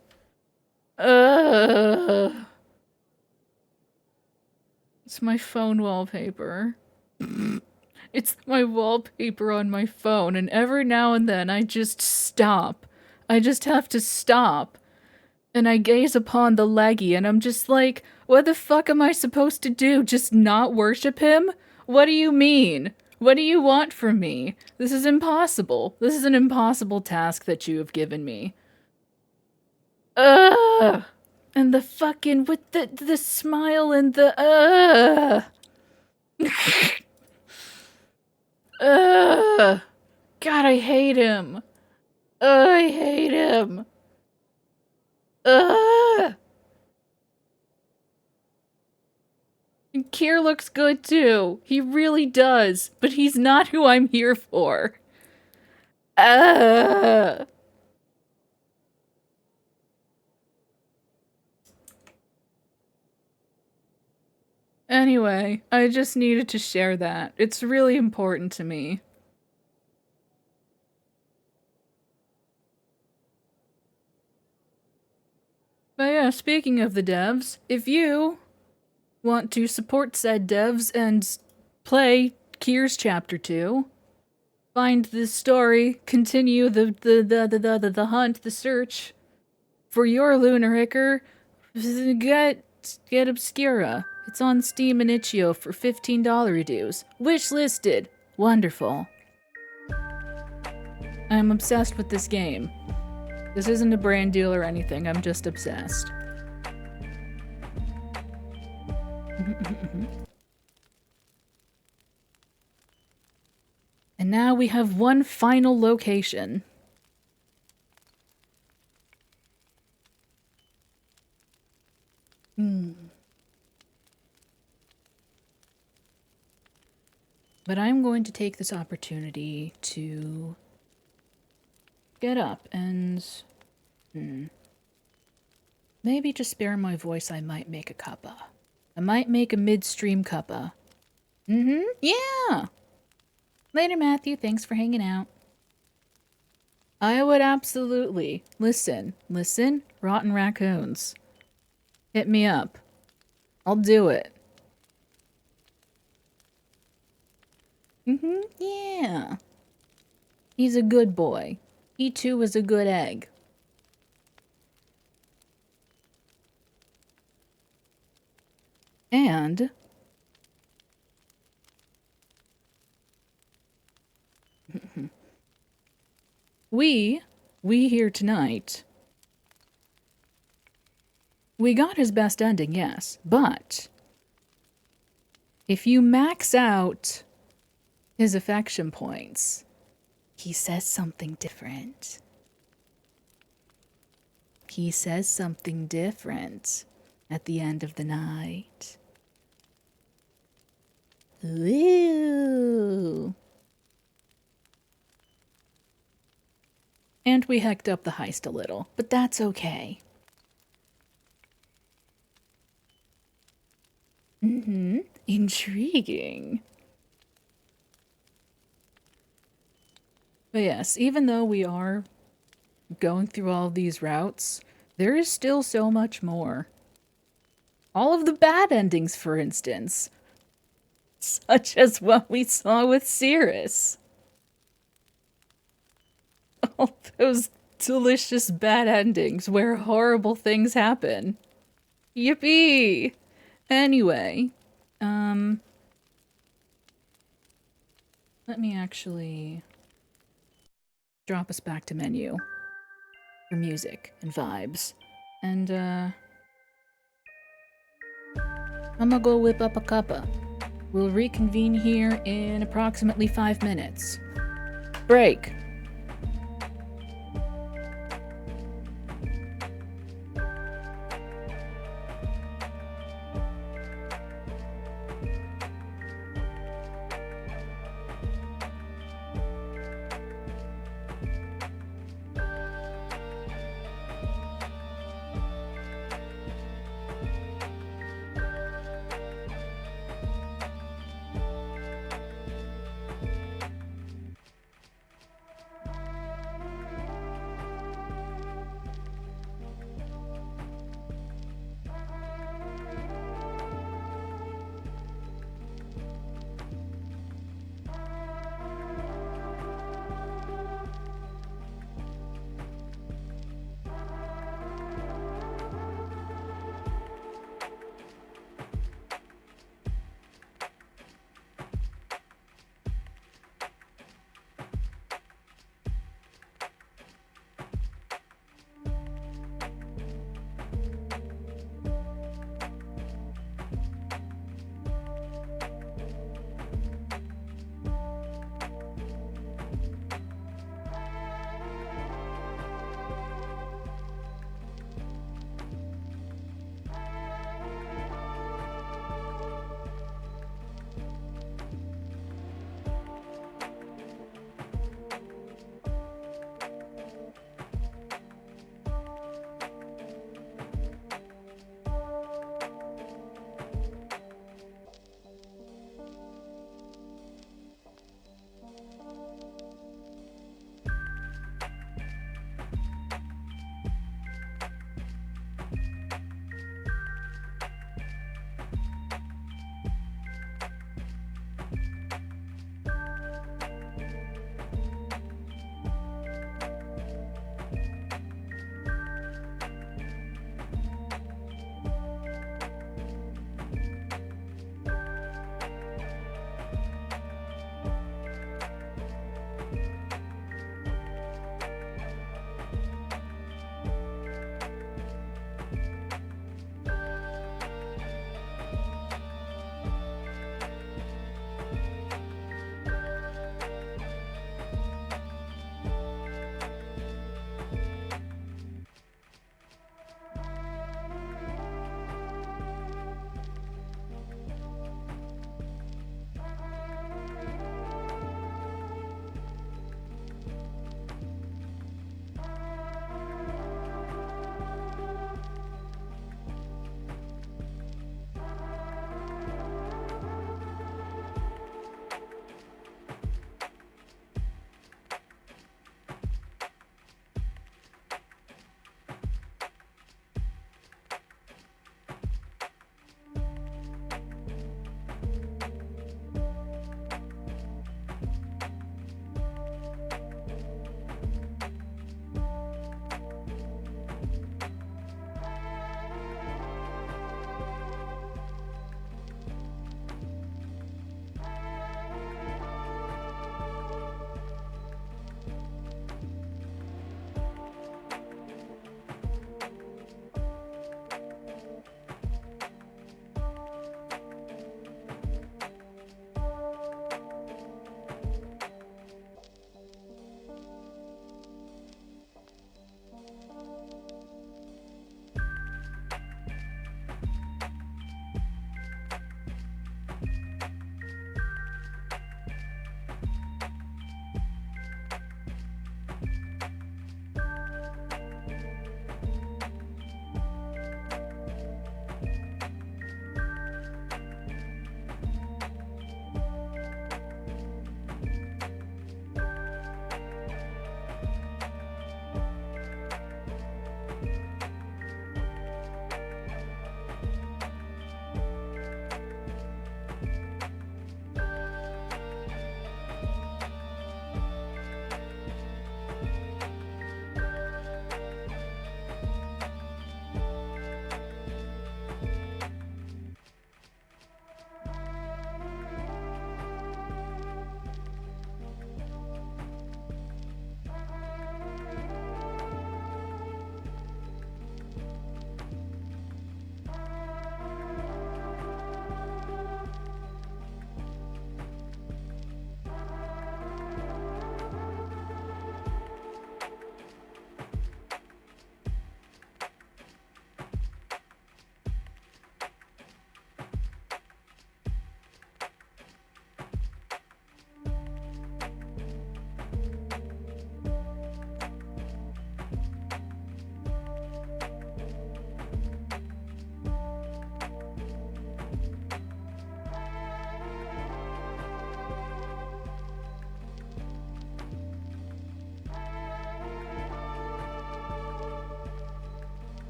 Ugh! It's my phone wallpaper. It's my wallpaper on my phone, and every now and then I just stop. I just have to stop. And I gaze upon the leggy, and I'm just like, what the fuck am I supposed to do? Just not worship him? What do you mean? What do you want from me? This is impossible. This is an impossible task that you have given me. Ugh! And the fucking, with the smile and the, Ugh! God, I hate him! Ugh, I hate him! Ugh! And Keir looks good too. He really does. But he's not who I'm here for. Ugh! Anyway, I just needed to share that. It's really important to me. But yeah, speaking of the devs, if you want to support said devs and play Keir's Chapter 2, find this story, continue the hunt, the search for your Lunar Ichor, get Obscura. It's on Steam and Itch.io for $15 dues. Wish listed. Wonderful. I'm obsessed with this game. This isn't a brand deal or anything, I'm just obsessed. And now we have one final location. But I'm going to take this opportunity to get up and maybe to spare my voice, I might make a cuppa. I might make a midstream cuppa. Yeah! Later, Matthew. Thanks for hanging out. I would absolutely. Listen. Rotten Raccoons. Hit me up. I'll do it. Yeah. He's a good boy. He too is a good egg. And we here tonight, we got his best ending, yes, but if you max out his affection points, he says something different. He says something different at the end of the night. Ooh. And we hecked up the heist a little, but that's okay. Intriguing. But yes, even though we are going through all these routes, there is still so much more. All of the bad endings, for instance. Such as what we saw with Cirrus. All those delicious bad endings where horrible things happen. Yippee! Anyway, let me actually drop us back to menu for music and vibes. And, I'm gonna go whip up a cuppa. We'll reconvene here in approximately 5 minutes. Break.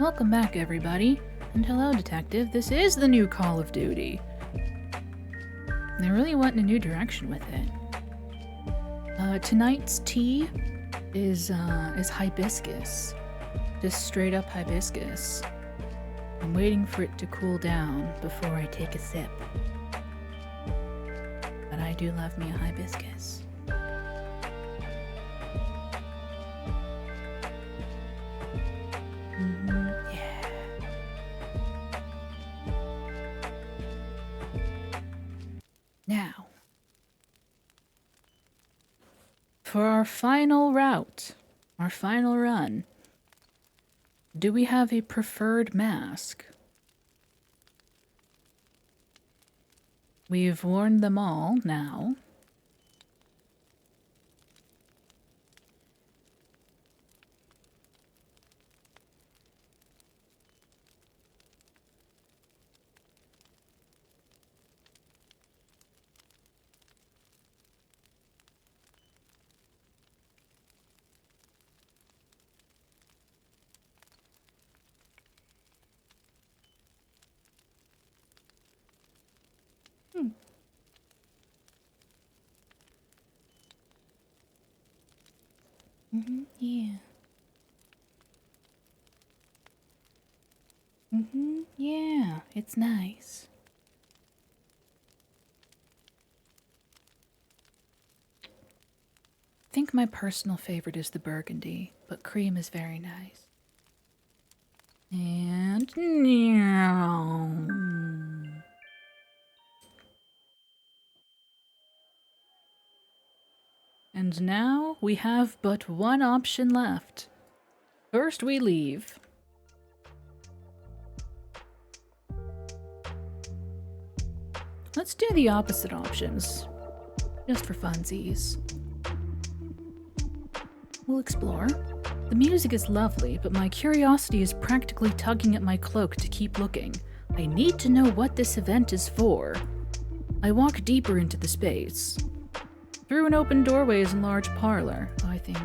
Welcome back, everybody. And hello, Detective. This is the new Call of Duty. They really went in a new direction with it. Tonight's tea is hibiscus. Just straight up hibiscus. I'm waiting for it to cool down before I take a sip. But I do love me a hibiscus. Yeah. Now, for our final route, our final run, do we have a preferred mask? We've worn them all now. Yeah. Yeah, it's nice. I think my personal favorite is the burgundy, but cream is very nice. And now we have but one option left. First we leave. Let's do the opposite options, just for funsies. We'll explore. The music is lovely, but my curiosity is practically tugging at my cloak to keep looking. I need to know what this event is for. I walk deeper into the space. Through an open doorway is a large parlor. Oh, I think.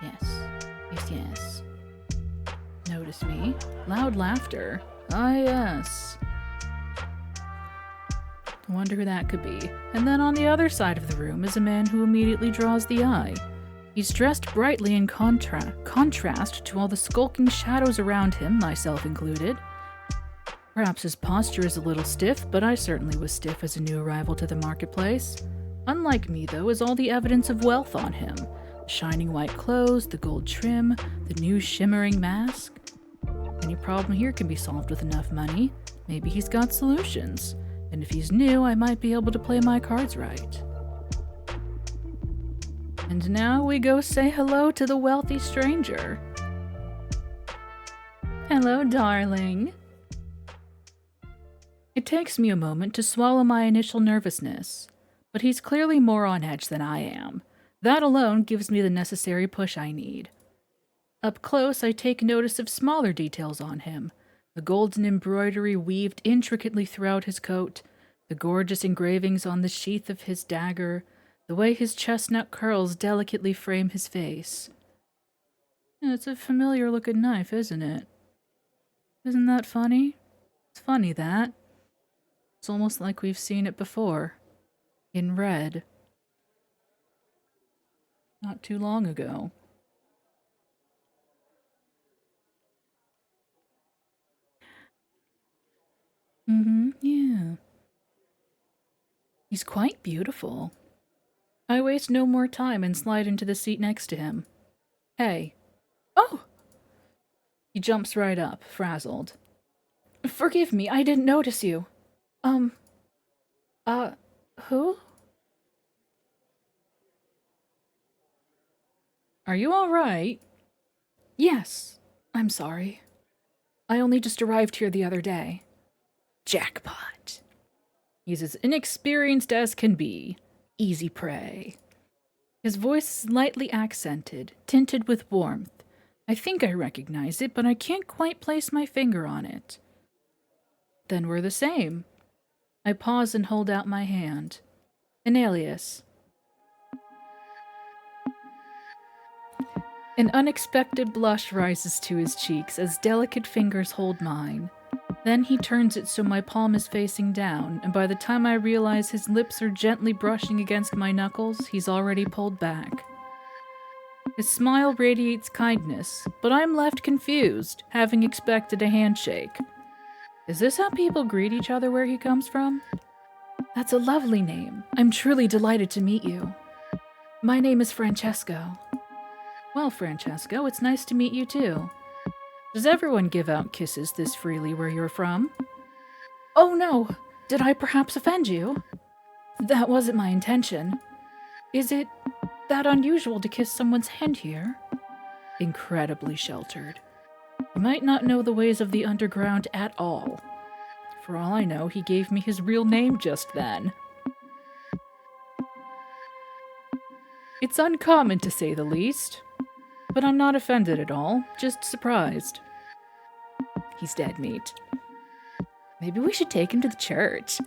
Yes. Notice me. Loud laughter. Ah, yes. I wonder who that could be. And then on the other side of the room is a man who immediately draws the eye. He's dressed brightly in contrast to all the skulking shadows around him, myself included. Perhaps his posture is a little stiff, but I certainly was stiff as a new arrival to the marketplace. Unlike me, though, is all the evidence of wealth on him. The shining white clothes, the gold trim, the new shimmering mask. Any problem here can be solved with enough money. Maybe he's got solutions. And if he's new, I might be able to play my cards right. And now we go say hello to the wealthy stranger. Hello, darling. It takes me a moment to swallow my initial nervousness, but he's clearly more on edge than I am. That alone gives me the necessary push I need. Up close, I take notice of smaller details on him. The golden embroidery weaved intricately throughout his coat, the gorgeous engravings on the sheath of his dagger, the way his chestnut curls delicately frame his face. Yeah, it's a familiar-looking knife, isn't it? Isn't that funny? It's funny, that. It's almost like we've seen it before. In red. Not too long ago. Yeah. He's quite beautiful. I waste no more time and slide into the seat next to him. Hey. Oh! He jumps right up, frazzled. Forgive me, I didn't notice you. Who? Are you alright? Yes, I'm sorry. I only just arrived here the other day. Jackpot. He's as inexperienced as can be. Easy prey. His voice is lightly accented, tinted with warmth. I think I recognize it, but I can't quite place my finger on it. Then we're the same. I pause and hold out my hand. An alias. An unexpected blush rises to his cheeks as delicate fingers hold mine. Then he turns it so my palm is facing down, and by the time I realize his lips are gently brushing against my knuckles, he's already pulled back. His smile radiates kindness, but I'm left confused, having expected a handshake. Is this how people greet each other where he comes from? That's a lovely name. I'm truly delighted to meet you. My name is Francesco. Well, Francesco, it's nice to meet you too. Does everyone give out kisses this freely where you're from? Oh no! Did I perhaps offend you? That wasn't my intention. Is it that unusual to kiss someone's hand here? Incredibly sheltered. He might not know the ways of the underground at all. For all I know, he gave me his real name just then. It's uncommon to say the least, but I'm not offended at all, just surprised. He's dead meat. Maybe we should take him to the church.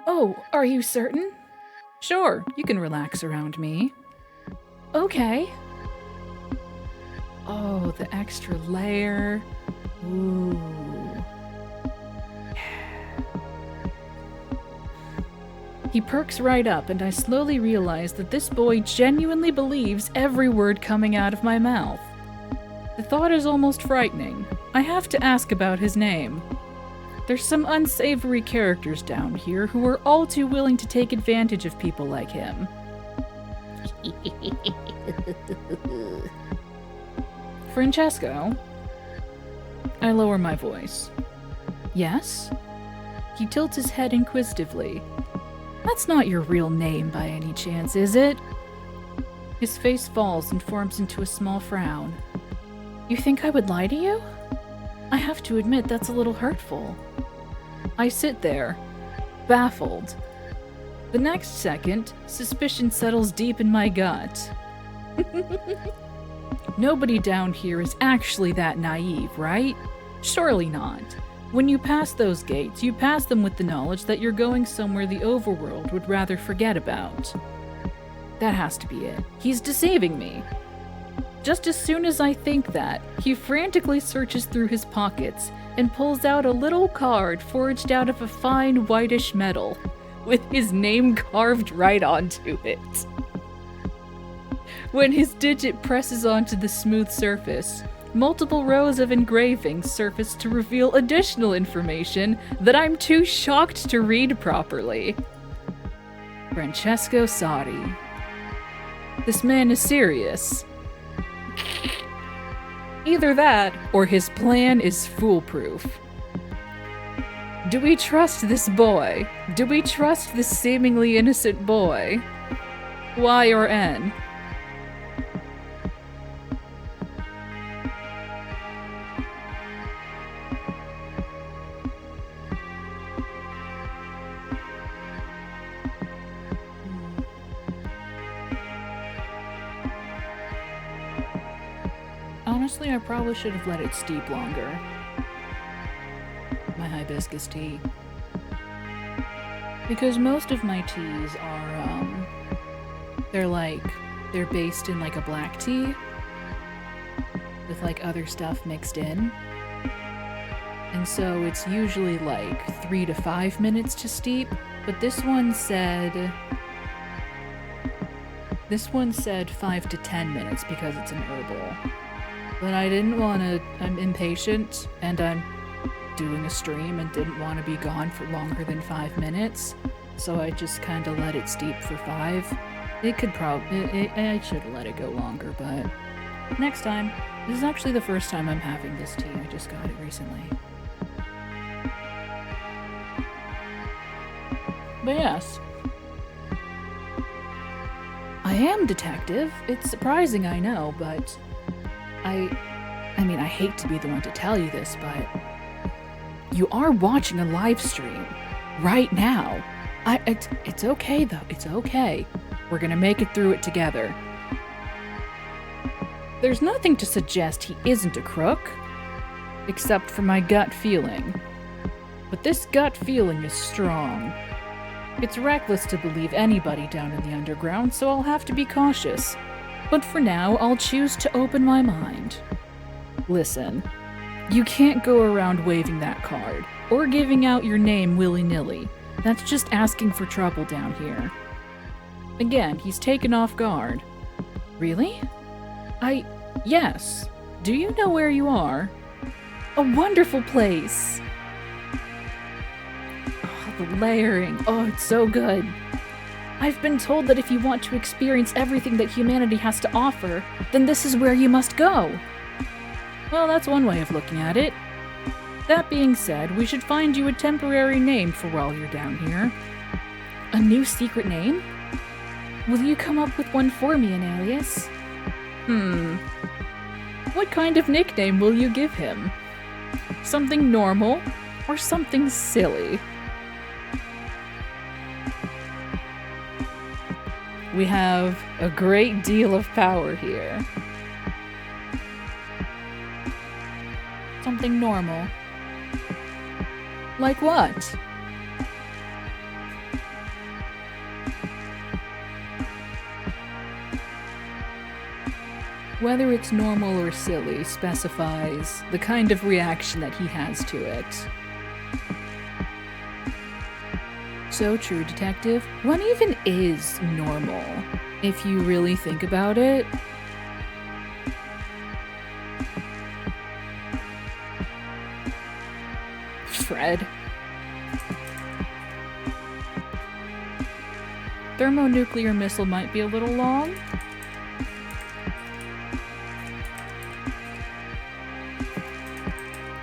Oh, are you certain? Sure, you can relax around me. Okay. Oh, the extra layer. Ooh. He perks right up, and I slowly realize that this boy genuinely believes every word coming out of my mouth. The thought is almost frightening. I have to ask about his name. There's some unsavory characters down here who are all too willing to take advantage of people like him. Francesco? I lower my voice. Yes? He tilts his head inquisitively. That's not your real name by any chance, is it? His face falls and forms into a small frown. You think I would lie to you? I have to admit that's a little hurtful. I sit there, baffled. The next second, suspicion settles deep in my gut. Nobody down here is actually that naive, right? Surely not. When you pass those gates, you pass them with the knowledge that you're going somewhere the overworld would rather forget about. That has to be it. He's deceiving me. Just as soon as I think that, he frantically searches through his pockets and pulls out a little card forged out of a fine whitish metal, with his name carved right onto it. When his digit presses onto the smooth surface, multiple rows of engravings surface to reveal additional information that I'm too shocked to read properly. Francesco Sadi. This man is serious. Either that, or his plan is foolproof. Do we trust this boy? Do we trust this seemingly innocent boy? Y or N? Honestly, I probably should have let it steep longer. My hibiscus tea. Because most of my teas are, they're based in like a black tea with like other stuff mixed in. And so it's usually like 3 to 5 minutes to steep, but this one said 5 to 10 minutes because it's an herbal. But I didn't want to, I'm impatient, and I'm doing a stream and didn't want to be gone for longer than 5 minutes, so I just kind of let it steep for 5. It could I should have let it go longer, but next time. This is actually the first time I'm having this tea, I just got it recently. But yes. I am detective. It's surprising, I know, but I mean, I hate to be the one to tell you this, but you are watching a live stream right now. It's okay, though. It's okay. We're gonna make it through it together. There's nothing to suggest he isn't a crook, except for my gut feeling. But this gut feeling is strong. It's reckless to believe anybody down in the underground, so I'll have to be cautious. But for now, I'll choose to open my mind. Listen, you can't go around waving that card, or giving out your name willy-nilly. That's just asking for trouble down here. Again, he's taken off guard. Really? Yes. Do you know where you are? A wonderful place! Oh, the layering. Oh, it's so good. I've been told that if you want to experience everything that humanity has to offer, then this is where you must go. Well, that's one way of looking at it. That being said, we should find you a temporary name for while you're down here. A new secret name? Will you come up with one for me, Anelius? What kind of nickname will you give him? Something normal or something silly? We have a great deal of power here. Something normal. Like what? Whether it's normal or silly specifies the kind of reaction that he has to it. So true, Detective. What even is normal, if you really think about it? Fred. Thermonuclear missile might be a little long.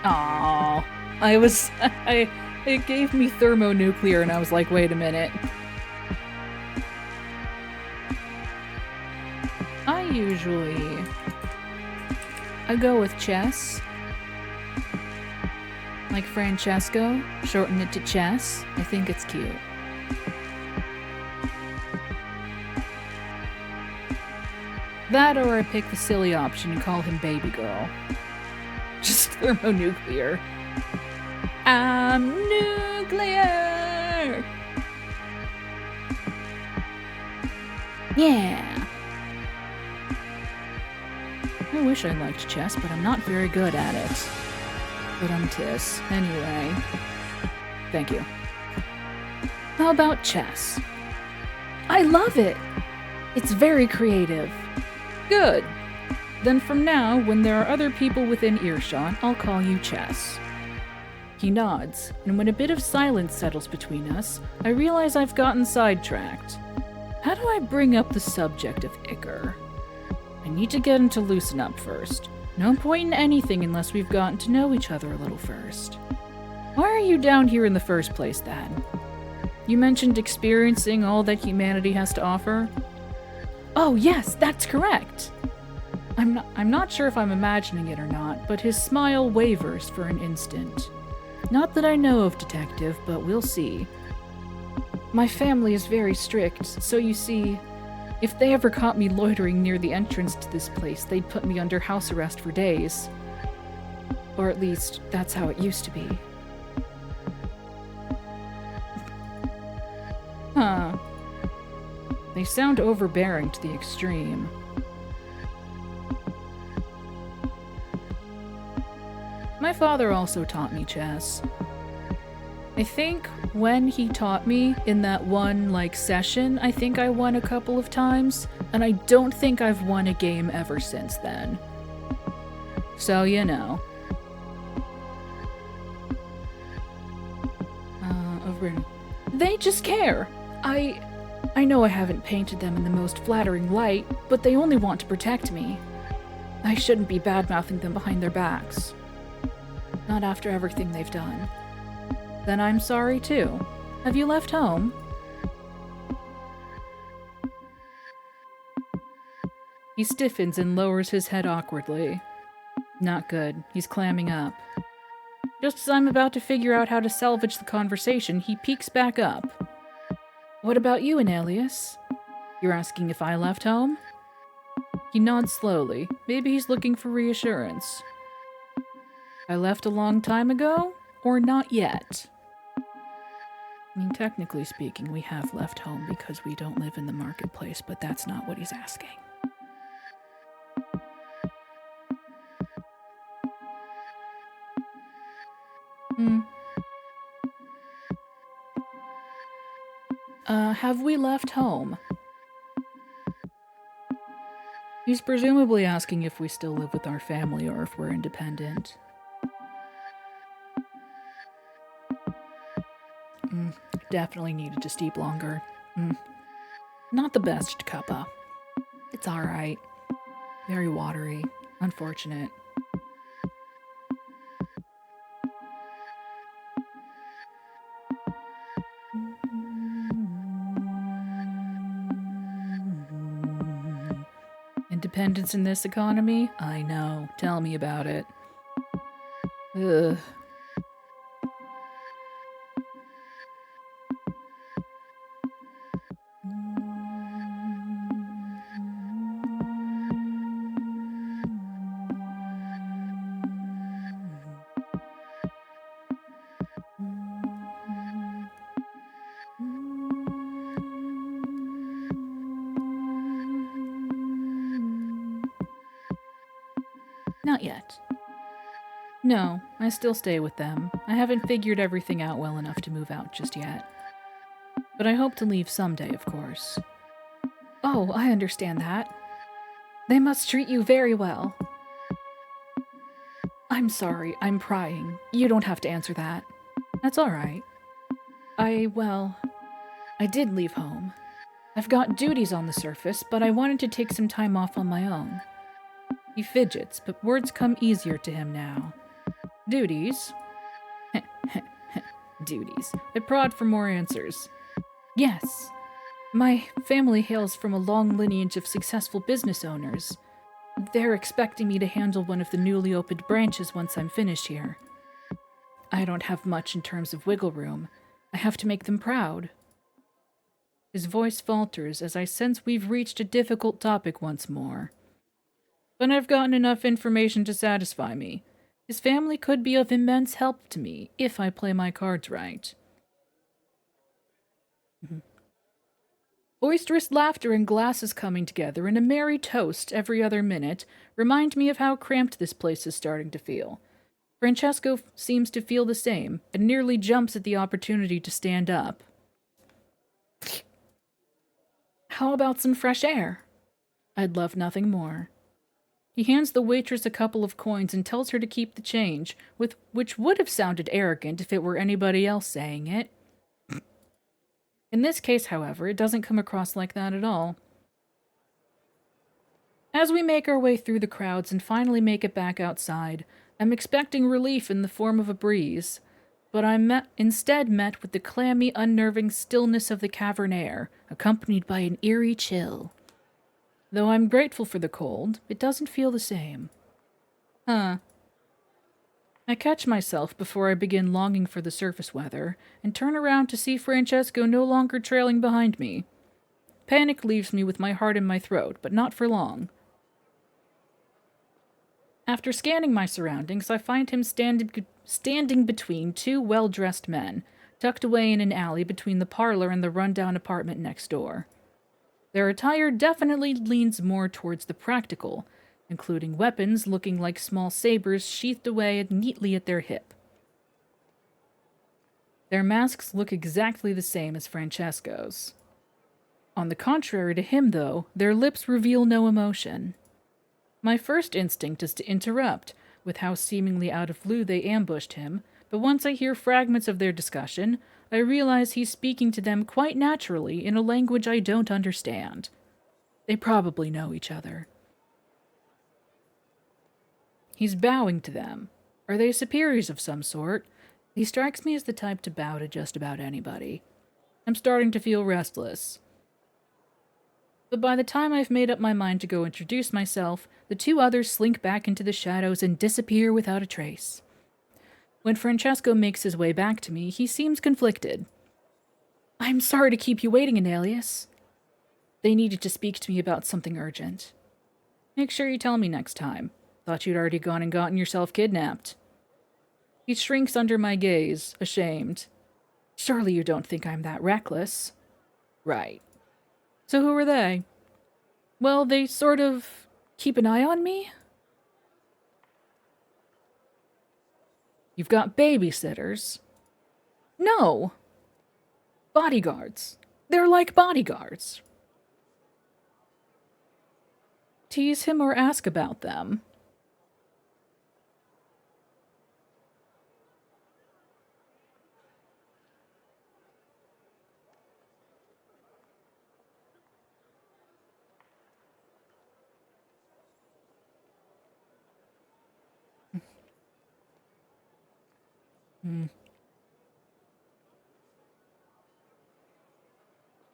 Aww. It gave me thermonuclear and I was like, wait a minute. I go with chess. Like Francesco, shorten it to chess. I think it's cute. That or I pick the silly option and call him baby girl. Just thermonuclear. I'm nuclear! Yeah! I wish I liked chess, but I'm not very good at it. But I'm tis. Anyway. Thank you. How about chess? I love it! It's very creative. Good. Then from now, when there are other people within earshot, I'll call you Chess. He nods, and when a bit of silence settles between us, I realize I've gotten sidetracked. How do I bring up the subject of Ichor? I need to get him to loosen up first. No point in anything unless we've gotten to know each other a little first. Why are you down here in the first place, then? You mentioned experiencing all that humanity has to offer? Oh yes, that's correct! I'm not sure if I'm imagining it or not, but his smile wavers for an instant. Not that I know of, Detective, but we'll see. My family is very strict, so you see, if they ever caught me loitering near the entrance to this place, they'd put me under house arrest for days. Or at least, that's how it used to be. Huh. They sound overbearing to the extreme. My father also taught me chess. I think when he taught me in that one, session, I think I won a couple of times, and I don't think I've won a game ever since then. So, you know. They just care. I know I haven't painted them in the most flattering light, but they only want to protect me. I shouldn't be bad-mouthing them behind their backs. Not after everything they've done. Then I'm sorry too. Have you left home? He stiffens and lowers his head awkwardly. Not good. He's clamming up. Just as I'm about to figure out how to salvage the conversation, he peeks back up. What about you, Anelius? You're asking if I left home? He nods slowly. Maybe he's looking for reassurance. I left a long time ago, or not yet? I mean, technically speaking, we have left home because we don't live in the marketplace, but that's not what he's asking. Have we left home? He's presumably asking if we still live with our family or if we're independent. Definitely needed to steep longer. Not the best cuppa. It's alright. Very watery. Unfortunate. Independence in this economy? I know. Tell me about it. Ugh. Not yet. No, I still stay with them. I haven't figured everything out well enough to move out just yet. But I hope to leave someday, of course. Oh, I understand that. They must treat you very well. I'm sorry, I'm prying. You don't have to answer that. That's alright. I did leave home. I've got duties on the surface, but I wanted to take some time off on my own. He fidgets, but words come easier to him now. Duties? Duties. I prod for more answers. Yes. My family hails from a long lineage of successful business owners. They're expecting me to handle one of the newly opened branches once I'm finished here. I don't have much in terms of wiggle room. I have to make them proud. His voice falters as I sense we've reached a difficult topic once more. But I've gotten enough information to satisfy me. His family could be of immense help to me if I play my cards right. Boisterous laughter and glasses coming together in a merry toast every other minute remind me of how cramped this place is starting to feel. Francesco seems to feel the same and nearly jumps at the opportunity to stand up. How about some fresh air? I'd love nothing more. He hands the waitress a couple of coins and tells her to keep the change, which would have sounded arrogant if it were anybody else saying it. In this case, however, it doesn't come across like that at all. As we make our way through the crowds and finally make it back outside, I'm expecting relief in the form of a breeze, but I'm instead met with the clammy, unnerving stillness of the cavern air, accompanied by an eerie chill. Though I'm grateful for the cold, it doesn't feel the same. I catch myself before I begin longing for the surface weather, and turn around to see Francesco no longer trailing behind me. Panic leaves me with my heart in my throat, but not for long. After scanning my surroundings, I find him standing between two well-dressed men, tucked away in an alley between the parlor and the rundown apartment next door. Their attire definitely leans more towards the practical, including weapons looking like small sabers sheathed away neatly at their hip. Their masks look exactly the same as Francesco's. On the contrary to him, though, their lips reveal no emotion. My first instinct is to interrupt, with how seemingly out of blue they ambushed him, but once I hear fragments of their discussion, I realize he's speaking to them quite naturally in a language I don't understand. They probably know each other. He's bowing to them. Are they superiors of some sort? He strikes me as the type to bow to just about anybody. I'm starting to feel restless. But by the time I've made up my mind to go introduce myself, the two others slink back into the shadows and disappear without a trace. When Francesco makes his way back to me, he seems conflicted. I'm sorry to keep you waiting, Anelius. They needed to speak to me about something urgent. Make sure you tell me next time. Thought you'd already gone and gotten yourself kidnapped. He shrinks under my gaze, ashamed. Surely you don't think I'm that reckless. Right. So who are they? Well, they sort of keep an eye on me? You've got babysitters. No! Bodyguards. They're like bodyguards. Tease him or ask about them.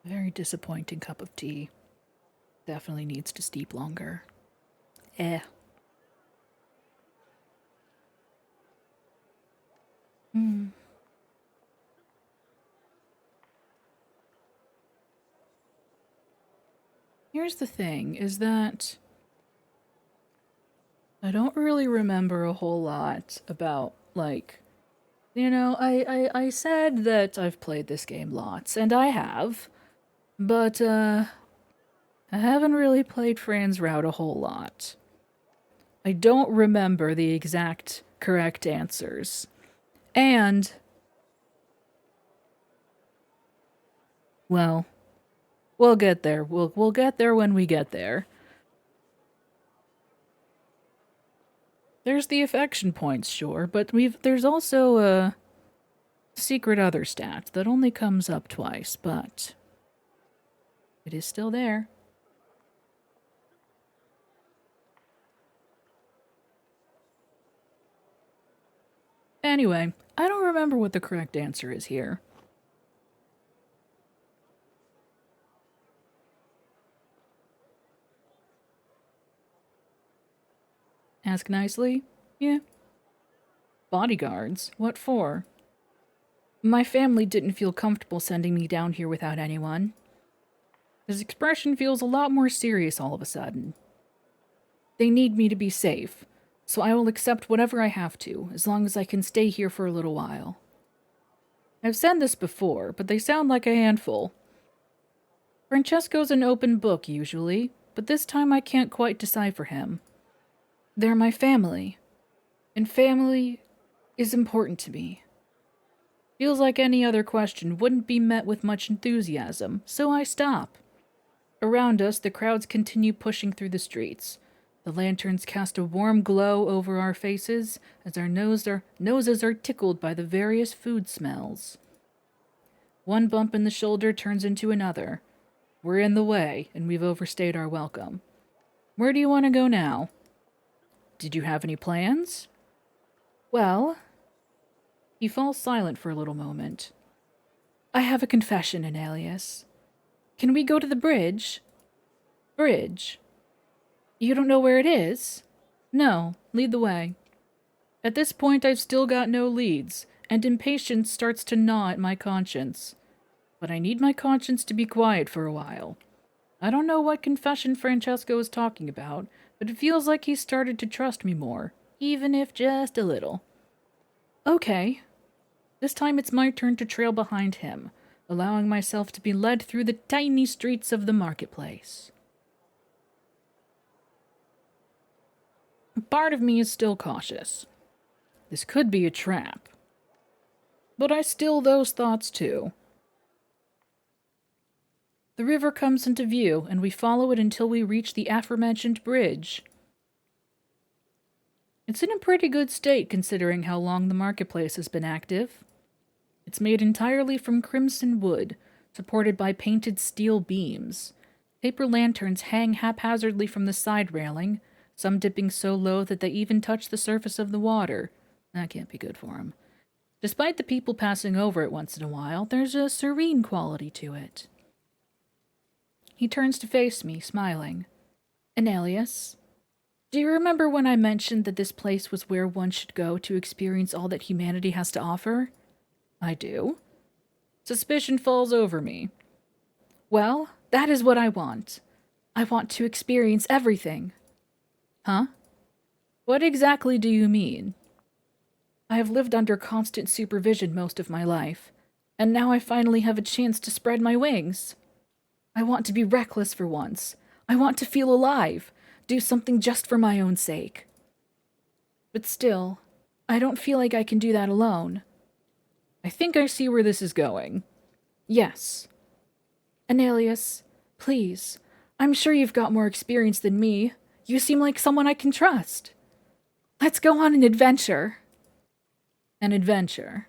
Very disappointing cup of tea. Definitely needs to steep longer. Eh. Here's the thing, is that I don't really remember a whole lot about, like, I said that I've played this game lots, and I have, but, I haven't really played Fran's Route a whole lot. I don't remember the exact correct answers. And, well, we'll get there. We'll get there when we get there. There's the affection points, sure, but there's also a secret other stat that only comes up twice, but it is still there. Anyway, I don't remember what the correct answer is here. Ask nicely? Yeah. Bodyguards? What for? My family didn't feel comfortable sending me down here without anyone. His expression feels a lot more serious all of a sudden. They need me to be safe, so I will accept whatever I have to, as long as I can stay here for a little while. I've said this before, but they sound like a handful. Francesco's an open book, usually, but this time I can't quite decipher him. They're my family, and family is important to me. Feels like any other question wouldn't be met with much enthusiasm, so I stop. Around us, the crowds continue pushing through the streets. The lanterns cast a warm glow over our faces as our noses are tickled by the various food smells. One bump in the shoulder turns into another. We're in the way, and we've overstayed our welcome. Where do you want to go now? Did you have any plans? Well... He falls silent for a little moment. I have a confession, Anelius. Can we go to the bridge? Bridge? You don't know where it is? No, lead the way. At this point, I've still got no leads, and impatience starts to gnaw at my conscience. But I need my conscience to be quiet for a while. I don't know what confession Francesco is talking about, but it feels like he's started to trust me more, even if just a little. Okay. This time it's my turn to trail behind him, allowing myself to be led through the tiny streets of the marketplace. Part of me is still cautious. This could be a trap. But I still those thoughts too. The river comes into view, and we follow it until we reach the aforementioned bridge. It's in a pretty good state considering how long the marketplace has been active. It's made entirely from crimson wood, supported by painted steel beams. Paper lanterns hang haphazardly from the side railing, some dipping so low that they even touch the surface of the water. That can't be good for 'em. Despite the people passing over it once in a while, there's a serene quality to it. He turns to face me, smiling. Anelius, do you remember when I mentioned that this place was where one should go to experience all that humanity has to offer? I do. Suspicion falls over me. Well, that is what I want. I want to experience everything. Huh? What exactly do you mean? I have lived under constant supervision most of my life. And now I finally have a chance to spread my wings. I want to be reckless for once. I want to feel alive, do something just for my own sake. But still, I don't feel like I can do that alone. I think I see where this is going. Yes. Anelius, please. I'm sure you've got more experience than me. You seem like someone I can trust. Let's go on an adventure. An adventure?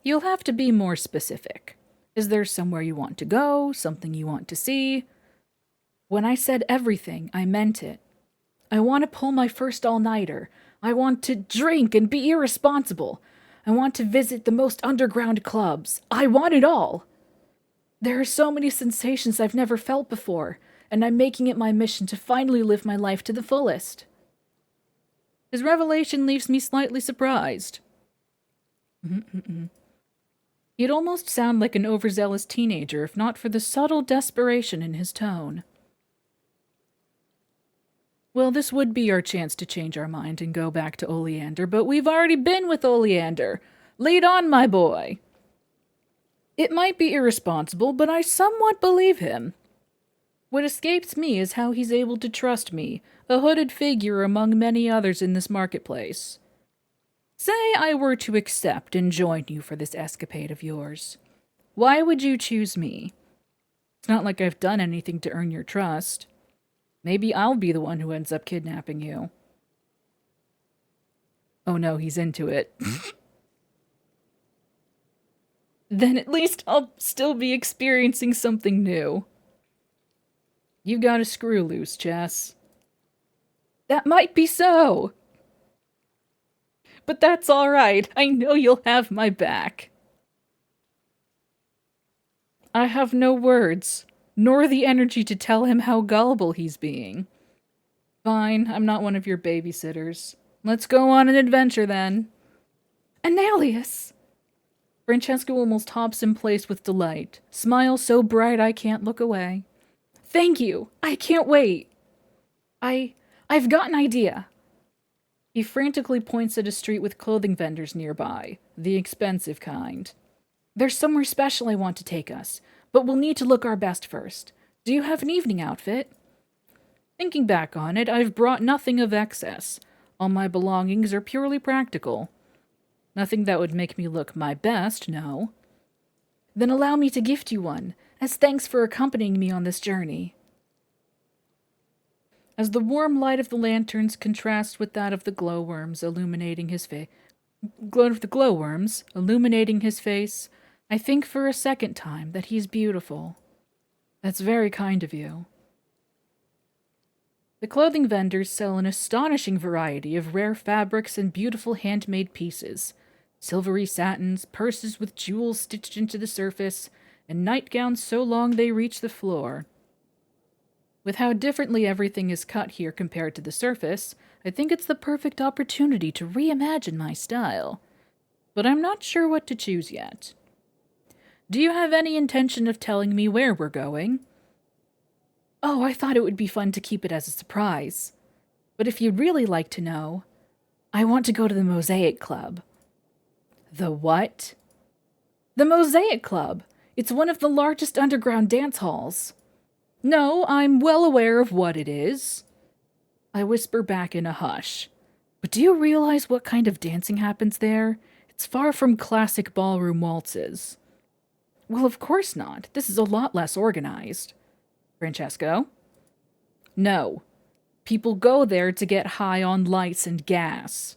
You'll have to be more specific. Is there somewhere you want to go? Something you want to see? When I said everything, I meant it. I want to pull my first all-nighter. I want to drink and be irresponsible. I want to visit the most underground clubs. I want it all. There are so many sensations I've never felt before, and I'm making it my mission to finally live my life to the fullest. His revelation leaves me slightly surprised. He'd almost sound like an overzealous teenager if not for the subtle desperation in his tone. Well, this would be our chance to change our mind and go back to Oleander, but we've already been with Oleander. Lead on, my boy. It might be irresponsible, but I somewhat believe him. What escapes me is how he's able to trust me, a hooded figure among many others in this marketplace. Say I were to accept and join you for this escapade of yours. Why would you choose me? It's not like I've done anything to earn your trust. Maybe I'll be the one who ends up kidnapping you. Oh no, he's into it. Then at least I'll still be experiencing something new. You've got a screw loose, Jess. That might be so. But that's all right. I know you'll have my back. I have no words, nor the energy to tell him how gullible he's being. Fine, I'm not one of your babysitters. Let's go on an adventure then. Anelius! Francesco almost hops in place with delight, smile so bright I can't look away. Thank you! I can't wait! I've got an idea. He frantically points at a street with clothing vendors nearby, the expensive kind. There's somewhere special I want to take us, but we'll need to look our best first. Do you have an evening outfit? Thinking back on it, I've brought nothing of excess. All my belongings are purely practical. Nothing that would make me look my best, no. Then allow me to gift you one, as thanks for accompanying me on this journey. As the warm light of the lanterns contrasts with that of the glowworms illuminating his face, I think for a second time that he's beautiful. That's very kind of you. The clothing vendors sell an astonishing variety of rare fabrics and beautiful handmade pieces. Silvery satins, purses with jewels stitched into the surface, and nightgowns so long they reach the floor. With how differently everything is cut here compared to the surface, I think it's the perfect opportunity to reimagine my style. But I'm not sure what to choose yet. Do you have any intention of telling me where we're going? Oh, I thought it would be fun to keep it as a surprise. But if you'd really like to know, I want to go to the Mosaic Club. The what? The Mosaic Club. It's one of the largest underground dance halls. No, I'm well aware of what it is. I whisper back in a hush. But do you realize what kind of dancing happens there? It's far from classic ballroom waltzes. Well, of course not. This is a lot less organized. Francesco? No. People go there to get high on lights and gas.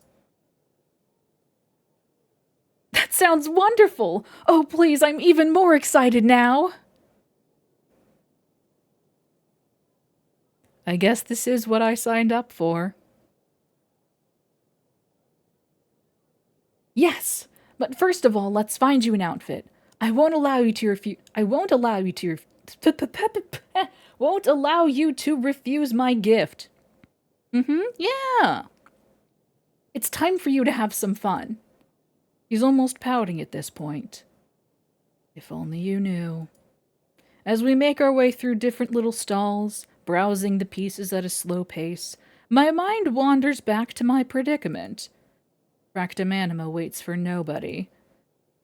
That sounds wonderful! Oh, please, I'm even more excited now! I guess this is what I signed up for. Yes, but first of all, let's find you an outfit. I won't allow you to refuse my gift. Yeah. It's time for you to have some fun. He's almost pouting at this point. If only you knew. As we make our way through different little stalls, browsing the pieces at a slow pace, my mind wanders back to my predicament. Fractum anima waits for nobody.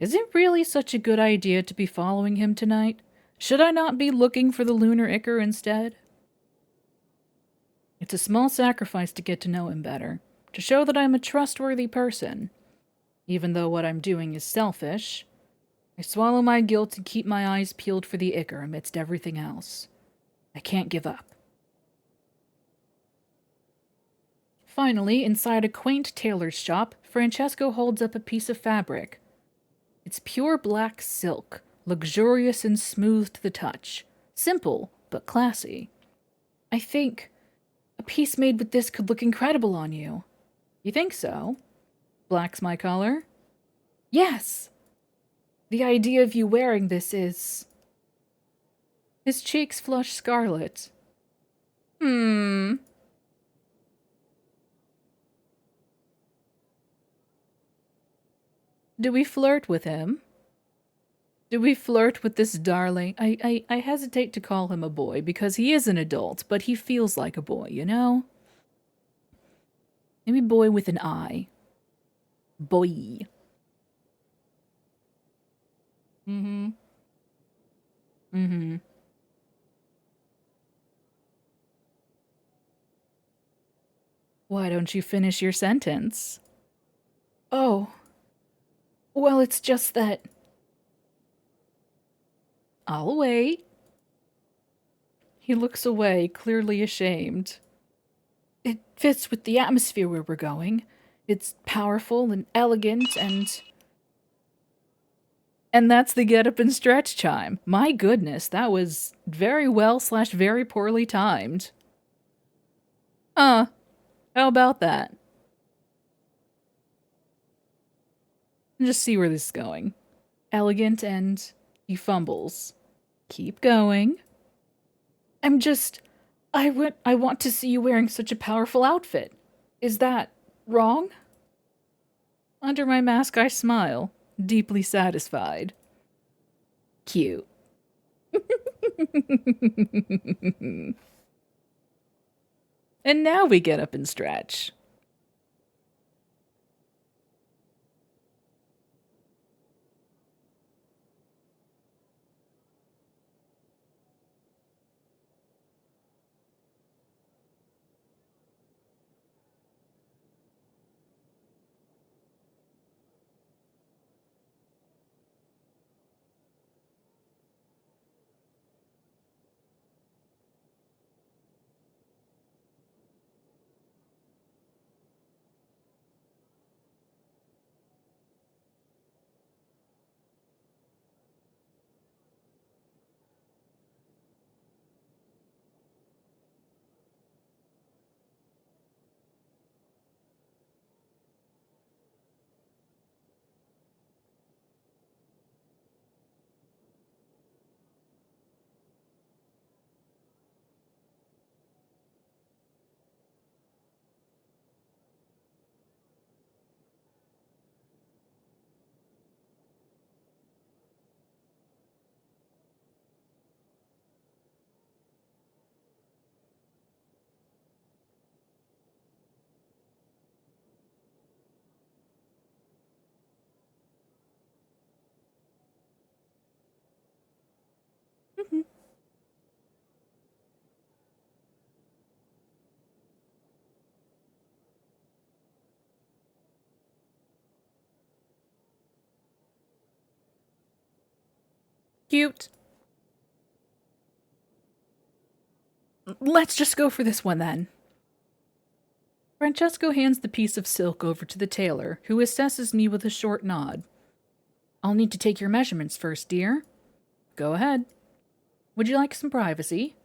Is it really such a good idea to be following him tonight? Should I not be looking for the lunar Ichor instead? It's a small sacrifice to get to know him better, to show that I'm a trustworthy person. Even though what I'm doing is selfish, I swallow my guilt and keep my eyes peeled for the Ichor amidst everything else. I can't give up. Finally, inside a quaint tailor's shop, Francesco holds up a piece of fabric. It's pure black silk, luxurious and smooth to the touch. Simple, but classy. I think a piece made with this could look incredible on you. You think so? Black's my color? Yes! The idea of you wearing this is... His cheeks flush scarlet. Do we flirt with him? Do we flirt with this darling? I hesitate to call him a boy because he is an adult, but he feels like a boy, you know? Maybe boy with an I. Boy. Mm-hmm. Mm-hmm. Why don't you finish your sentence? Oh. Well, it's just that... I'll wait. He looks away, clearly ashamed. It fits with the atmosphere where we're going. It's powerful and elegant and... And that's the get up and stretch chime. My goodness, that was very well / very poorly timed. How about that? Just see where this is going. Elegant and he fumbles. Keep going. I want to see you wearing such a powerful outfit. Is that wrong? Under my mask, I smile, deeply satisfied. Cute. And now we get up and stretch. Cute. Let's just go for this one then. Francesco hands the piece of silk over to the tailor, who assesses me with a short nod. I'll need to take your measurements first, dear. Go ahead. Would you like some privacy?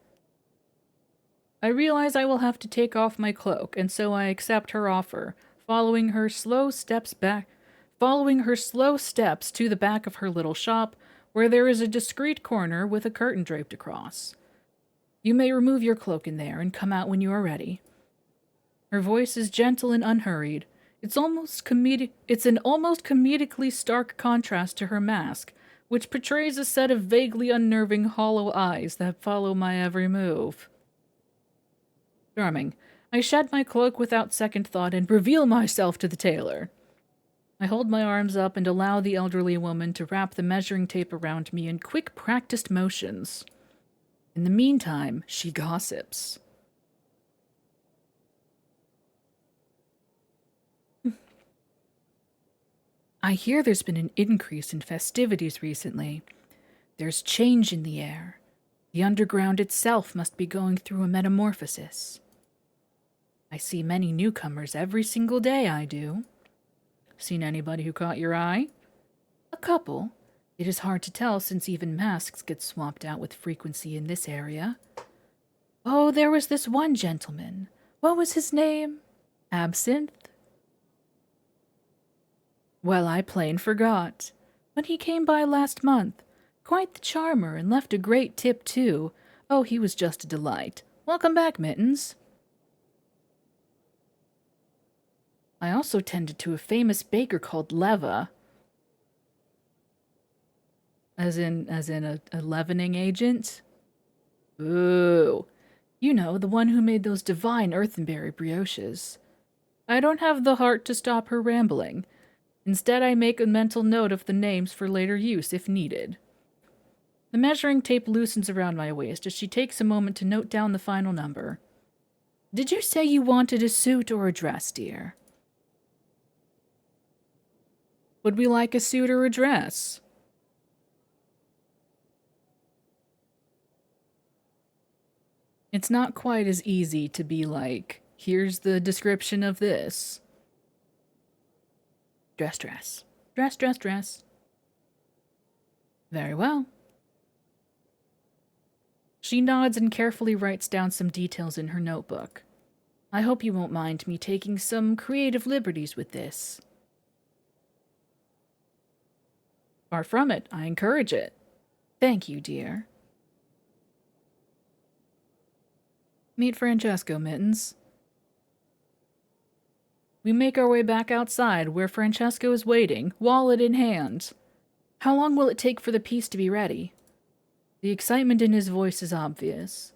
I realize I will have to take off my cloak, and so I accept her offer, following her slow steps to the back of her little shop, where there is a discreet corner with a curtain draped across. You may remove your cloak in there and come out when you are ready. Her voice is gentle and unhurried. It's an almost comedically stark contrast to her mask, which portrays a set of vaguely unnerving hollow eyes that follow my every move. Charming. I shed my cloak without second thought and reveal myself to the tailor. I hold my arms up and allow the elderly woman to wrap the measuring tape around me in quick, practiced motions. In the meantime, she gossips. I hear there's been an increase in festivities recently. There's change in the air. The underground itself must be going through a metamorphosis. I see many newcomers every single day, I do. Seen anybody who caught your eye? A couple. It is hard to tell since even masks get swapped out with frequency in this area. Oh, there was this one gentleman. What was his name? Absinthe? Well, I plain forgot. When he came by last month. Quite the charmer, and left a great tip, too. Oh, he was just a delight. Welcome back, Mittens. I also tended to a famous baker called Leva. As in a leavening agent? Ooh. You know, the one who made those divine earthenberry brioches. I don't have the heart to stop her rambling. Instead, I make a mental note of the names for later use if needed. The measuring tape loosens around my waist as she takes a moment to note down the final number. Did you say you wanted a suit or a dress, dear? Would we like a suit or a dress? It's not quite as easy to be like, here's the description of this. Dress, dress. Dress, dress, dress. Very well. She nods and carefully writes down some details in her notebook. I hope you won't mind me taking some creative liberties with this. Far from it. I encourage it. Thank you, dear. Meet Francesco, Mittens. We make our way back outside, where Francesco is waiting, wallet in hand. How long will it take for the piece to be ready? The excitement in his voice is obvious.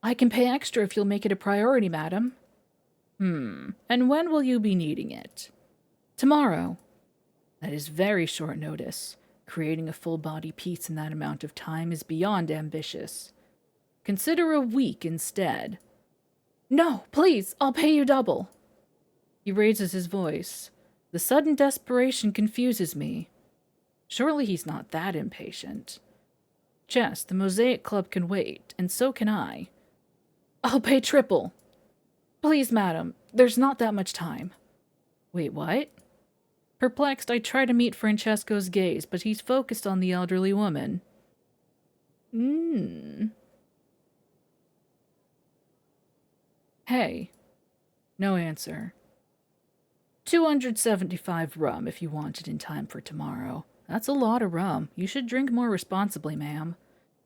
I can pay extra if you'll make it a priority, madam. And when will you be needing it? Tomorrow. That is very short notice. Creating a full-body piece in that amount of time is beyond ambitious. Consider a week instead. No, please, I'll pay you double. He raises his voice. The sudden desperation confuses me. Surely he's not that impatient. Jess, the Mosaic Club can wait, and so can I. I'll pay triple. Please, madam, there's not that much time. Wait, what? Perplexed, I try to meet Francesco's gaze, but he's focused on the elderly woman. Hey. No answer. 275 rum if you want it in time for tomorrow. That's a lot of rum. You should drink more responsibly, ma'am.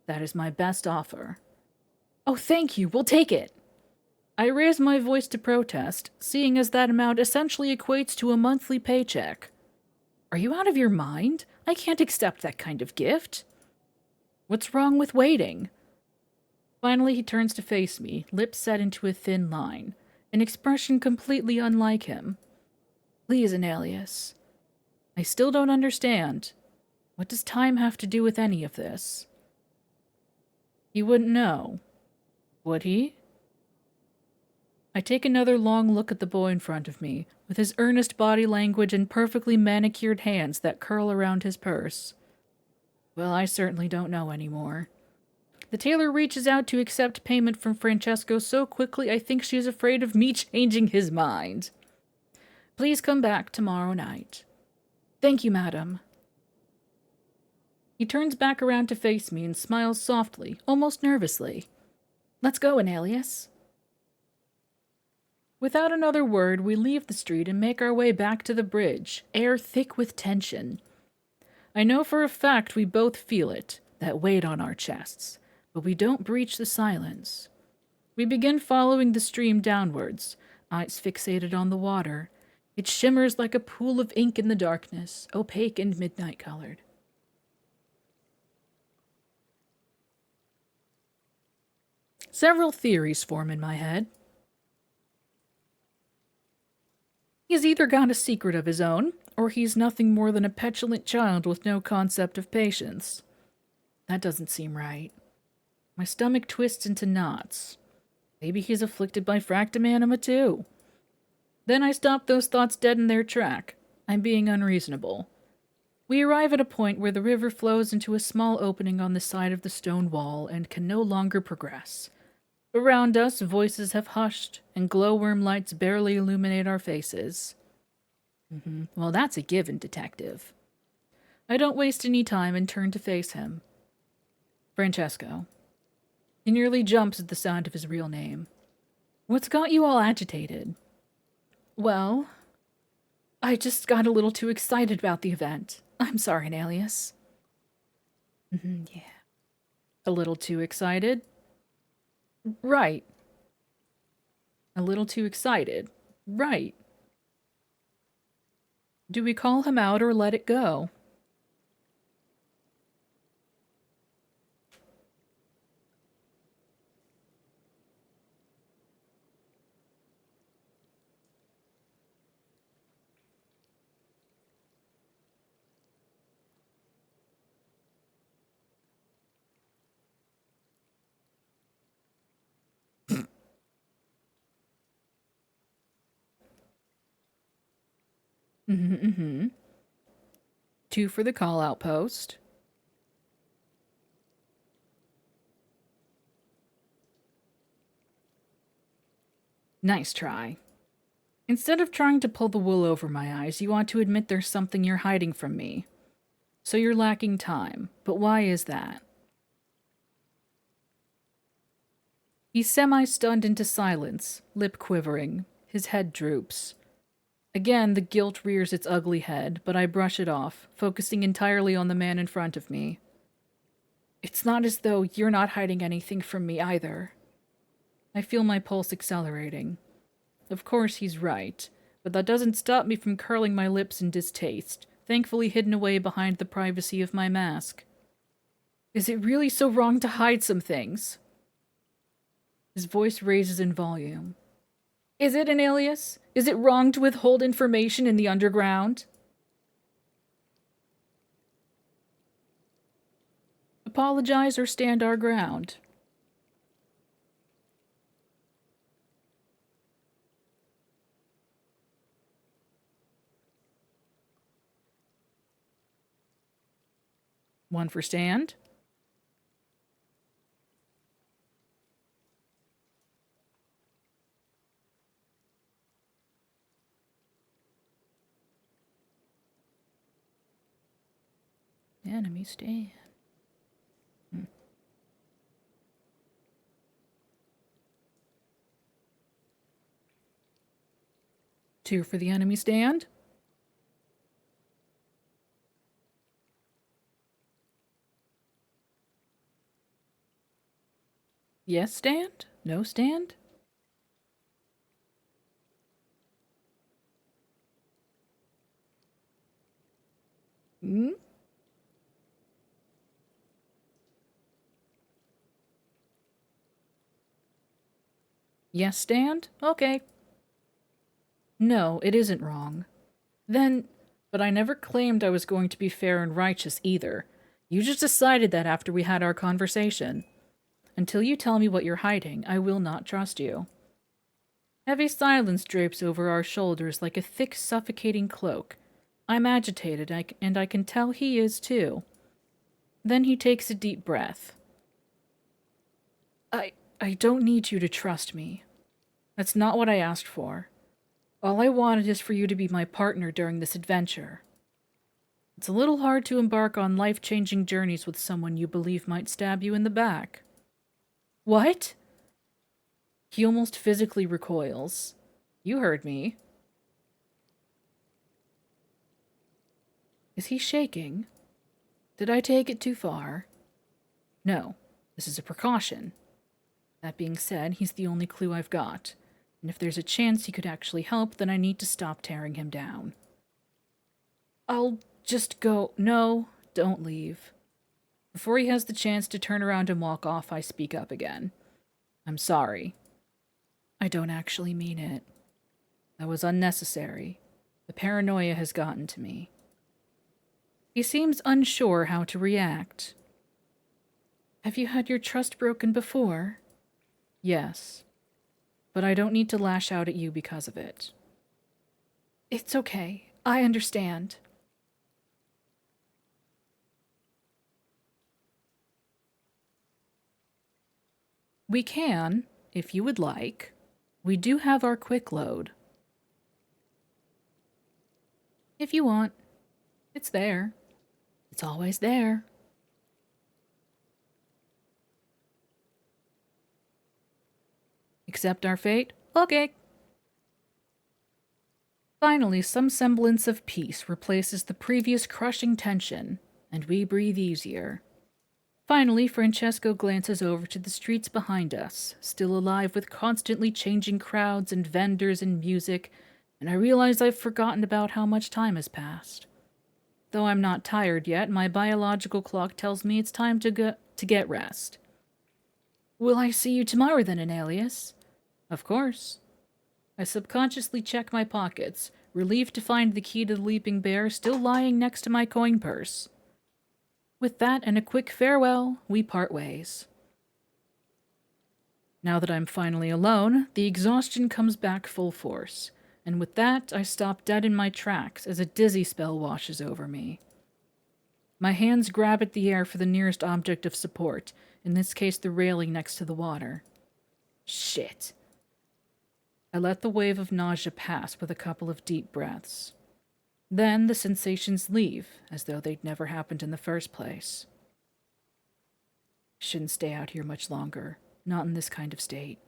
That is my best offer. Oh, thank you. We'll take it. I raise my voice to protest, seeing as that amount essentially equates to a monthly paycheck. Are you out of your mind? I can't accept that kind of gift. What's wrong with waiting? Finally, he turns to face me, lips set into a thin line, an expression completely unlike him. Please, Anelius. I still don't understand. What does time have to do with any of this? He wouldn't know. Would he? I take another long look at the boy in front of me, with his earnest body language and perfectly manicured hands that curl around his purse. Well, I certainly don't know anymore. The tailor reaches out to accept payment from Francesco so quickly I think she is afraid of me changing his mind. Please come back tomorrow night. Thank you, madam. He turns back around to face me and smiles softly, almost nervously. Let's go, Anelius. Without another word, we leave the street and make our way back to the bridge, air thick with tension. I know for a fact we both feel it, that weight on our chests, but we don't breach the silence. We begin following the stream downwards, eyes fixated on the water. It shimmers like a pool of ink in the darkness, opaque and midnight-colored. Several theories form in my head. He's either got a secret of his own, or he's nothing more than a petulant child with no concept of patience. That doesn't seem right. My stomach twists into knots. Maybe he's afflicted by fractomanima too. Then I stop those thoughts dead in their track. I'm being unreasonable. We arrive at a point where the river flows into a small opening on the side of the stone wall and can no longer progress. Around us, voices have hushed, and glowworm lights barely illuminate our faces. Well, that's a given, detective. I don't waste any time and turn to face him. Francesco. He nearly jumps at the sound of his real name. What's got you all agitated? Well, I just got a little too excited about the event. I'm sorry, Alias. Yeah. A little too excited? Right. A little too excited. Right. Do we call him out or let it go? Mm-hmm. 2 for the call-out post. Nice try. Instead of trying to pull the wool over my eyes, you want to admit there's something you're hiding from me. So you're lacking time. But why is that? He's semi-stunned into silence, lip quivering. His head droops. Again, the guilt rears its ugly head, but I brush it off, focusing entirely on the man in front of me. It's not as though you're not hiding anything from me either. I feel my pulse accelerating. Of course he's right, but that doesn't stop me from curling my lips in distaste, thankfully hidden away behind the privacy of my mask. Is it really so wrong to hide some things? His voice raises in volume. Is it an alias? Is it wrong to withhold information in the underground? Apologize or stand our ground. One for stand. Enemy stand. 2 for the enemy stand. Yes stand? No stand? Hmm? Yes stand? Okay. No, it isn't wrong. Then, but I never claimed I was going to be fair and righteous either. You just decided that after we had our conversation. Until you tell me what you're hiding, I will not trust you. Heavy silence drapes over our shoulders like a thick, suffocating cloak. I'm agitated, and I can tell he is too. Then he takes a deep breath. I don't need you to trust me. That's not what I asked for. All I wanted is for you to be my partner during this adventure. It's a little hard to embark on life-changing journeys with someone you believe might stab you in the back. What? He almost physically recoils. You heard me. Is he shaking? Did I take it too far? No, this is a precaution. That being said, he's the only clue I've got. And if there's a chance he could actually help, then I need to stop tearing him down. I'll just go. No, don't leave. Before he has the chance to turn around and walk off, I speak up again. I'm sorry. I don't actually mean it. That was unnecessary. The paranoia has gotten to me. He seems unsure how to react. Have you had your trust broken before? Yes, but I don't need to lash out at you because of it. It's okay. I understand. We can, if you would like. We do have our quick load. If you want. It's there. It's always there. Accept our fate? Okay. Finally, some semblance of peace replaces the previous crushing tension, and we breathe easier. Finally, Francesco glances over to the streets behind us, still alive with constantly changing crowds and vendors and music, and I realize I've forgotten about how much time has passed. Though I'm not tired yet, my biological clock tells me it's time to get rest. Will I see you tomorrow then, Anelius? Of course. I subconsciously check my pockets, relieved to find the key to the Leaping Bear still lying next to my coin purse. With that and a quick farewell, we part ways. Now that I'm finally alone, the exhaustion comes back full force, and with that, I stop dead in my tracks as a dizzy spell washes over me. My hands grab at the air for the nearest object of support, in this case the railing next to the water. Shit. I let the wave of nausea pass with a couple of deep breaths. Then the sensations leave, as though they'd never happened in the first place. Shouldn't stay out here much longer, not in this kind of state.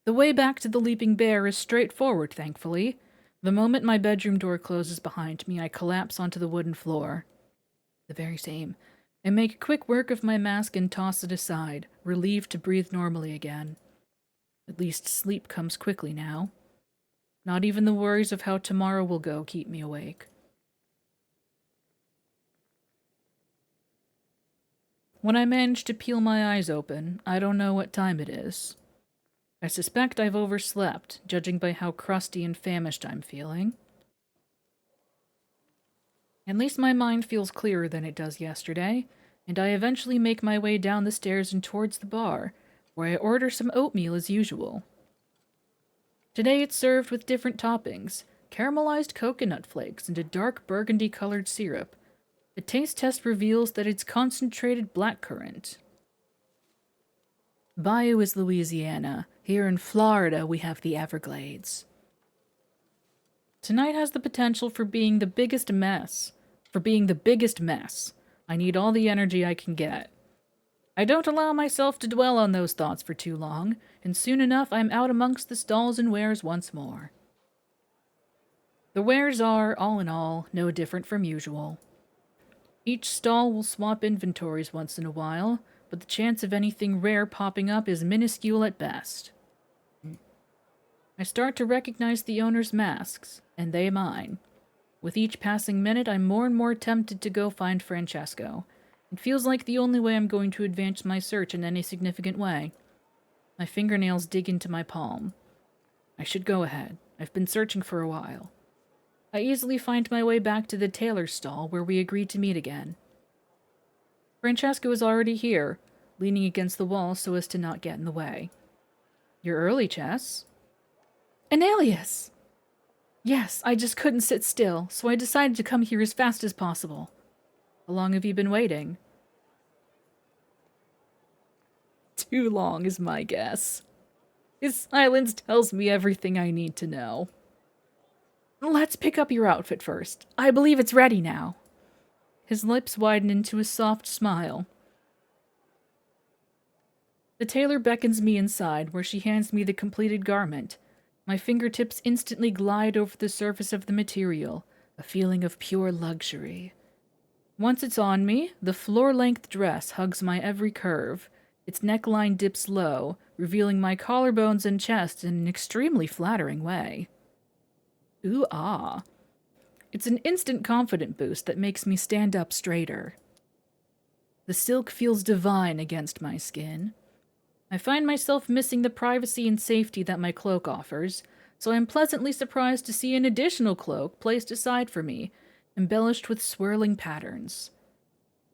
The way back to the Leaping Bear is straightforward, thankfully. The moment my bedroom door closes behind me, I collapse onto the wooden floor. The very same. I make quick work of my mask and toss it aside, relieved to breathe normally again. At least sleep comes quickly now. Not even the worries of how tomorrow will go keep me awake. When I manage to peel my eyes open, I don't know what time it is. I suspect I've overslept, judging by how crusty and famished I'm feeling. At least my mind feels clearer than it does yesterday, and I eventually make my way down the stairs and towards the bar, where I order some oatmeal as usual. Today it's served with different toppings, caramelized coconut flakes and a dark burgundy-colored syrup. The taste test reveals that it's concentrated blackcurrant. Bayou is Louisiana. Here in Florida, we have the Everglades. Tonight has the potential for being the biggest mess. I need all the energy I can get. I don't allow myself to dwell on those thoughts for too long, and soon enough I'm out amongst the stalls and wares once more. The wares are, all in all, no different from usual. Each stall will swap inventories once in a while, but the chance of anything rare popping up is minuscule at best. I start to recognize the owner's masks, and they mine. With each passing minute, I'm more and more tempted to go find Francesco. It feels like the only way I'm going to advance my search in any significant way. My fingernails dig into my palm. I should go ahead. I've been searching for a while. I easily find my way back to the tailor's stall where we agreed to meet again. Francesco is already here, leaning against the wall so as to not get in the way. You're early, Chess. Anelius! Yes, I just couldn't sit still, so I decided to come here as fast as possible. How long have you been waiting? Too long is my guess. His silence tells me everything I need to know. Let's pick up your outfit first. I believe it's ready now. His lips widen into a soft smile. The tailor beckons me inside, where she hands me the completed garment. My fingertips instantly glide over the surface of the material, a feeling of pure luxury. Once it's on me, the floor-length dress hugs my every curve. Its neckline dips low, revealing my collarbones and chest in an extremely flattering way. Ooh-ah. It's an instant confidence boost that makes me stand up straighter. The silk feels divine against my skin. I find myself missing the privacy and safety that my cloak offers, so I am pleasantly surprised to see an additional cloak placed aside for me, embellished with swirling patterns.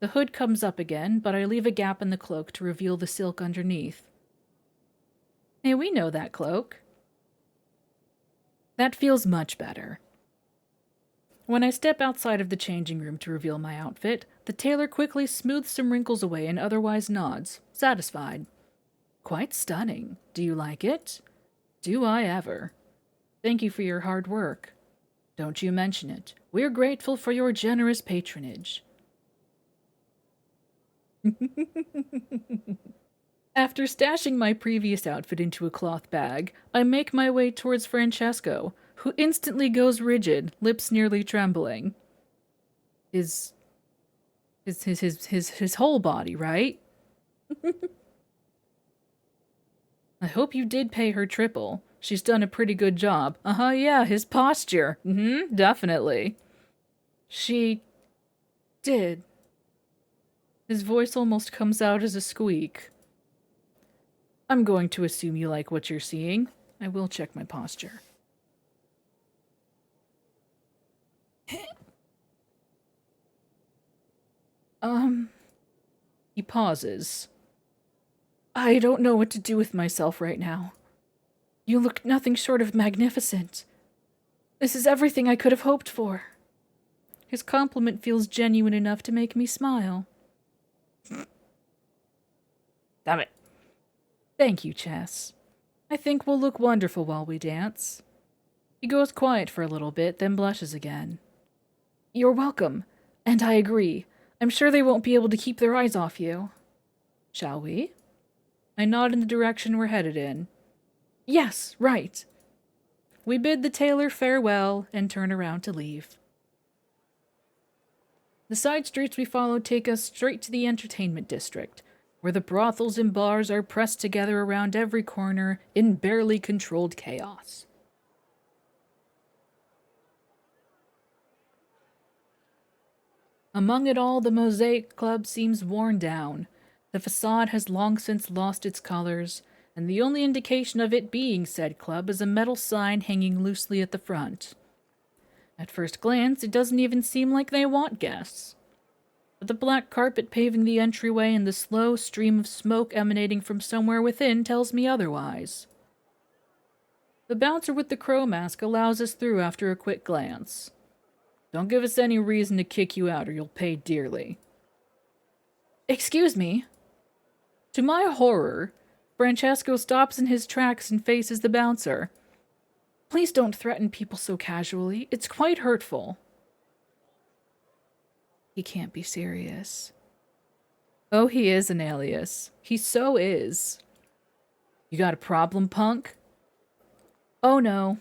The hood comes up again, but I leave a gap in the cloak to reveal the silk underneath. Hey, we know that cloak. That feels much better. When I step outside of the changing room to reveal my outfit, the tailor quickly smooths some wrinkles away and otherwise nods, satisfied. Quite stunning. Do you like it? Do I ever. Thank you for your hard work. Don't you mention it. We're grateful for your generous patronage. After stashing my previous outfit into a cloth bag, I make my way towards Francesco, who instantly goes rigid, lips nearly trembling. His whole body, right? I hope you did pay her triple. She's done a pretty good job. Yeah, his posture. Definitely. She did. His voice almost comes out as a squeak. I'm going to assume you like what you're seeing. I will check my posture. He pauses. I don't know what to do with myself right now. You look nothing short of magnificent. This is everything I could have hoped for. His compliment feels genuine enough to make me smile. Damn it. Thank you, Chess. I think we'll look wonderful while we dance. He goes quiet for a little bit, then blushes again. You're welcome, and I agree. I'm sure they won't be able to keep their eyes off you. Shall we? I nod in the direction we're headed in. Yes, right. We bid the tailor farewell and turn around to leave. The side streets we follow take us straight to the entertainment district, where the brothels and bars are pressed together around every corner in barely controlled chaos. Among it all, the Mosaic Club seems worn down. The facade has long since lost its colors, and the only indication of it being said club is a metal sign hanging loosely at the front. At first glance, it doesn't even seem like they want guests. But the black carpet paving the entryway and the slow stream of smoke emanating from somewhere within tells me otherwise. The bouncer with the crow mask allows us through after a quick glance. Don't give us any reason to kick you out or you'll pay dearly. Excuse me. To my horror, Francesco stops in his tracks and faces the bouncer. Please don't threaten people so casually. It's quite hurtful. He can't be serious. Oh, he is an alias. He so is. You got a problem, punk? Oh, no.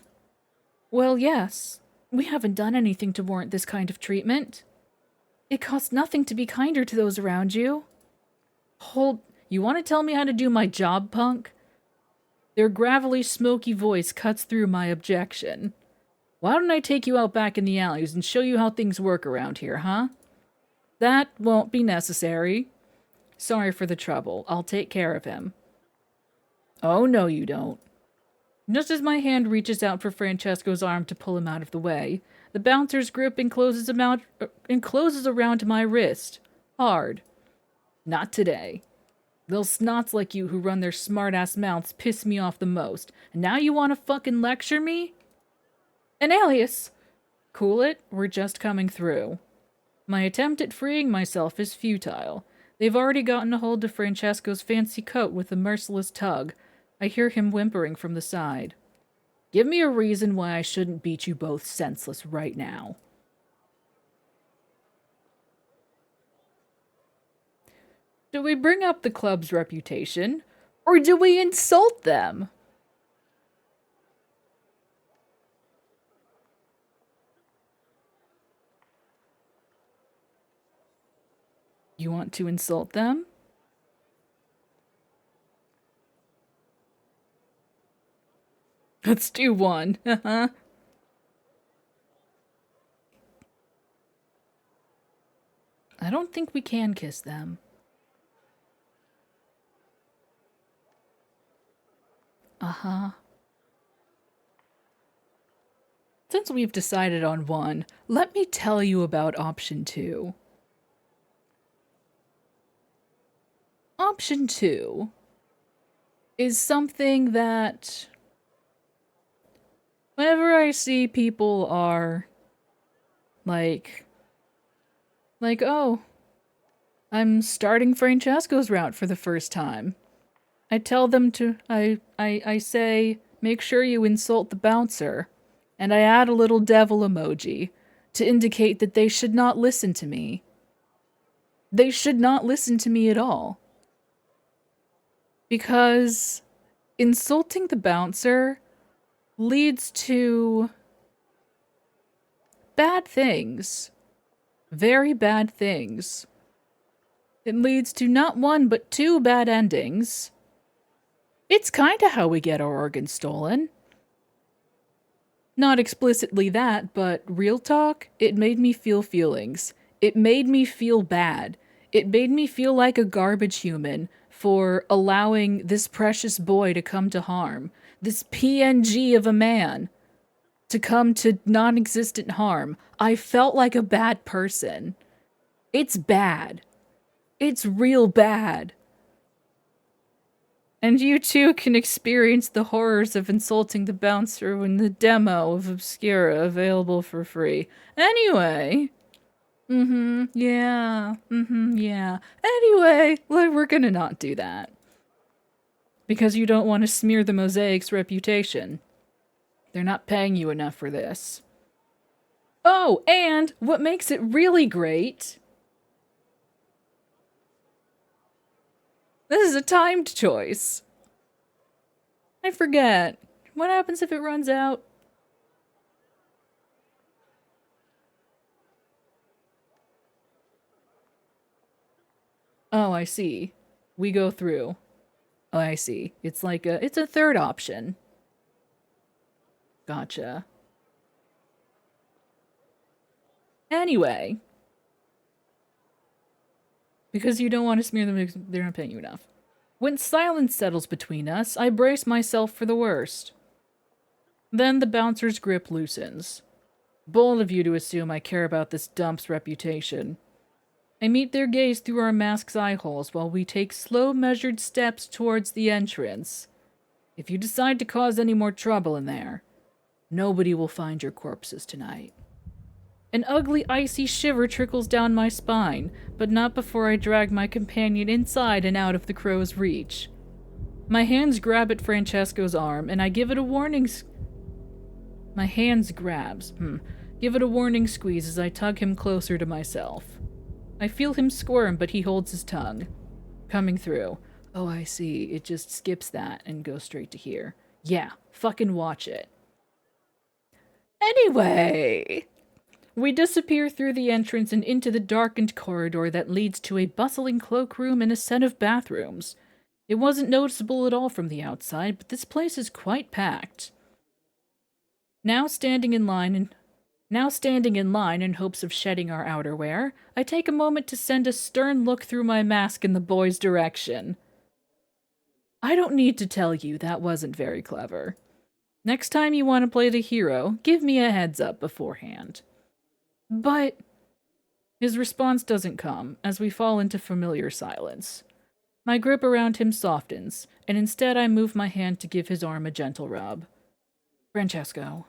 Well, yes. We haven't done anything to warrant this kind of treatment. It costs nothing to be kinder to those around you. You want to tell me how to do my job, punk? Their gravelly, smoky voice cuts through my objection. Why don't I take you out back in the alleys and show you how things work around here, huh? That won't be necessary. Sorry for the trouble. I'll take care of him. Oh, no, you don't. Just as my hand reaches out for Francesco's arm to pull him out of the way, the bouncer's grip encloses around my wrist. Hard. Not today. Little snots like you who run their smart-ass mouths piss me off the most. And now you want to fucking lecture me? An alias! Cool it, we're just coming through. My attempt at freeing myself is futile. They've already gotten a hold of Francesco's fancy coat with a merciless tug. I hear him whimpering from the side. Give me a reason why I shouldn't beat you both senseless right now. Do we bring up the club's reputation, or do we insult them? You want to insult them? Let's do one. I don't think we can kiss them. Uh-huh. Since we've decided on one, let me tell you about option 2. Option 2 is something that whenever I see people are like, oh, I'm starting Francesco's route for the first time. I tell them to, I say, make sure you insult the bouncer. And I add a little devil emoji to indicate that they should not listen to me. They should not listen to me at all. Because insulting the bouncer leads to bad things. Very bad things. It leads to not one but 2 bad endings. It's kinda how we get our organs stolen. Not explicitly that, but real talk, it made me feel feelings. It made me feel bad. It made me feel like a garbage human for allowing this precious boy to come to harm. This PNG of a man to come to non-existent harm. I felt like a bad person. It's bad. It's real bad. And you too can experience the horrors of insulting the bouncer in the demo of Obscura available for free. Anyway. Yeah. Anyway, we're gonna not do that. Because you don't want to smear the Mosaic's reputation. They're not paying you enough for this. Oh, and what makes it really great... This is a timed choice. I forget. What happens if it runs out? Oh, I see. We go through. Oh, I see. It's like it's a third option. Gotcha. Anyway. Because you don't want to smear them, they're not paying you enough. When silence settles between us, I brace myself for the worst. Then the bouncer's grip loosens. Bold of you to assume I care about this dump's reputation. I meet their gaze through our masks' eye holes while we take slow, measured steps towards the entrance. If you decide to cause any more trouble in there, nobody will find your corpses tonight. An ugly, icy shiver trickles down my spine, but not before I drag my companion inside and out of the crow's reach. My hands grab at Francesco's arm, and I give it a warning My hands grabs. Give it a warning squeeze as I tug him closer to myself. I feel him squirm, but he holds his tongue. Coming through. Oh, I see. It just skips that and goes straight to here. Yeah, fucking watch it. Anyway... We disappear through the entrance and into the darkened corridor that leads to a bustling cloakroom and a set of bathrooms. It wasn't noticeable at all from the outside, but this place is quite packed. Now standing in line in hopes of shedding our outerwear, I take a moment to send a stern look through my mask in the boy's direction. I don't need to tell you that wasn't very clever. Next time you want to play the hero, give me a heads up beforehand. But his response doesn't come, as we fall into familiar silence. My grip around him softens, and instead I move my hand to give his arm a gentle rub. Francesco.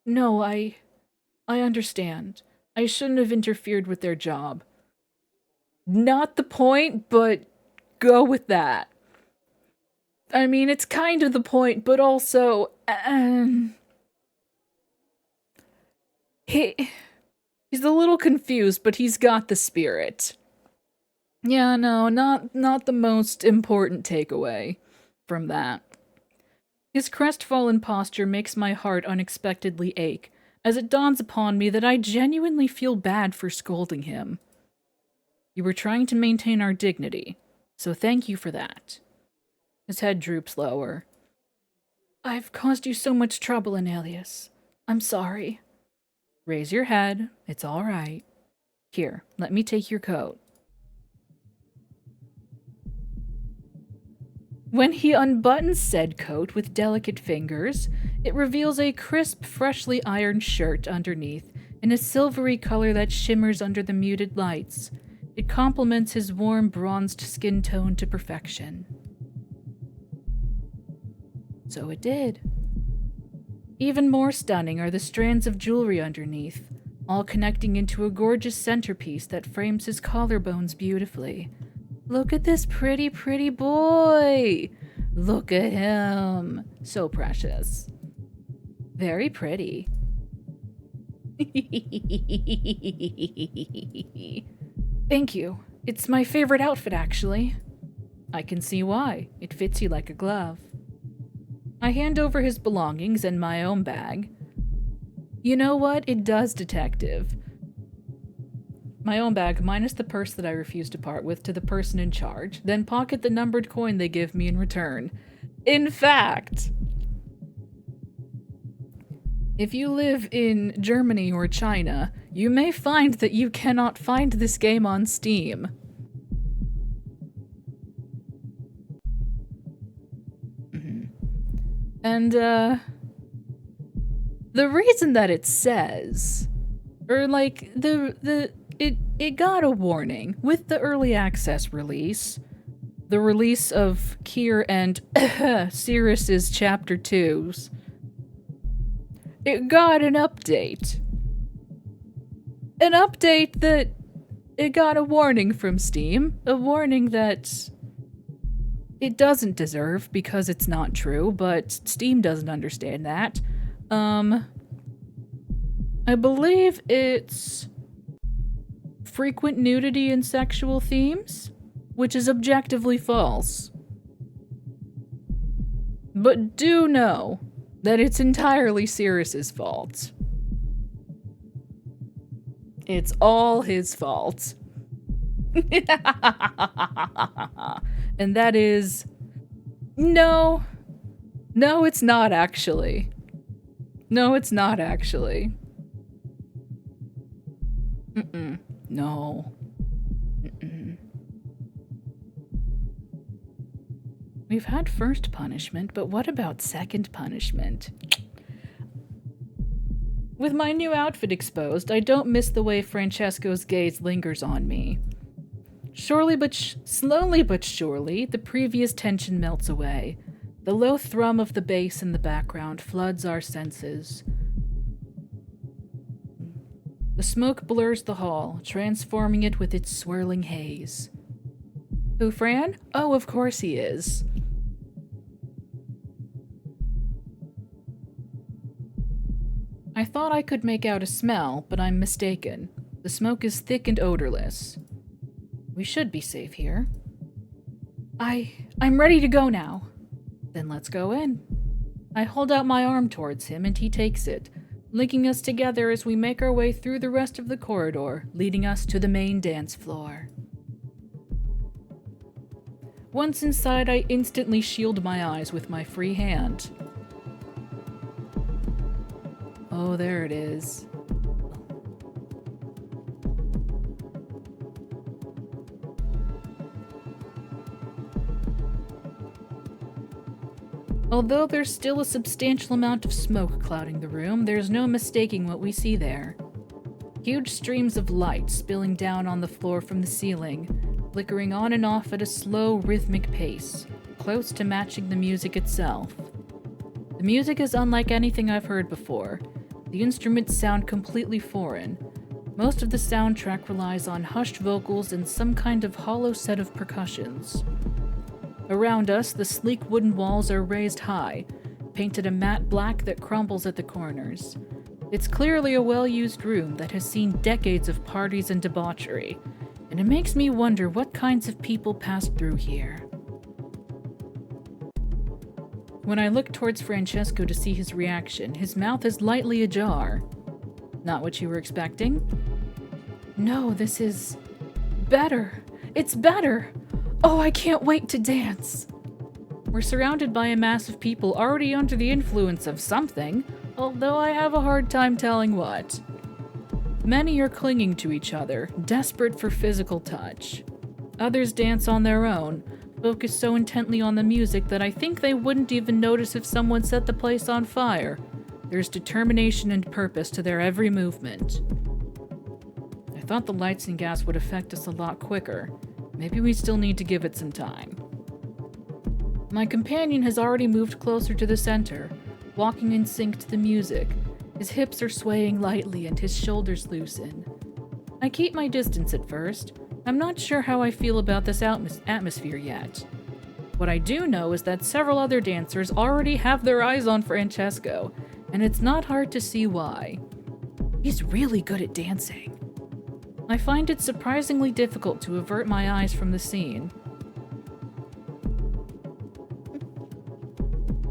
No, I understand. I shouldn't have interfered with their job. Not the point, but go with that. I mean, it's kind of the point, but also... He's a little confused, but he's got the spirit. Yeah, no, not the most important takeaway from that. His crestfallen posture makes my heart unexpectedly ache, as it dawns upon me that I genuinely feel bad for scolding him. You were trying to maintain our dignity, so thank you for that. His head droops lower. I've caused you so much trouble, Anelius. I'm sorry. Raise your head. It's all right. Here, let me take your coat. When he unbuttons said coat with delicate fingers, it reveals a crisp, freshly ironed shirt underneath in a silvery color that shimmers under the muted lights. It complements his warm, bronzed skin tone to perfection. So it did. Even more stunning are the strands of jewelry underneath, all connecting into a gorgeous centerpiece that frames his collarbones beautifully. Look at this pretty, pretty boy! Look at him! So precious. Very pretty. Thank you. It's my favorite outfit, actually. I can see why. It fits you like a glove. I hand over his belongings and my own bag. You know what? It does, detective. My own bag, minus the purse that I refuse to part with, to the person in charge, then pocket the numbered coin they give me in return. In fact, if you live in Germany or China, you may find that you cannot find this game on Steam. And, the reason that it says, or like, it got a warning with the early access release, the release of Keir and Cirrus's Chapter 2s. It got an update. An update that it got a warning from Steam, a warning that it doesn't deserve because it's not true, but Steam doesn't understand that. I believe it's frequent nudity and sexual themes, which is objectively false. But do know that it's entirely Cirrus's fault. It's all his fault. And that is... No, it's not actually. No, it's not actually. No. We've had first punishment, but what about second punishment? With my new outfit exposed, I don't miss the way Francesco's gaze lingers on me. Slowly but surely, the previous tension melts away. The low thrum of the bass in the background floods our senses. The smoke blurs the hall, transforming it with its swirling haze. Who, Fran? Oh, of course he is. I thought I could make out a smell, but I'm mistaken. The smoke is thick and odorless. We should be safe here. I'm ready to go now. Then let's go in. I hold out my arm towards him and he takes it, linking us together as we make our way through the rest of the corridor, leading us to the main dance floor. Once inside, I instantly shield my eyes with my free hand. Oh, there it is. Although there's still a substantial amount of smoke clouding the room, there's no mistaking what we see there. Huge streams of light spilling down on the floor from the ceiling, flickering on and off at a slow, rhythmic pace, close to matching the music itself. The music is unlike anything I've heard before. The instruments sound completely foreign. Most of the soundtrack relies on hushed vocals and some kind of hollow set of percussions. Around us, the sleek wooden walls are raised high, painted a matte black that crumbles at the corners. It's clearly a well-used room that has seen decades of parties and debauchery, and it makes me wonder what kinds of people passed through here. When I look towards Francesco to see his reaction, his mouth is lightly ajar. Not what you were expecting? No, this is... better. It's better! Oh, I can't wait to dance! We're surrounded by a mass of people already under the influence of something, although I have a hard time telling what. Many are clinging to each other, desperate for physical touch. Others dance on their own, focused so intently on the music that I think they wouldn't even notice if someone set the place on fire. There's determination and purpose to their every movement. I thought the lights and gas would affect us a lot quicker. Maybe we still need to give it some time. My companion has already moved closer to the center, walking in sync to the music. His hips are swaying lightly and his shoulders loosen. I keep my distance at first. I'm not sure how I feel about this atmosphere yet. What I do know is that several other dancers already have their eyes on Francesco, and it's not hard to see why. He's really good at dancing. I find it surprisingly difficult to avert my eyes from the scene.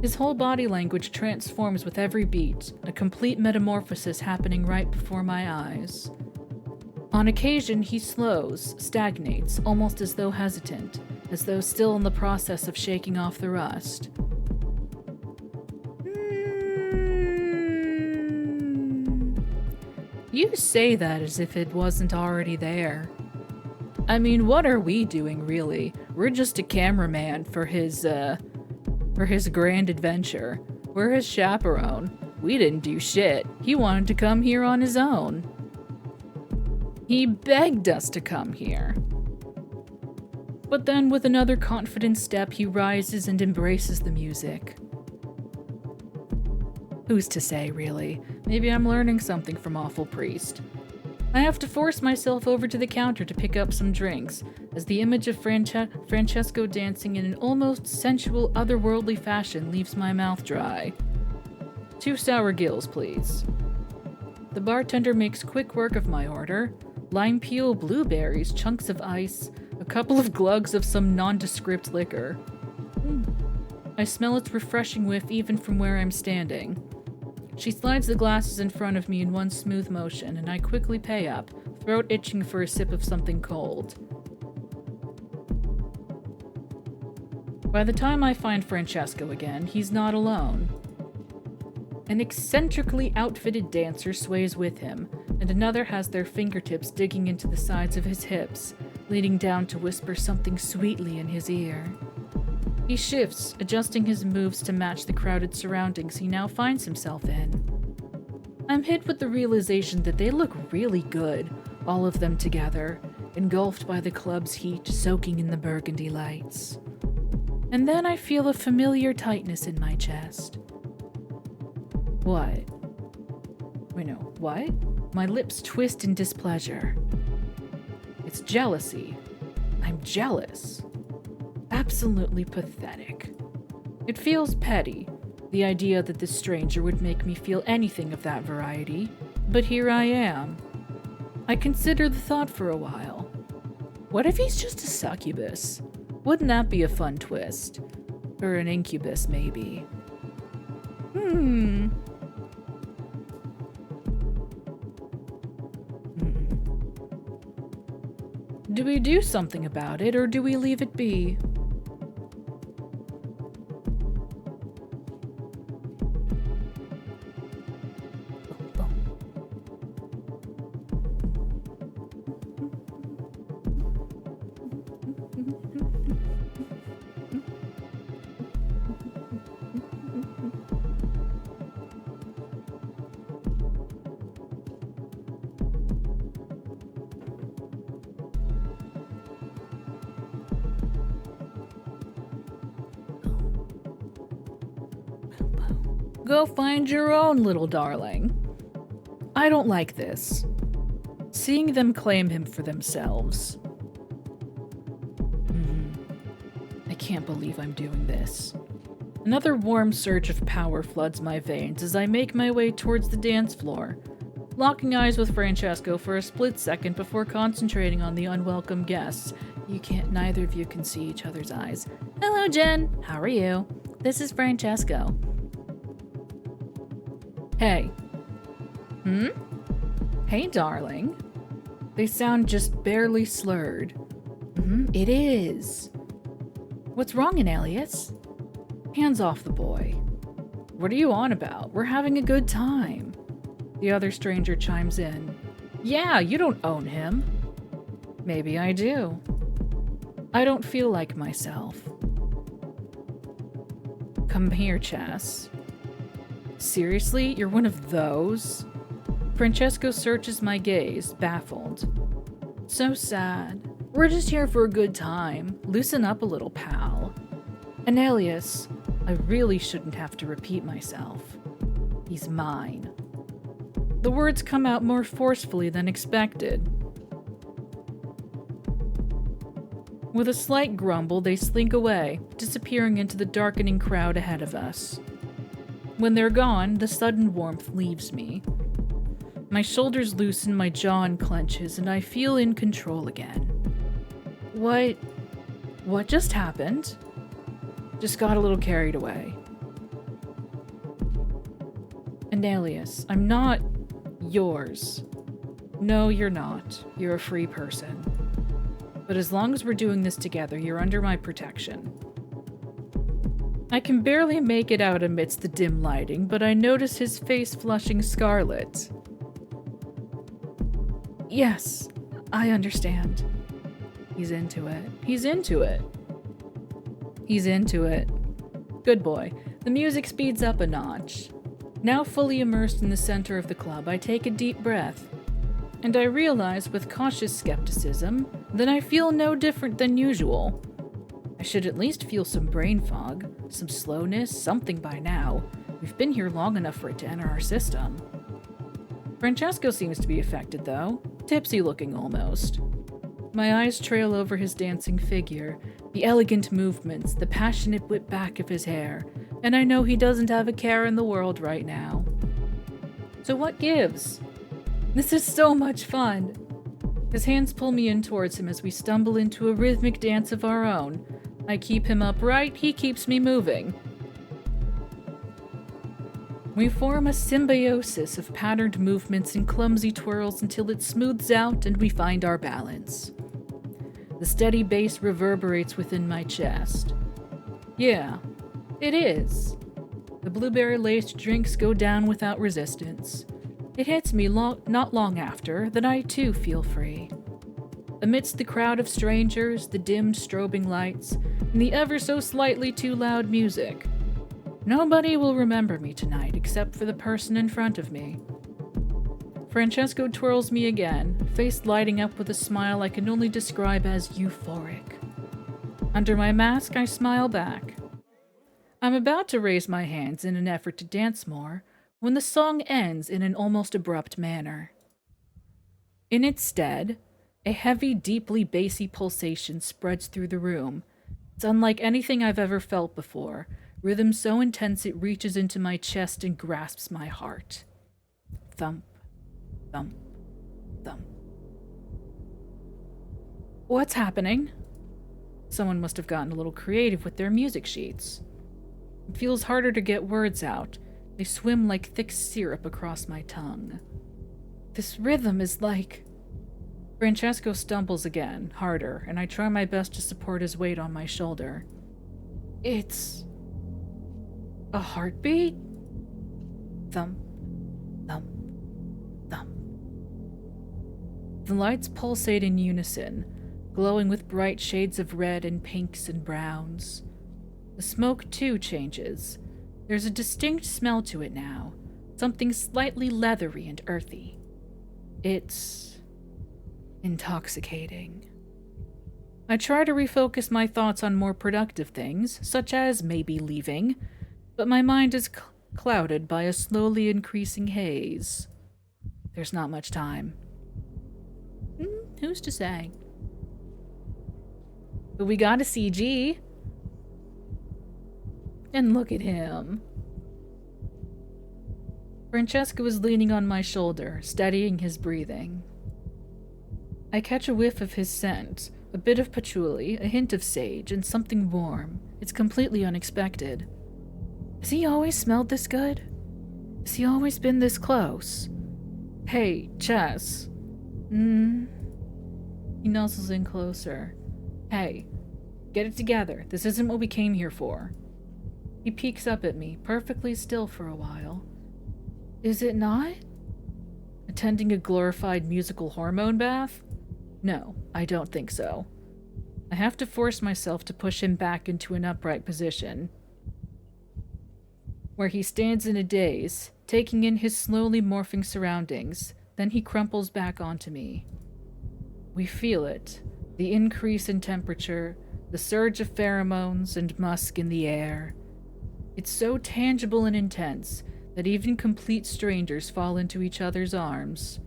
His whole body language transforms with every beat, a complete metamorphosis happening right before my eyes. On occasion, he slows, stagnates, almost as though hesitant, as though still in the process of shaking off the rust. You say that as if it wasn't already there. I mean, what are we doing, really? We're just a cameraman for his grand adventure. We're his chaperone. We didn't do shit. He wanted to come here on his own. He begged us to come here. But then, with another confident step, he rises and embraces the music. Who's to say, really? Maybe I'm learning something from Awful Priest. I have to force myself over to the counter to pick up some drinks, as the image of Francesco dancing in an almost sensual, otherworldly fashion leaves my mouth dry. 2 sour gills, please. The bartender makes quick work of my order. Lime peel, blueberries, chunks of ice, a couple of glugs of some nondescript liquor. I smell its refreshing whiff even from where I'm standing. She slides the glasses in front of me in one smooth motion, and I quickly pay up, throat itching for a sip of something cold. By the time I find Francesco again, he's not alone. An eccentrically outfitted dancer sways with him, and another has their fingertips digging into the sides of his hips, leaning down to whisper something sweetly in his ear. He shifts, adjusting his moves to match the crowded surroundings he now finds himself in. I'm hit with the realization that they look really good, all of them together, engulfed by the club's heat, soaking in the burgundy lights. And then I feel a familiar tightness in my chest. What? Wait, no, what? My lips twist in displeasure. It's jealousy. I'm jealous. Absolutely pathetic. It feels petty, the idea that this stranger would make me feel anything of that variety, but here I am. I consider the thought for a while. What if he's just a succubus? Wouldn't that be a fun twist? Or an incubus, maybe. Do we do something about it, or do we leave it be? Go find your own, little darling. I don't like this. Seeing them claim him for themselves. I can't believe I'm doing this. Another warm surge of power floods my veins as I make my way towards the dance floor, locking eyes with Francesco for a split second before concentrating on the unwelcome guests. Neither of you can see each other's eyes. Hello, Jen. How are you? This is Francesco. Hey. Hey, darling. They sound just barely slurred. It is. What's wrong, Elias? Hands off the boy. What are you on about? We're having a good time. The other stranger chimes in. Yeah, you don't own him. Maybe I do. I don't feel like myself. Come here, Chess. Seriously? You're one of those? Francesco searches my gaze, baffled. So sad. We're just here for a good time. Loosen up a little, pal. And Alias, I really shouldn't have to repeat myself. He's mine. The words come out more forcefully than expected. With a slight grumble, they slink away, disappearing into the darkening crowd ahead of us. When they're gone, the sudden warmth leaves me. My shoulders loosen, my jaw unclenches, and I feel in control again. What just happened? Just got a little carried away. And Alias, I'm not yours. No, you're not. You're a free person. But as long as we're doing this together, you're under my protection. I can barely make it out amidst the dim lighting, but I notice his face flushing scarlet. Yes, I understand. He's into it. He's into it. He's into it. Good boy. The music speeds up a notch. Now fully immersed in the center of the club, I take a deep breath. And I realize with cautious skepticism that I feel no different than usual. I should at least feel some brain fog, some slowness, something by now. We've been here long enough for it to enter our system. Francesco seems to be affected, though. Tipsy looking almost. My eyes trail over his dancing figure, the elegant movements, the passionate whip back of his hair, and I know he doesn't have a care in the world right now. So what gives? This is so much fun. His hands pull me in towards him as we stumble into a rhythmic dance of our own. I keep him upright, he keeps me moving. We form a symbiosis of patterned movements and clumsy twirls until it smooths out and we find our balance. The steady bass reverberates within my chest. Yeah, it is. The blueberry-laced drinks go down without resistance. It hits me not long after that I too feel free. Amidst the crowd of strangers, the dimmed strobing lights, and the ever so slightly too loud music, nobody will remember me tonight except for the person in front of me. Francesco twirls me again, face lighting up with a smile I can only describe as euphoric. Under my mask, I smile back. I'm about to raise my hands in an effort to dance more when the song ends in an almost abrupt manner. In its stead, a heavy, deeply bassy pulsation spreads through the room. It's unlike anything I've ever felt before, rhythm so intense it reaches into my chest and grasps my heart. Thump, thump, thump. What's happening? Someone must have gotten a little creative with their music sheets. It feels harder to get words out. They swim like thick syrup across my tongue. This rhythm is like... Francesco stumbles again, harder, and I try my best to support his weight on my shoulder. It's... a heartbeat? Thump, thump, thump. The lights pulsate in unison, glowing with bright shades of red and pinks and browns. The smoke, too, changes. There's a distinct smell to it now, something slightly leathery and earthy. It's... intoxicating. I try to refocus my thoughts on more productive things, such as maybe leaving, but my mind is clouded by a slowly increasing haze. There's not much time. Who's to say? But we got a CG. And look at him. Francesco is leaning on my shoulder, steadying his breathing. I catch a whiff of his scent, a bit of patchouli, a hint of sage, and something warm. It's completely unexpected. Has he always smelled this good? Has he always been this close? Hey, Chess. He nuzzles in closer. Hey, get it together. This isn't what we came here for. He peeks up at me, perfectly still for a while. Is it not? Attending a glorified musical hormone bath? No, I don't think so. I have to force myself to push him back into an upright position, where he stands in a daze, taking in his slowly morphing surroundings. Then he crumples back onto me. We feel it, the increase in temperature, the surge of pheromones and musk in the air. It's so tangible and intense that even complete strangers fall into each other's arms.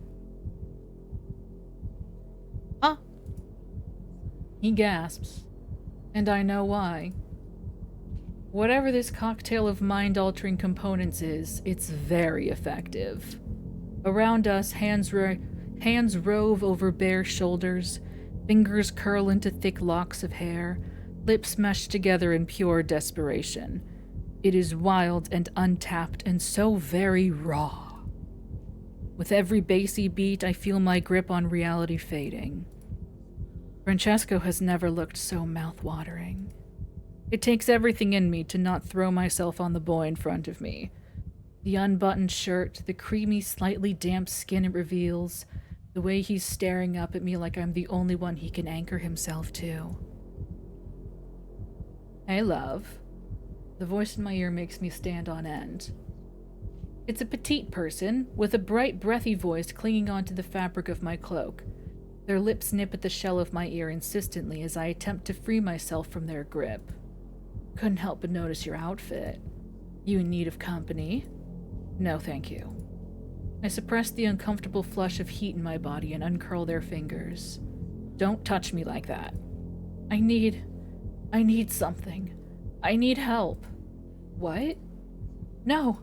Ah! He gasps, and I know why. Whatever this cocktail of mind-altering components is, it's very effective. Around us, hands rove over bare shoulders, fingers curl into thick locks of hair, lips mesh together in pure desperation. It is wild and untapped and so very raw. With every bassy beat, I feel my grip on reality fading. Francesco has never looked so mouth-watering. It takes everything in me to not throw myself on the boy in front of me. The unbuttoned shirt, the creamy, slightly damp skin it reveals, the way he's staring up at me like I'm the only one he can anchor himself to. Hey, love. The voice in my ear makes me stand on end. It's a petite person, with a bright, breathy voice clinging onto the fabric of my cloak. Their lips nip at the shell of my ear insistently as I attempt to free myself from their grip. Couldn't help but notice your outfit. You in need of company? No, thank you. I suppress the uncomfortable flush of heat in my body and uncurl their fingers. Don't touch me like that. I need something. I need help. What? No.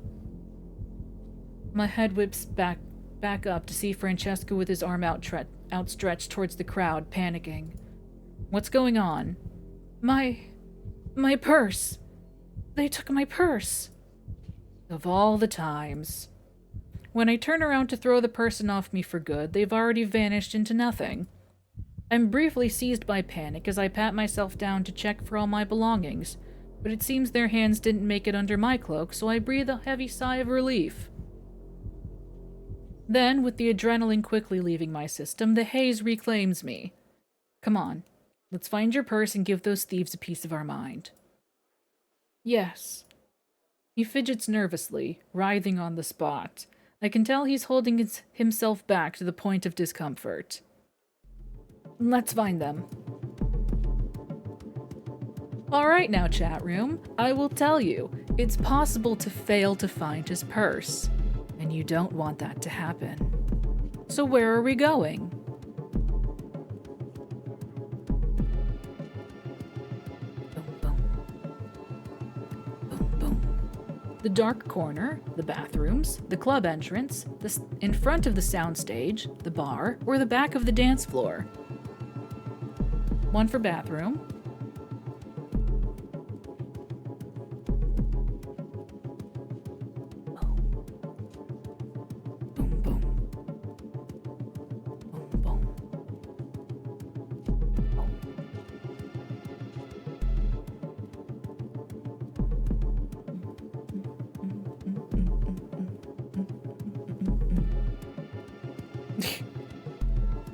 My head whips back up to see Francesco with his arm outstretched towards the crowd, panicking. What's going on? My purse. They took my purse. Of all the times. When I turn around to throw the person off me for good, they've already vanished into nothing. I'm briefly seized by panic as I pat myself down to check for all my belongings, but it seems their hands didn't make it under my cloak, so I breathe a heavy sigh of relief. Then, with the adrenaline quickly leaving my system, the haze reclaims me. Come on, let's find your purse and give those thieves a piece of our mind. Yes. He fidgets nervously, writhing on the spot. I can tell he's holding himself back to the point of discomfort. Let's find them. Alright now, chat room. I will tell you, it's possible to fail to find his purse. And you don't want that to happen. So where are we going? Boom, boom. Boom, boom. The dark corner, the bathrooms, the club entrance, in front of the soundstage, the bar, or the back of the dance floor. One for bathroom.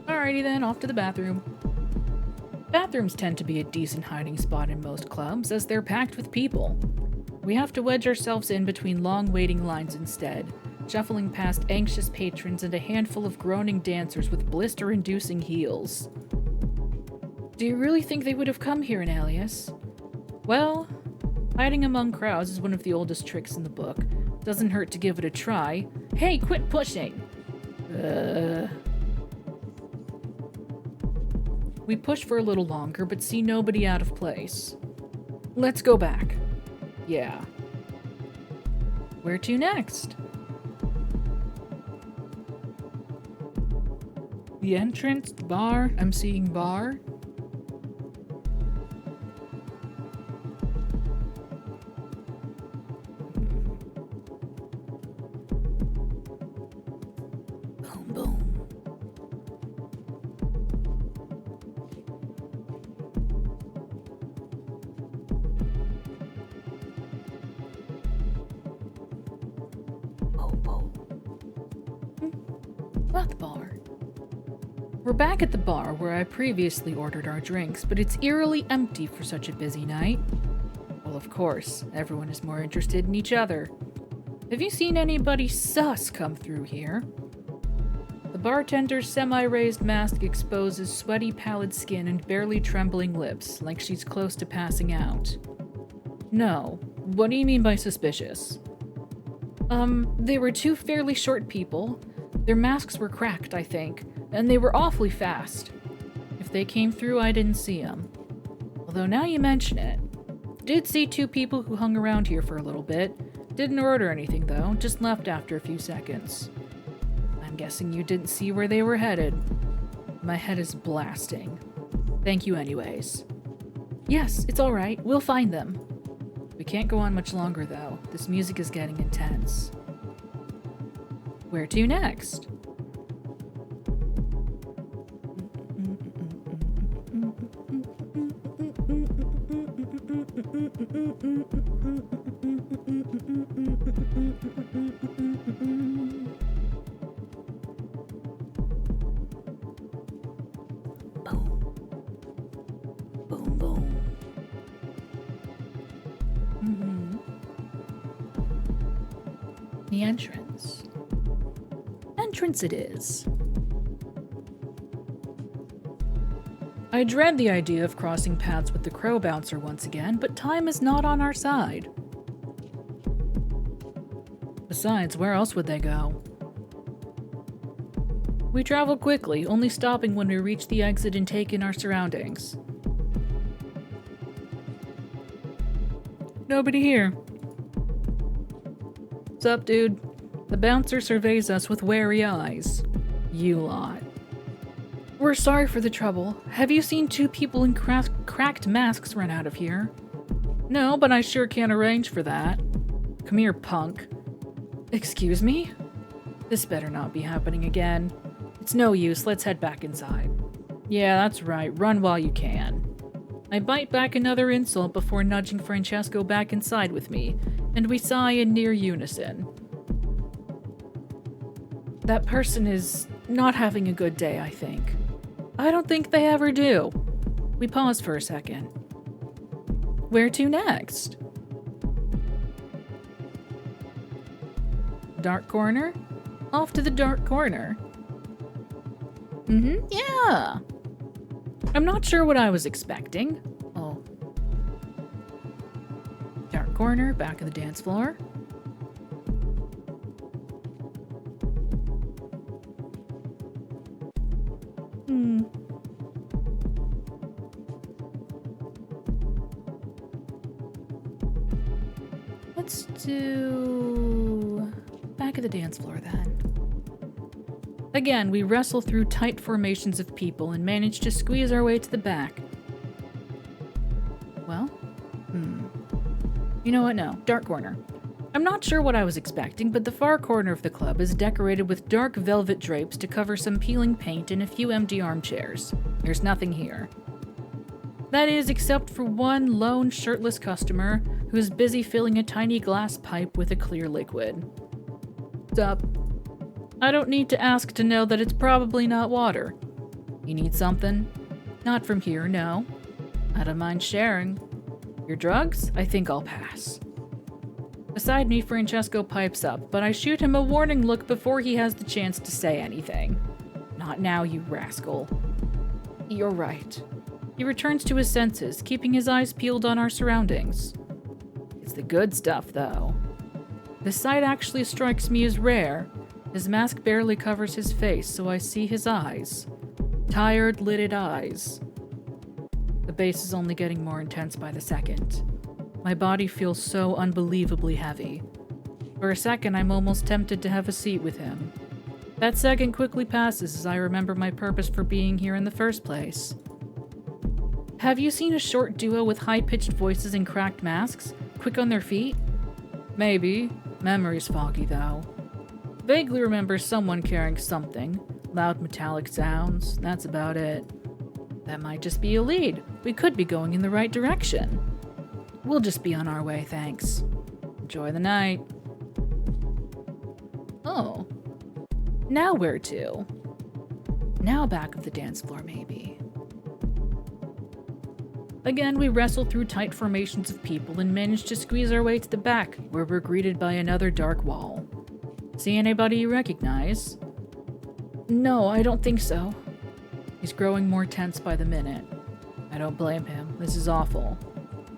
Alrighty then, off to the bathroom. Bathrooms tend to be a decent hiding spot in most clubs, as they're packed with people. We have to wedge ourselves in between long waiting lines instead, shuffling past anxious patrons and a handful of groaning dancers with blister-inducing heels. Do you really think they would have come here in Alias? Well, hiding among crowds is one of the oldest tricks in the book. Doesn't hurt to give it a try. Hey, quit pushing! We push for a little longer, but see nobody out of place. Let's go back. Yeah. Where to next? The entrance, the bar. I'm seeing bar. Boom, boom. Not the bar. We're back at the bar where I previously ordered our drinks, but it's eerily empty for such a busy night. Well, of course, everyone is more interested in each other. Have you seen anybody sus come through here? The bartender's semi-raised mask exposes sweaty, pallid skin and barely trembling lips, like she's close to passing out. No. What do you mean by suspicious? They were two fairly short people. Their masks were cracked, I think, and they were awfully fast. If they came through, I didn't see them. Although now you mention it. Did see two people who hung around here for a little bit. Didn't order anything, though, just left after a few seconds. I'm guessing you didn't see where they were headed. My head is blasting. Thank you anyways. Yes, it's alright. We'll find them. We can't go on much longer, though. This music is getting intense. Where to next? Boom, boom. The entrance. Entrance it is. I dread the idea of crossing paths with the crow bouncer once again, but time is not on our side. Besides, where else would they go? We travel quickly, only stopping when we reach the exit and take in our surroundings. Nobody here. What's up, dude? The bouncer surveys us with wary eyes. You lot. We're sorry for the trouble. Have you seen two people in cracked masks run out of here? No, but I sure can't arrange for that. Come here, punk. Excuse me? This better not be happening again. It's no use, let's head back inside. Yeah, that's right, run while you can. I bite back another insult before nudging Francesco back inside with me, and we sigh in near unison. That person is not having a good day, I think. I don't think they ever do. We pause for a second. Where to next? Dark corner? Off to the dark corner. Yeah. I'm not sure what I was expecting. Oh. Dark corner, back of the dance floor. Let's do back of the dance floor then. Again, we wrestle through tight formations of people and manage to squeeze our way to the back. Well, You know what? No. Dark corner. I'm not sure what I was expecting, but the far corner of the club is decorated with dark velvet drapes to cover some peeling paint and a few empty armchairs. There's nothing here. That is, except for one lone shirtless customer who's busy filling a tiny glass pipe with a clear liquid. Sup? I don't need to ask to know that it's probably not water. You need something? Not from here, no. I don't mind sharing. Your drugs? I think I'll pass. Beside me, Francesco pipes up, but I shoot him a warning look before he has the chance to say anything. Not now, you rascal. You're right. He returns to his senses, keeping his eyes peeled on our surroundings. It's the good stuff, though. The sight actually strikes me as rare. His mask barely covers his face, so I see his eyes. Tired, lidded eyes. The bass is only getting more intense by the second. My body feels so unbelievably heavy. For a second, I'm almost tempted to have a seat with him. That second quickly passes as I remember my purpose for being here in the first place. Have you seen a short duo with high-pitched voices and cracked masks? Quick on their feet? Maybe. Memory's foggy, though. Vaguely remember someone carrying something. Loud metallic sounds. That's about it. That might just be a lead. We could be going in the right direction. We'll just be on our way, thanks. Enjoy the night. Oh. Now where to? Now back of the dance floor, maybe. Again, we wrestle through tight formations of people and manage to squeeze our way to the back, where we're greeted by another dark wall. See anybody you recognize? No, I don't think so. He's growing more tense by the minute. I don't blame him. This is awful.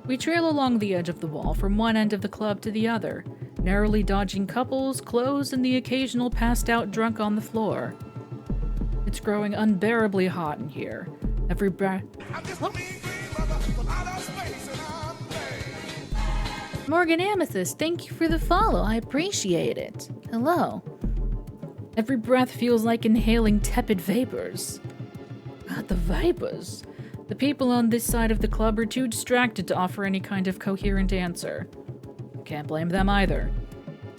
We trail along the edge of the wall from one end of the club to the other, narrowly dodging couples, clothes, and the occasional passed-out drunk on the floor. It's growing unbearably hot in here. Every breath... Oh. Morgan Amethyst, thank you for the follow. I appreciate it. Hello. Every breath feels like inhaling tepid vapors. God, the vapors. The people on this side of the club are too distracted to offer any kind of coherent answer. Can't blame them either.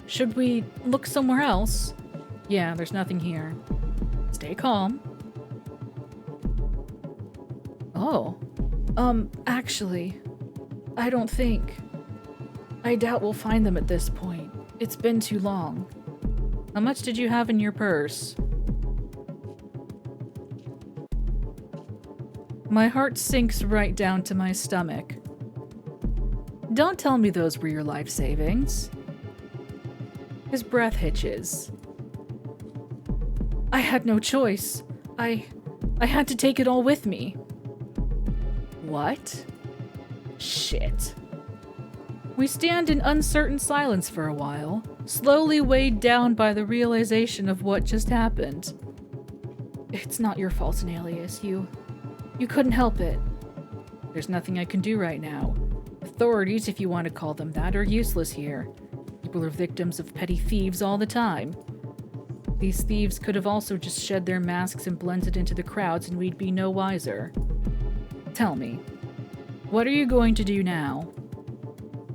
Should we look somewhere else? Yeah, there's nothing here. Stay calm. Oh. Actually, I don't think. I doubt we'll find them at this point. It's been too long. How much did you have in your purse? My heart sinks right down to my stomach. Don't tell me those were your life savings. His breath hitches. I had no choice. I had to take it all with me. What? Shit. We stand in uncertain silence for a while, slowly weighed down by the realization of what just happened. It's not your fault, Alias. You couldn't help it. There's nothing I can do right now. Authorities, if you want to call them that, are useless here. People are victims of petty thieves all the time. These thieves could have also just shed their masks and blended into the crowds and we'd be no wiser. Tell me, what are you going to do now?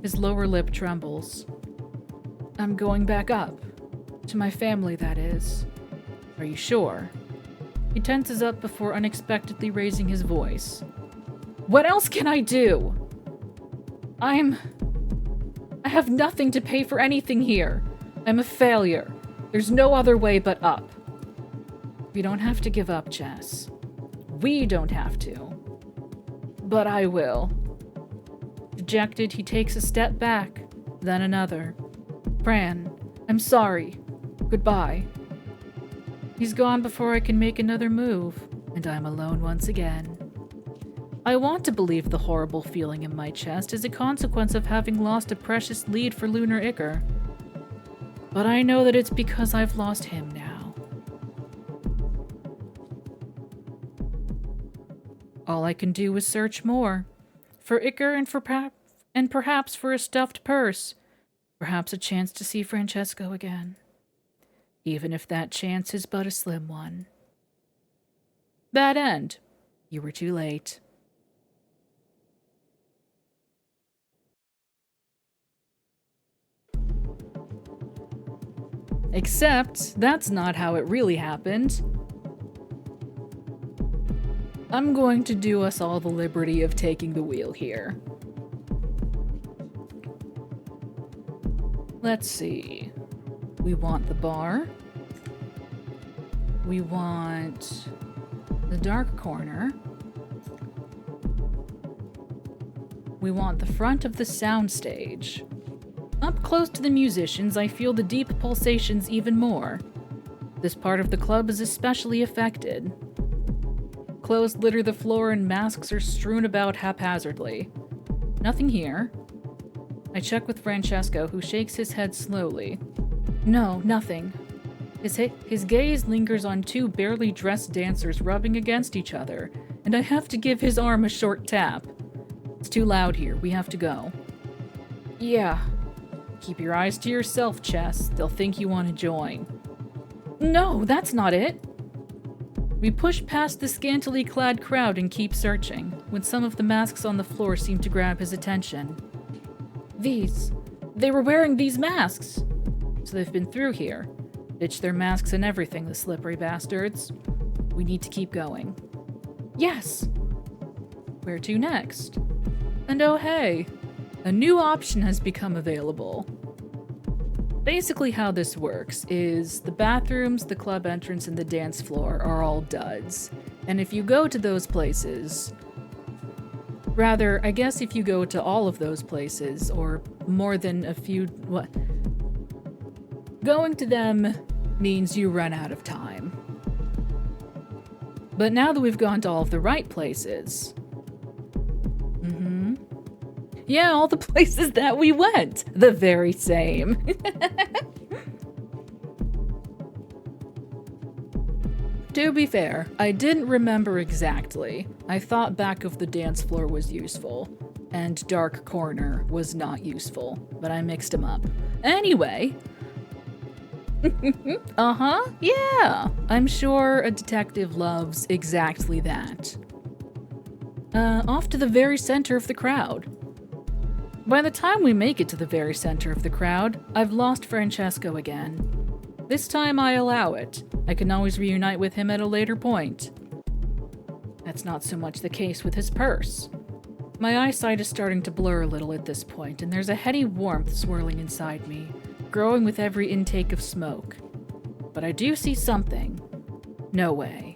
His lower lip trembles. I'm going back up. To my family, that is. Are you sure? He tenses up before unexpectedly raising his voice. What else can I do? I have nothing to pay for anything here. I'm a failure. There's no other way but up. We don't have to give up, Jess. We don't have to. But I will. Dejected, he takes a step back, then another. Fran, I'm sorry. Goodbye. He's gone before I can make another move, and I'm alone once again. I want to believe the horrible feeling in my chest is a consequence of having lost a precious lead for Lunar Ichor. But I know that it's because I've lost him now. All I can do is search more. For Ichor and perhaps for a stuffed purse. Perhaps a chance to see Francesco again. Even if that chance is but a slim one. Bad end. You were too late. Except, that's not how it really happened. I'm going to do us all the liberty of taking the wheel here. Let's see. We want the bar. We want the dark corner. We want the front of the soundstage. Up close to the musicians, I feel the deep pulsations even more. This part of the club is especially affected. Clothes litter the floor and masks are strewn about haphazardly. Nothing here. I check with Francesco, who shakes his head slowly. No, nothing. His gaze lingers on two barely dressed dancers rubbing against each other, and I have to give his arm a short tap. It's too loud here. We have to go. Yeah. Keep your eyes to yourself, Chess. They'll think you want to join. No, that's not it. We push past the scantily clad crowd and keep searching, when some of the masks on the floor seem to grab his attention. They were wearing these masks! So they've been through here. Ditched their masks and everything, the slippery bastards. We need to keep going. Yes! Where to next? And oh hey, a new option has become available. Basically how this works is the bathrooms, the club entrance, and the dance floor are all duds. And if you go to those places, rather, I guess if you go to all of those places, or more than a few, going to them means you run out of time. But now that we've gone to all of the right places, yeah, all the places that we went. The very same. To be fair, I didn't remember exactly. I thought back of the dance floor was useful, and dark corner was not useful, but I mixed them up. Anyway. Yeah. I'm sure a detective loves exactly that. Off to the very center of the crowd. By the time we make it to the very center of the crowd, I've lost Francesco again. This time I allow it. I can always reunite with him at a later point. That's not so much the case with his purse. My eyesight is starting to blur a little at this point, and there's a heady warmth swirling inside me, growing with every intake of smoke. But I do see something. No way.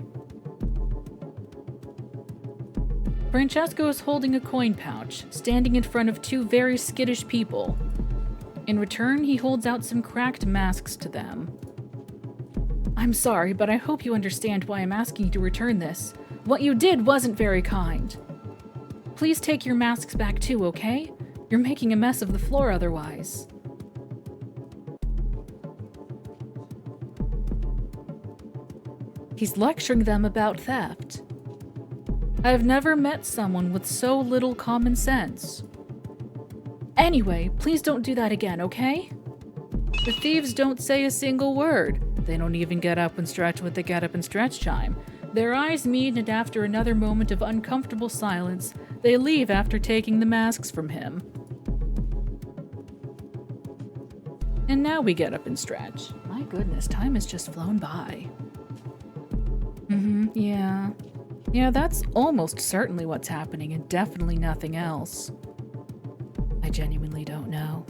Francesco is holding a coin pouch, standing in front of two very skittish people. In return, he holds out some cracked masks to them. I'm sorry, but I hope you understand why I'm asking you to return this. What you did wasn't very kind. Please take your masks back too, okay? You're making a mess of the floor otherwise. He's lecturing them about theft. I've never met someone with so little common sense. Anyway, please don't do that again, okay? The thieves don't say a single word. They don't even get up and stretch with the get up and stretch chime. Their eyes meet, and after another moment of uncomfortable silence, they leave after taking the masks from him. And now we get up and stretch. My goodness, time has just flown by. Yeah. Yeah, that's almost certainly what's happening, and definitely nothing else. I genuinely don't know.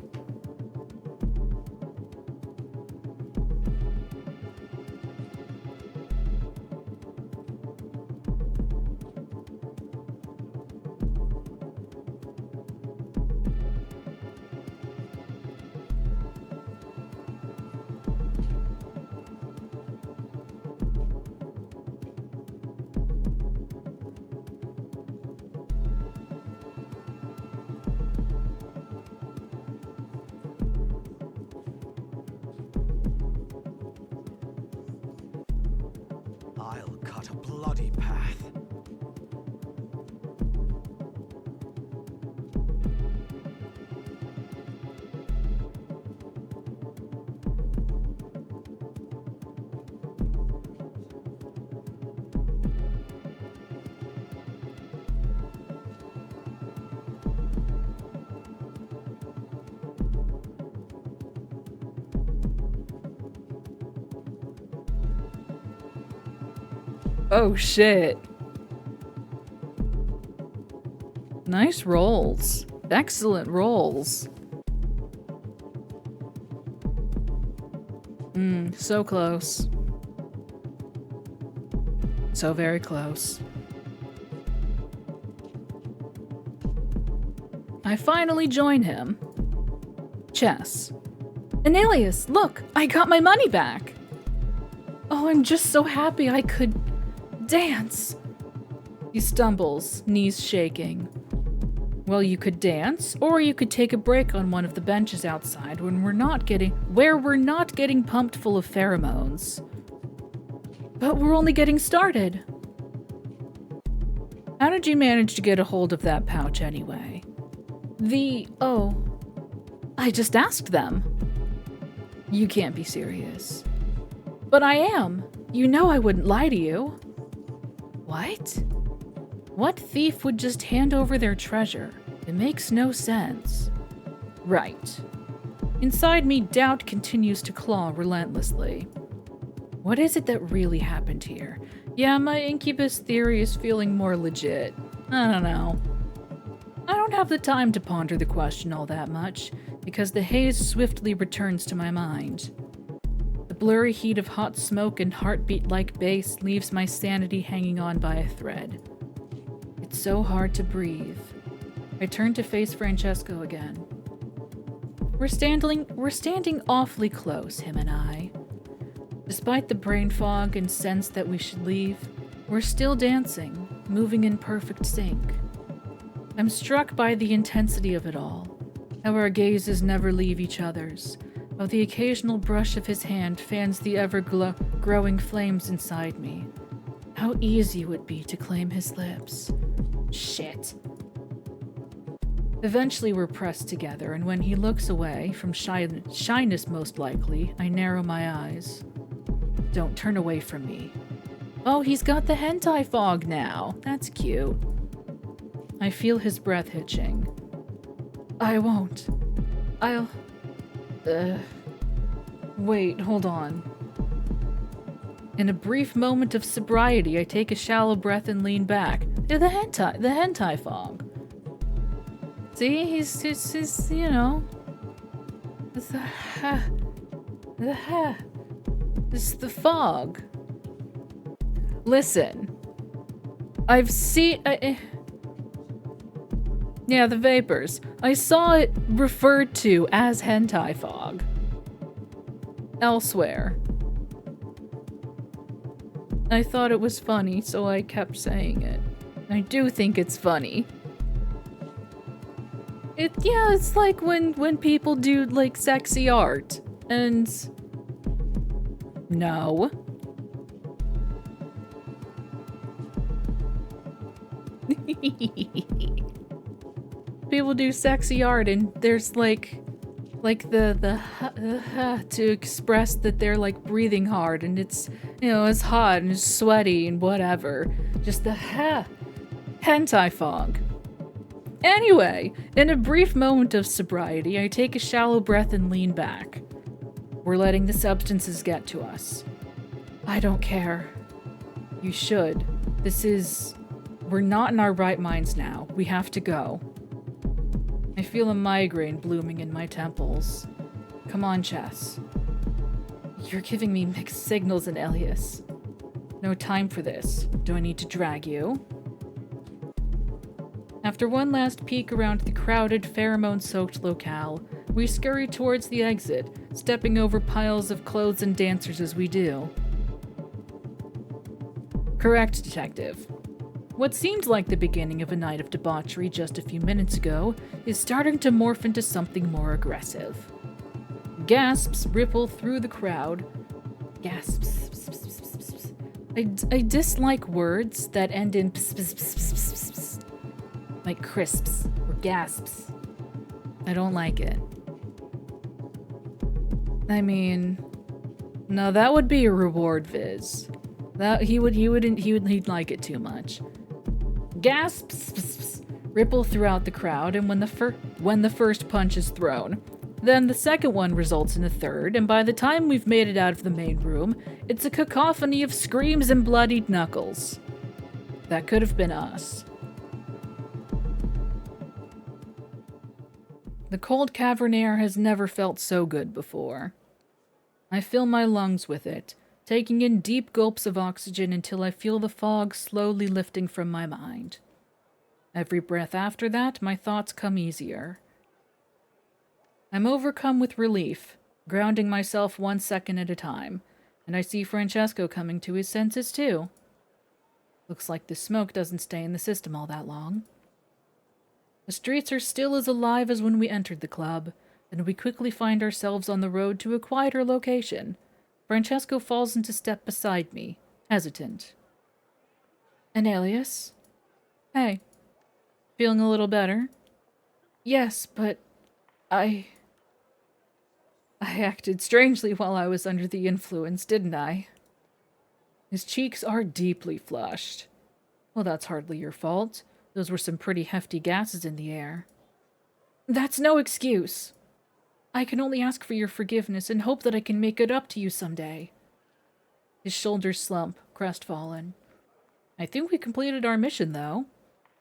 I'll cut a bloody path. Oh shit. Nice rolls. Excellent rolls. So close. So very close. I finally join him. Chess. Anelius, look! I got my money back! Oh, I'm just so happy I could dance. He stumbles, knees shaking. Well, you could dance, or you could take a break on one of the benches outside where we're not getting pumped full of pheromones. But we're only getting started. How did you manage to get a hold of that pouch anyway? I just asked them. You can't be serious. But I am. You know I wouldn't lie to you. What? What thief would just hand over their treasure? It makes no sense. Right. Inside me, doubt continues to claw relentlessly. What is it that really happened here? Yeah, my incubus theory is feeling more legit. I don't know. I don't have the time to ponder the question all that much. because the haze swiftly returns to my mind. The blurry heat of hot smoke and heartbeat-like bass leaves my sanity hanging on by a thread. It's so hard to breathe. I turn to face Francesco again. We're standing awfully close, him and I. Despite the brain fog and sense that we should leave, we're still dancing, moving in perfect sync. I'm struck by the intensity of it all, how our gazes never leave each other's, how the occasional brush of his hand fans the ever-growing flames inside me. How easy it would be to claim his lips. Shit. Eventually we're pressed together, and when he looks away, from shyness most likely, I narrow my eyes. Don't turn away from me. Oh, he's got the hentai fog now. That's cute. I feel his breath hitching. I won't. I'll... Wait, hold on. In a brief moment of sobriety, I take a shallow breath and lean back. The hentai fog. See, he's you know... It's the fog. Listen. I've seen... Yeah, the vapors. I saw it referred to as hentai fog. Elsewhere. I thought it was funny, so I kept saying it. I do think it's funny. It's like when people do, like, sexy art. And... No. People do sexy art and there's like to express that they're like breathing hard and it's, you know, it's hot and it's sweaty and whatever. Just the hentai fog. Anyway, in a brief moment of sobriety, I take a shallow breath and lean back. We're letting the substances get to us. I don't care. You should. We're not in our right minds now. We have to go. I feel a migraine blooming in my temples. Come on, Chess. You're giving me mixed signals, and Elias. No time for this. Do I need to drag you? After one last peek around the crowded, pheromone-soaked locale, we scurry towards the exit, stepping over piles of clothes and dancers as we do. Correct, Detective. What seemed like the beginning of a night of debauchery just a few minutes ago is starting to morph into something more aggressive. Gasps ripple through the crowd. Gasps. I dislike words that end in like crisps or gasps. I don't like it. I mean, no, that would be a reward, Viz. That he'd like it too much. Gasps ripple throughout the crowd, and when the first punch is thrown, then the second one results in a third, and by the time we've made it out of the main room, it's a cacophony of screams and bloodied knuckles. That could have been us. The cold cavern air has never felt so good before. I fill my lungs with it, taking in deep gulps of oxygen until I feel the fog slowly lifting from my mind. Every breath after that, my thoughts come easier. I'm overcome with relief, grounding myself 1 second at a time, and I see Francesco coming to his senses too. Looks like the smoke doesn't stay in the system all that long. The streets are still as alive as when we entered the club, and we quickly find ourselves on the road to a quieter location. Francesco falls into step beside me, hesitant. And Elias? Hey. Feeling a little better? Yes, but I acted strangely while I was under the influence, didn't I? His cheeks are deeply flushed. Well, that's hardly your fault. Those were some pretty hefty gases in the air. That's no excuse. I can only ask for your forgiveness and hope that I can make it up to you someday. His shoulders slump, crestfallen. I think we completed our mission, though.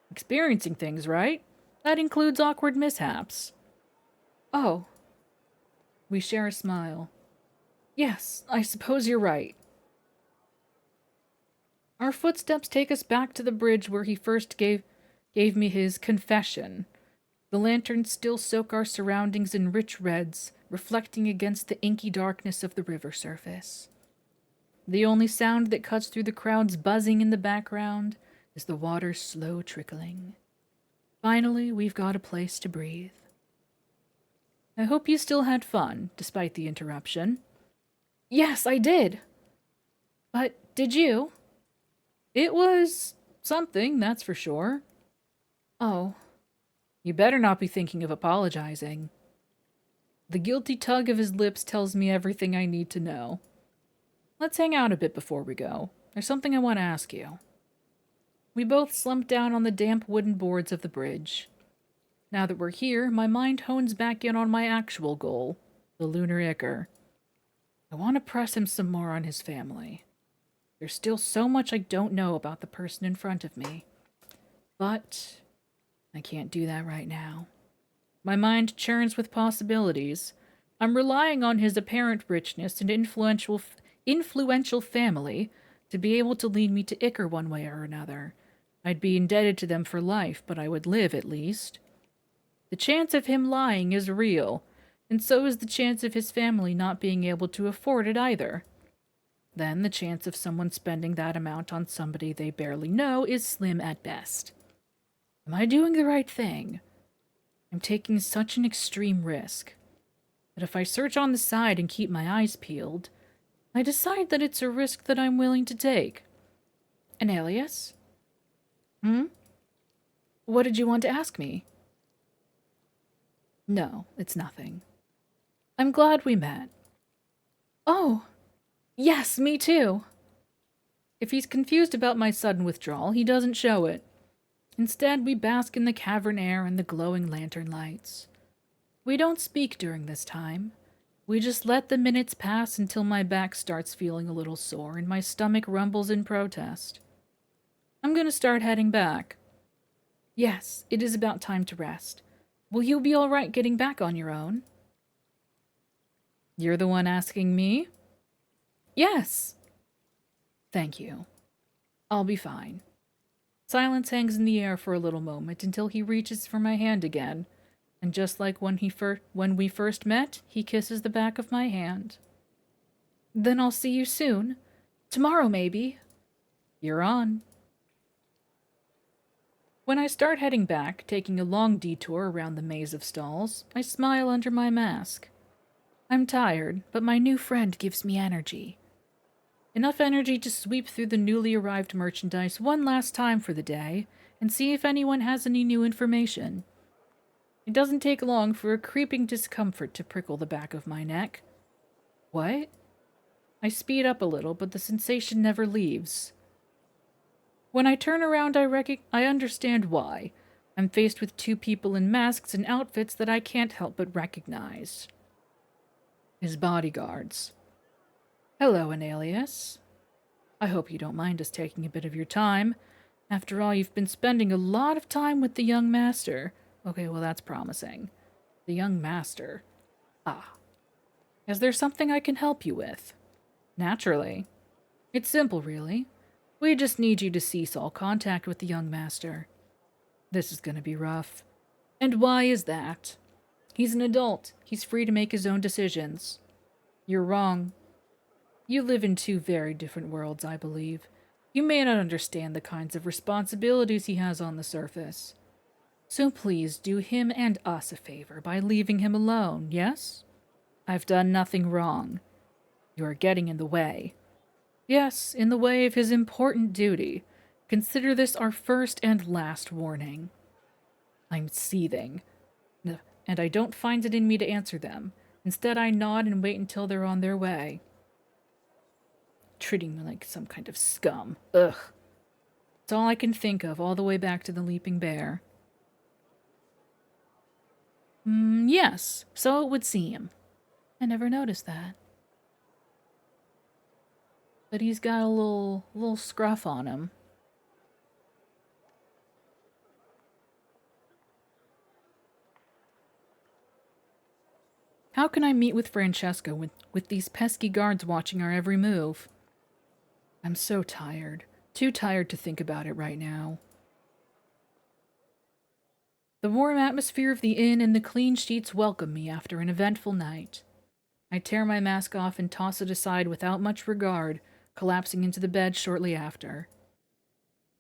Experiencing things, right? That includes awkward mishaps. Oh, We share a smile. Yes, I suppose you're right. Our footsteps take us back to the bridge where he first gave me his confession. The lanterns still soak our surroundings in rich reds, reflecting against the inky darkness of the river surface. The only sound that cuts through the crowd's buzzing in the background is the water's slow trickling. Finally, we've got a place to breathe. I hope you still had fun, despite the interruption. Yes, I did. But did you? It was something, that's for sure. Oh, you better not be thinking of apologizing. The guilty tug of his lips tells me everything I need to know. Let's hang out a bit before we go. There's something I want to ask you. We both slump down on the damp wooden boards of the bridge. Now that we're here, my mind hones back in on my actual goal, the Lunar Ichor. I want to press him some more on his family. There's still so much I don't know about the person in front of me. But I can't do that right now. My mind churns with possibilities. I'm relying on his apparent richness and influential family to be able to lead me to Ichor one way or another. I'd be indebted to them for life, but I would live at least. The chance of him lying is real, and so is the chance of his family not being able to afford it either. Then the chance of someone spending that amount on somebody they barely know is slim at best. Am I doing the right thing? I'm taking such an extreme risk. But if I search on the side and keep my eyes peeled, I decide that it's a risk that I'm willing to take. An alias? Hmm? What did you want to ask me? No, it's nothing. I'm glad we met. Oh, yes, me too. If he's confused about my sudden withdrawal, he doesn't show it. Instead, we bask in the cavern air and the glowing lantern lights. We don't speak during this time. We just let the minutes pass until my back starts feeling a little sore and my stomach rumbles in protest. I'm gonna start heading back. Yes, it is about time to rest. Will you be all right getting back on your own? You're the one asking me? Yes. Thank you. I'll be fine. Silence hangs in the air for a little moment until he reaches for my hand again, and just like when we first met, he kisses the back of my hand. Then I'll see you soon. Tomorrow, maybe. You're on. When I start heading back, taking a long detour around the maze of stalls, I smile under my mask. I'm tired, but my new friend gives me energy. Enough energy to sweep through the newly arrived merchandise one last time for the day and see if anyone has any new information. It doesn't take long for a creeping discomfort to prickle the back of my neck. What? I speed up a little, but the sensation never leaves. When I turn around, I understand why. I'm faced with two people in masks and outfits that I can't help but recognize. His bodyguards. Hello, an alias. I hope you don't mind us taking a bit of your time. After all, you've been spending a lot of time with the young master. Okay, well, that's promising. The young master. Ah. Is there something I can help you with? Naturally. It's simple, really. We just need you to cease all contact with the young master. This is gonna be rough. And why is that? He's an adult. He's free to make his own decisions. You're wrong. You live in two very different worlds, I believe. You may not understand the kinds of responsibilities he has on the surface. So please do him and us a favor by leaving him alone, yes? I've done nothing wrong. You're getting in the way. Yes, in the way of his important duty. Consider this our first and last warning. I'm seething, and I don't find it in me to answer them. Instead, I nod and wait until they're on their way. Treating me like some kind of scum. Ugh. It's all I can think of all the way back to the Leaping Bear. Yes, so it would seem. I never noticed that. But he's got a little scruff on him. How can I meet with Francesco with these pesky guards watching our every move? I'm so tired. Too tired to think about it right now. The warm atmosphere of the inn and the clean sheets welcome me after an eventful night. I tear my mask off and toss it aside without much regard, collapsing into the bed shortly after.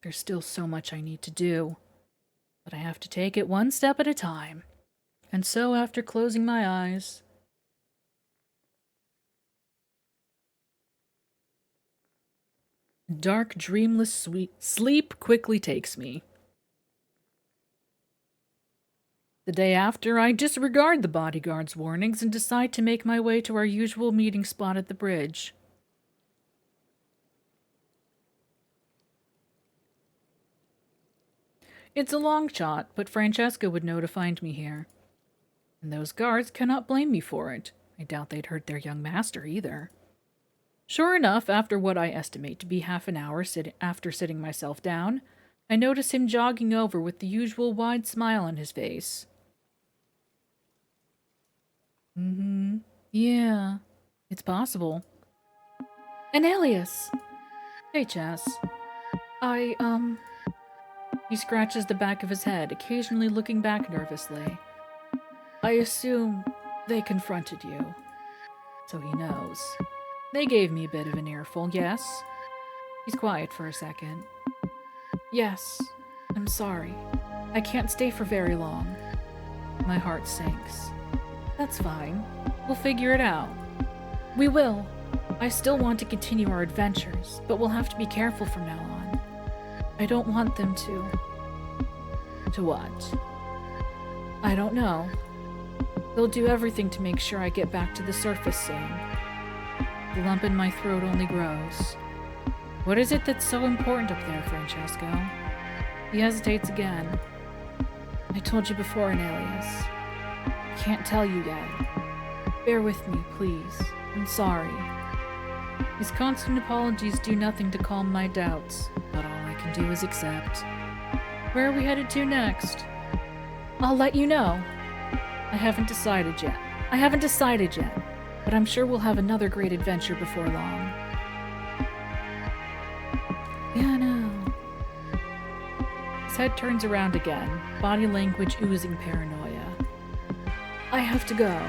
There's still so much I need to do, but I have to take it one step at a time. And so, after closing my eyes, dark, dreamless sleep quickly takes me. The day after, I disregard the bodyguard's warnings and decide to make my way to our usual meeting spot at the bridge. It's a long shot, but Francesco would know to find me here. And those guards cannot blame me for it. I doubt they'd hurt their young master either. Sure enough, after what I estimate to be half an hour after sitting myself down, I notice him jogging over with the usual wide smile on his face. Yeah, it's possible. An alias! Hey, Chess. He scratches the back of his head, occasionally looking back nervously. I assume they confronted you. So he knows. They gave me a bit of an earful, yes? He's quiet for a second. Yes, I'm sorry. I can't stay for very long. My heart sinks. That's fine. We'll figure it out. We will. I still want to continue our adventures, but we'll have to be careful from now on. I don't want them to... To what? I don't know. They'll do everything to make sure I get back to the surface soon. The lump in my throat only grows. What is it that's so important up there, Francesco? He hesitates again. I told you before, an alias. Can't tell you yet. Bear with me, please. I'm sorry. His constant apologies do nothing to calm my doubts, but all I can do is accept. Where are we headed to next? I'll let you know. I haven't decided yet, but I'm sure we'll have another great adventure before long. Yeah, I know. His head turns around again, body language oozing paranoia. I have to go.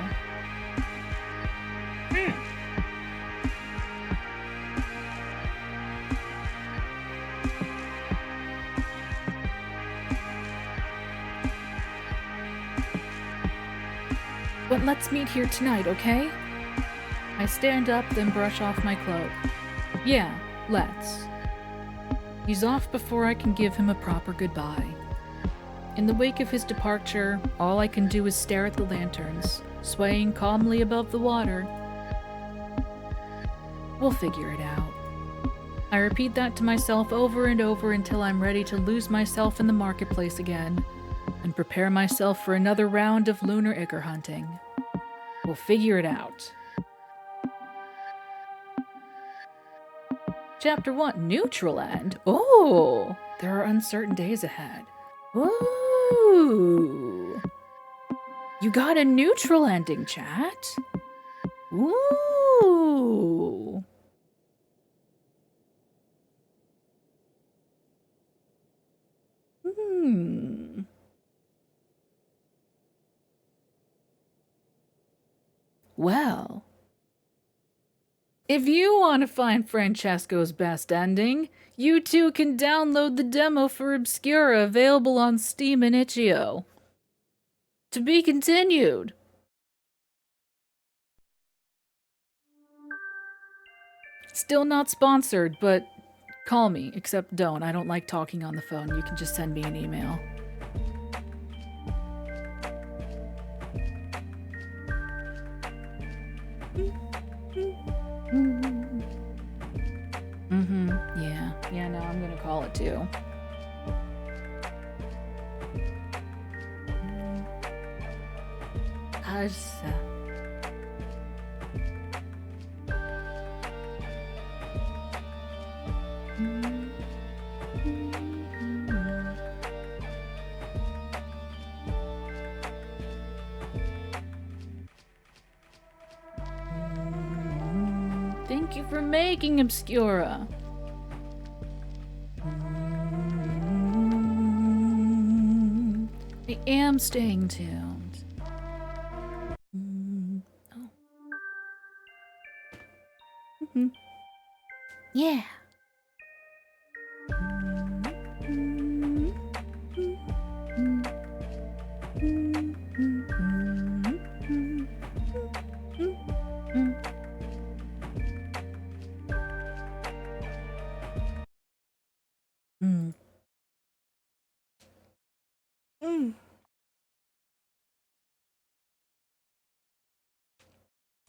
But let's meet here tonight, okay? I stand up, then brush off my cloak. Yeah, let's. He's off before I can give him a proper goodbye. In the wake of his departure, all I can do is stare at the lanterns, swaying calmly above the water. We'll figure it out. I repeat that to myself over and over until I'm ready to lose myself in the marketplace again, and prepare myself for another round of lunar ichor hunting. We'll figure it out. Chapter 1, Neutral End. Oh, there are uncertain days ahead. Ooh. You got a neutral ending, chat. Ooh. Well, if you want to find Francesco's best ending, you too can download the demo for Obscura available on Steam and Itch.io. To be continued. Still not sponsored, but call me, except don't. I don't like talking on the phone. You can just send me an email. Yeah, no, I'm gonna call it too. Thank you for making Obscura. I am staying tuned. Oh. Yeah.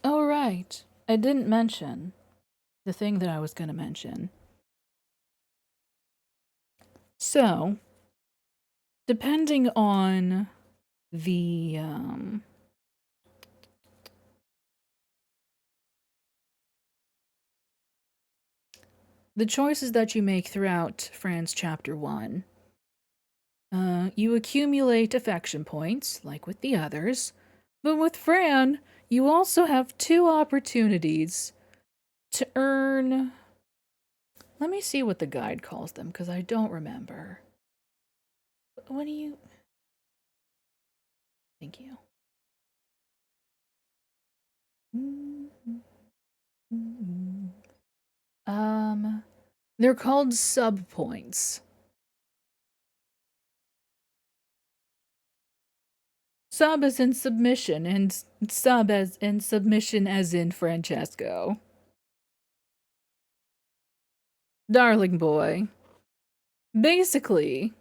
Oh, right. I didn't mention the thing that I was going to mention. So, depending on the choices that you make throughout Fran's Chapter 1, you accumulate affection points, like with the others, but with Fran, you also have 2 opportunities to earn. Let me see what the guide calls them, because I don't remember. What do you. Thank you. They're called sub points. Sub as in submission, and sub as in submission as in Francesco. Darling boy. Basically,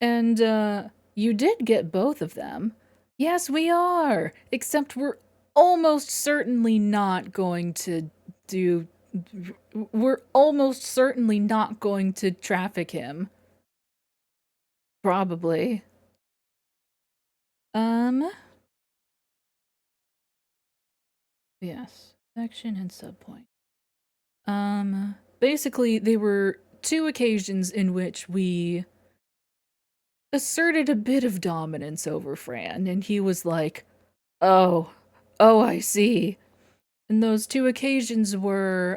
and you did get both of them. Yes, we are. Except we're almost certainly not going to do. We're almost certainly not going to traffic him. Probably. Yes. Action and subpoint. Basically, they were 2 occasions in which we asserted a bit of dominance over Fran, and he was like, oh, I see. And those 2 occasions were,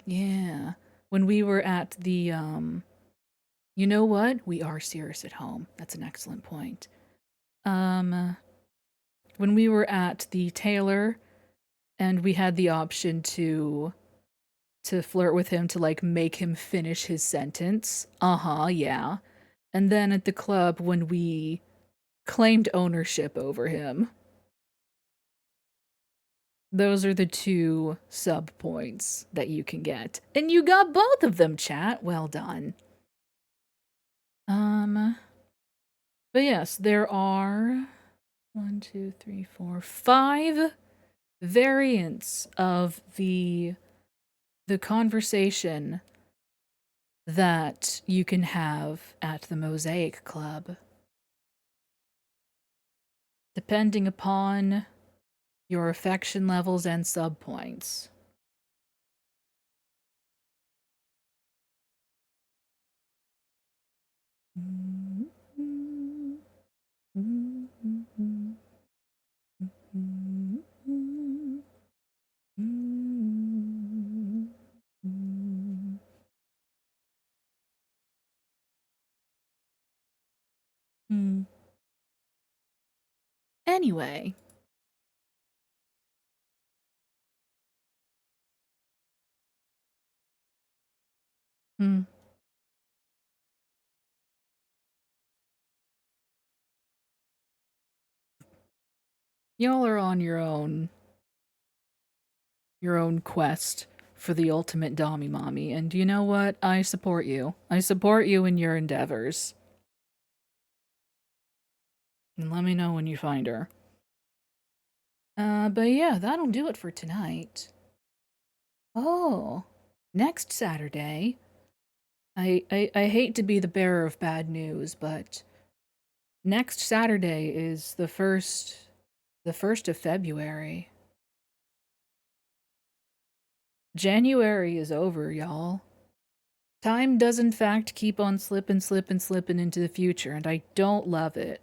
yeah. When we were at the, you know what? We are serious at home. That's an excellent point. When we were at the tailor, and we had the option to flirt with him to, like, make him finish his sentence. Yeah. And then at the club when we claimed ownership over him. Those are the 2 sub points that you can get. And you got both of them, chat. Well done. But yes, there are 1, 2, 3, 4, 5 variants of the conversation that you can have at the Mosaic Club, depending upon your affection levels and sub points. Anyway. Y'all are on your own quest for the ultimate Dommy Mommy, and you know what? I support you. I support you in your endeavors. And let me know when you find her. But yeah, that'll do it for tonight. Oh, next Saturday. I hate to be the bearer of bad news, but next Saturday is the 1st of February. January is over, y'all. Time does in fact keep on slipping into the future, and I don't love it.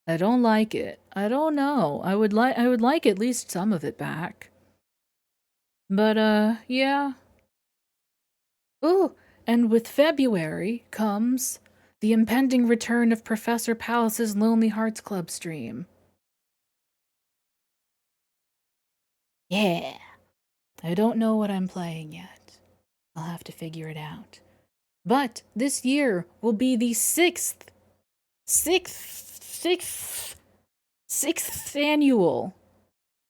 I don't like it. I don't know. I would like at least some of it back. But yeah. Ooh, and with February comes the impending return of Professor Palace's Lonely Hearts Club stream. Yeah. I don't know what I'm playing yet. I'll have to figure it out. But this year will be the sixth annual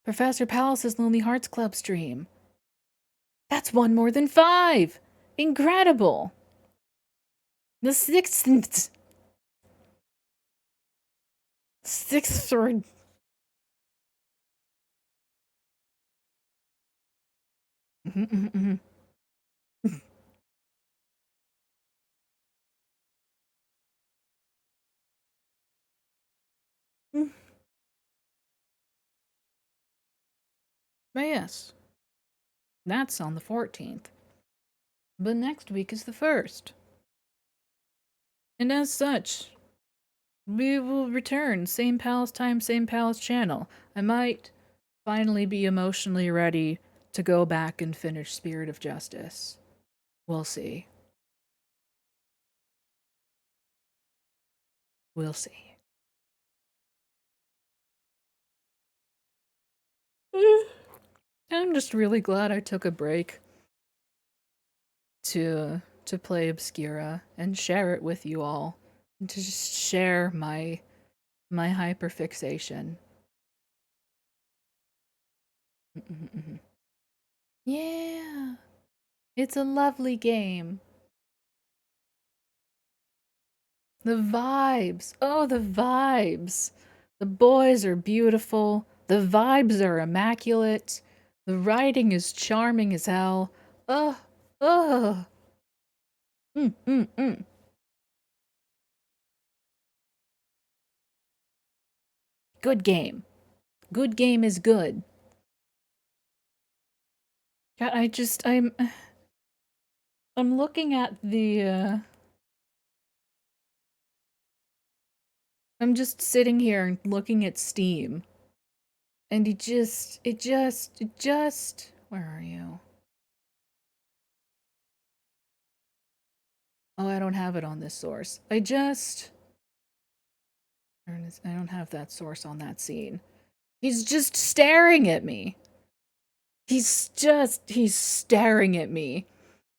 Professor Palace's Lonely Hearts Club stream. That's one more than 5! Incredible! The sixth or But yes, that's on the 14th. But next week is the 1st. And as such, we will return. Same palace time, same palace channel. I might finally be emotionally ready to go back and finish Spirit of Justice. We'll see. We'll see. I'm just really glad I took a break to play Obscura and share it with you all. And to just share my hyperfixation. Yeah. It's a lovely game. The vibes. Oh, the vibes. The boys are beautiful. The vibes are immaculate. The writing is charming as hell. Ugh. Ugh. Mm. Good game. Good game is good. God, I'm looking at the, I'm just sitting here and looking at Steam. And it just, where are you? Oh, I don't have it on this source. I don't have that source on that scene. He's just staring at me. He's staring at me.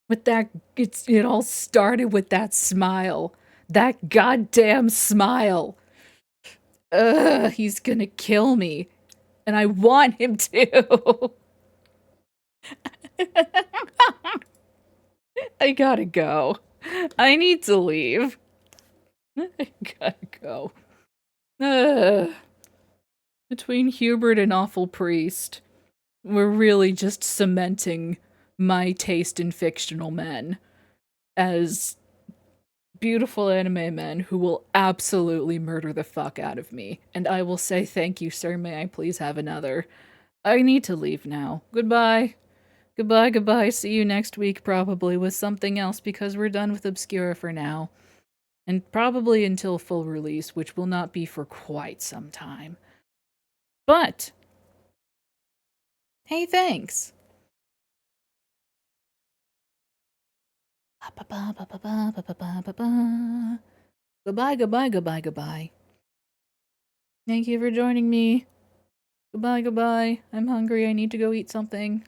With that, it all started with that smile. That goddamn smile. Ugh, he's gonna kill me. And I want him to. I gotta go. I need to leave. I gotta go. Ugh. Between Hubert and Awful Priest, we're really just cementing my taste in fictional men as beautiful anime men who will absolutely murder the fuck out of me. And I will say, thank you, sir. May I please have another? I need to leave now. Goodbye. Goodbye. See you next week, probably, with something else, because we're done with Obscura for now. And probably until full release, which will not be for quite some time. But, hey, thanks. Goodbye. Thank you for joining me. Goodbye. I'm hungry. I need to go eat something.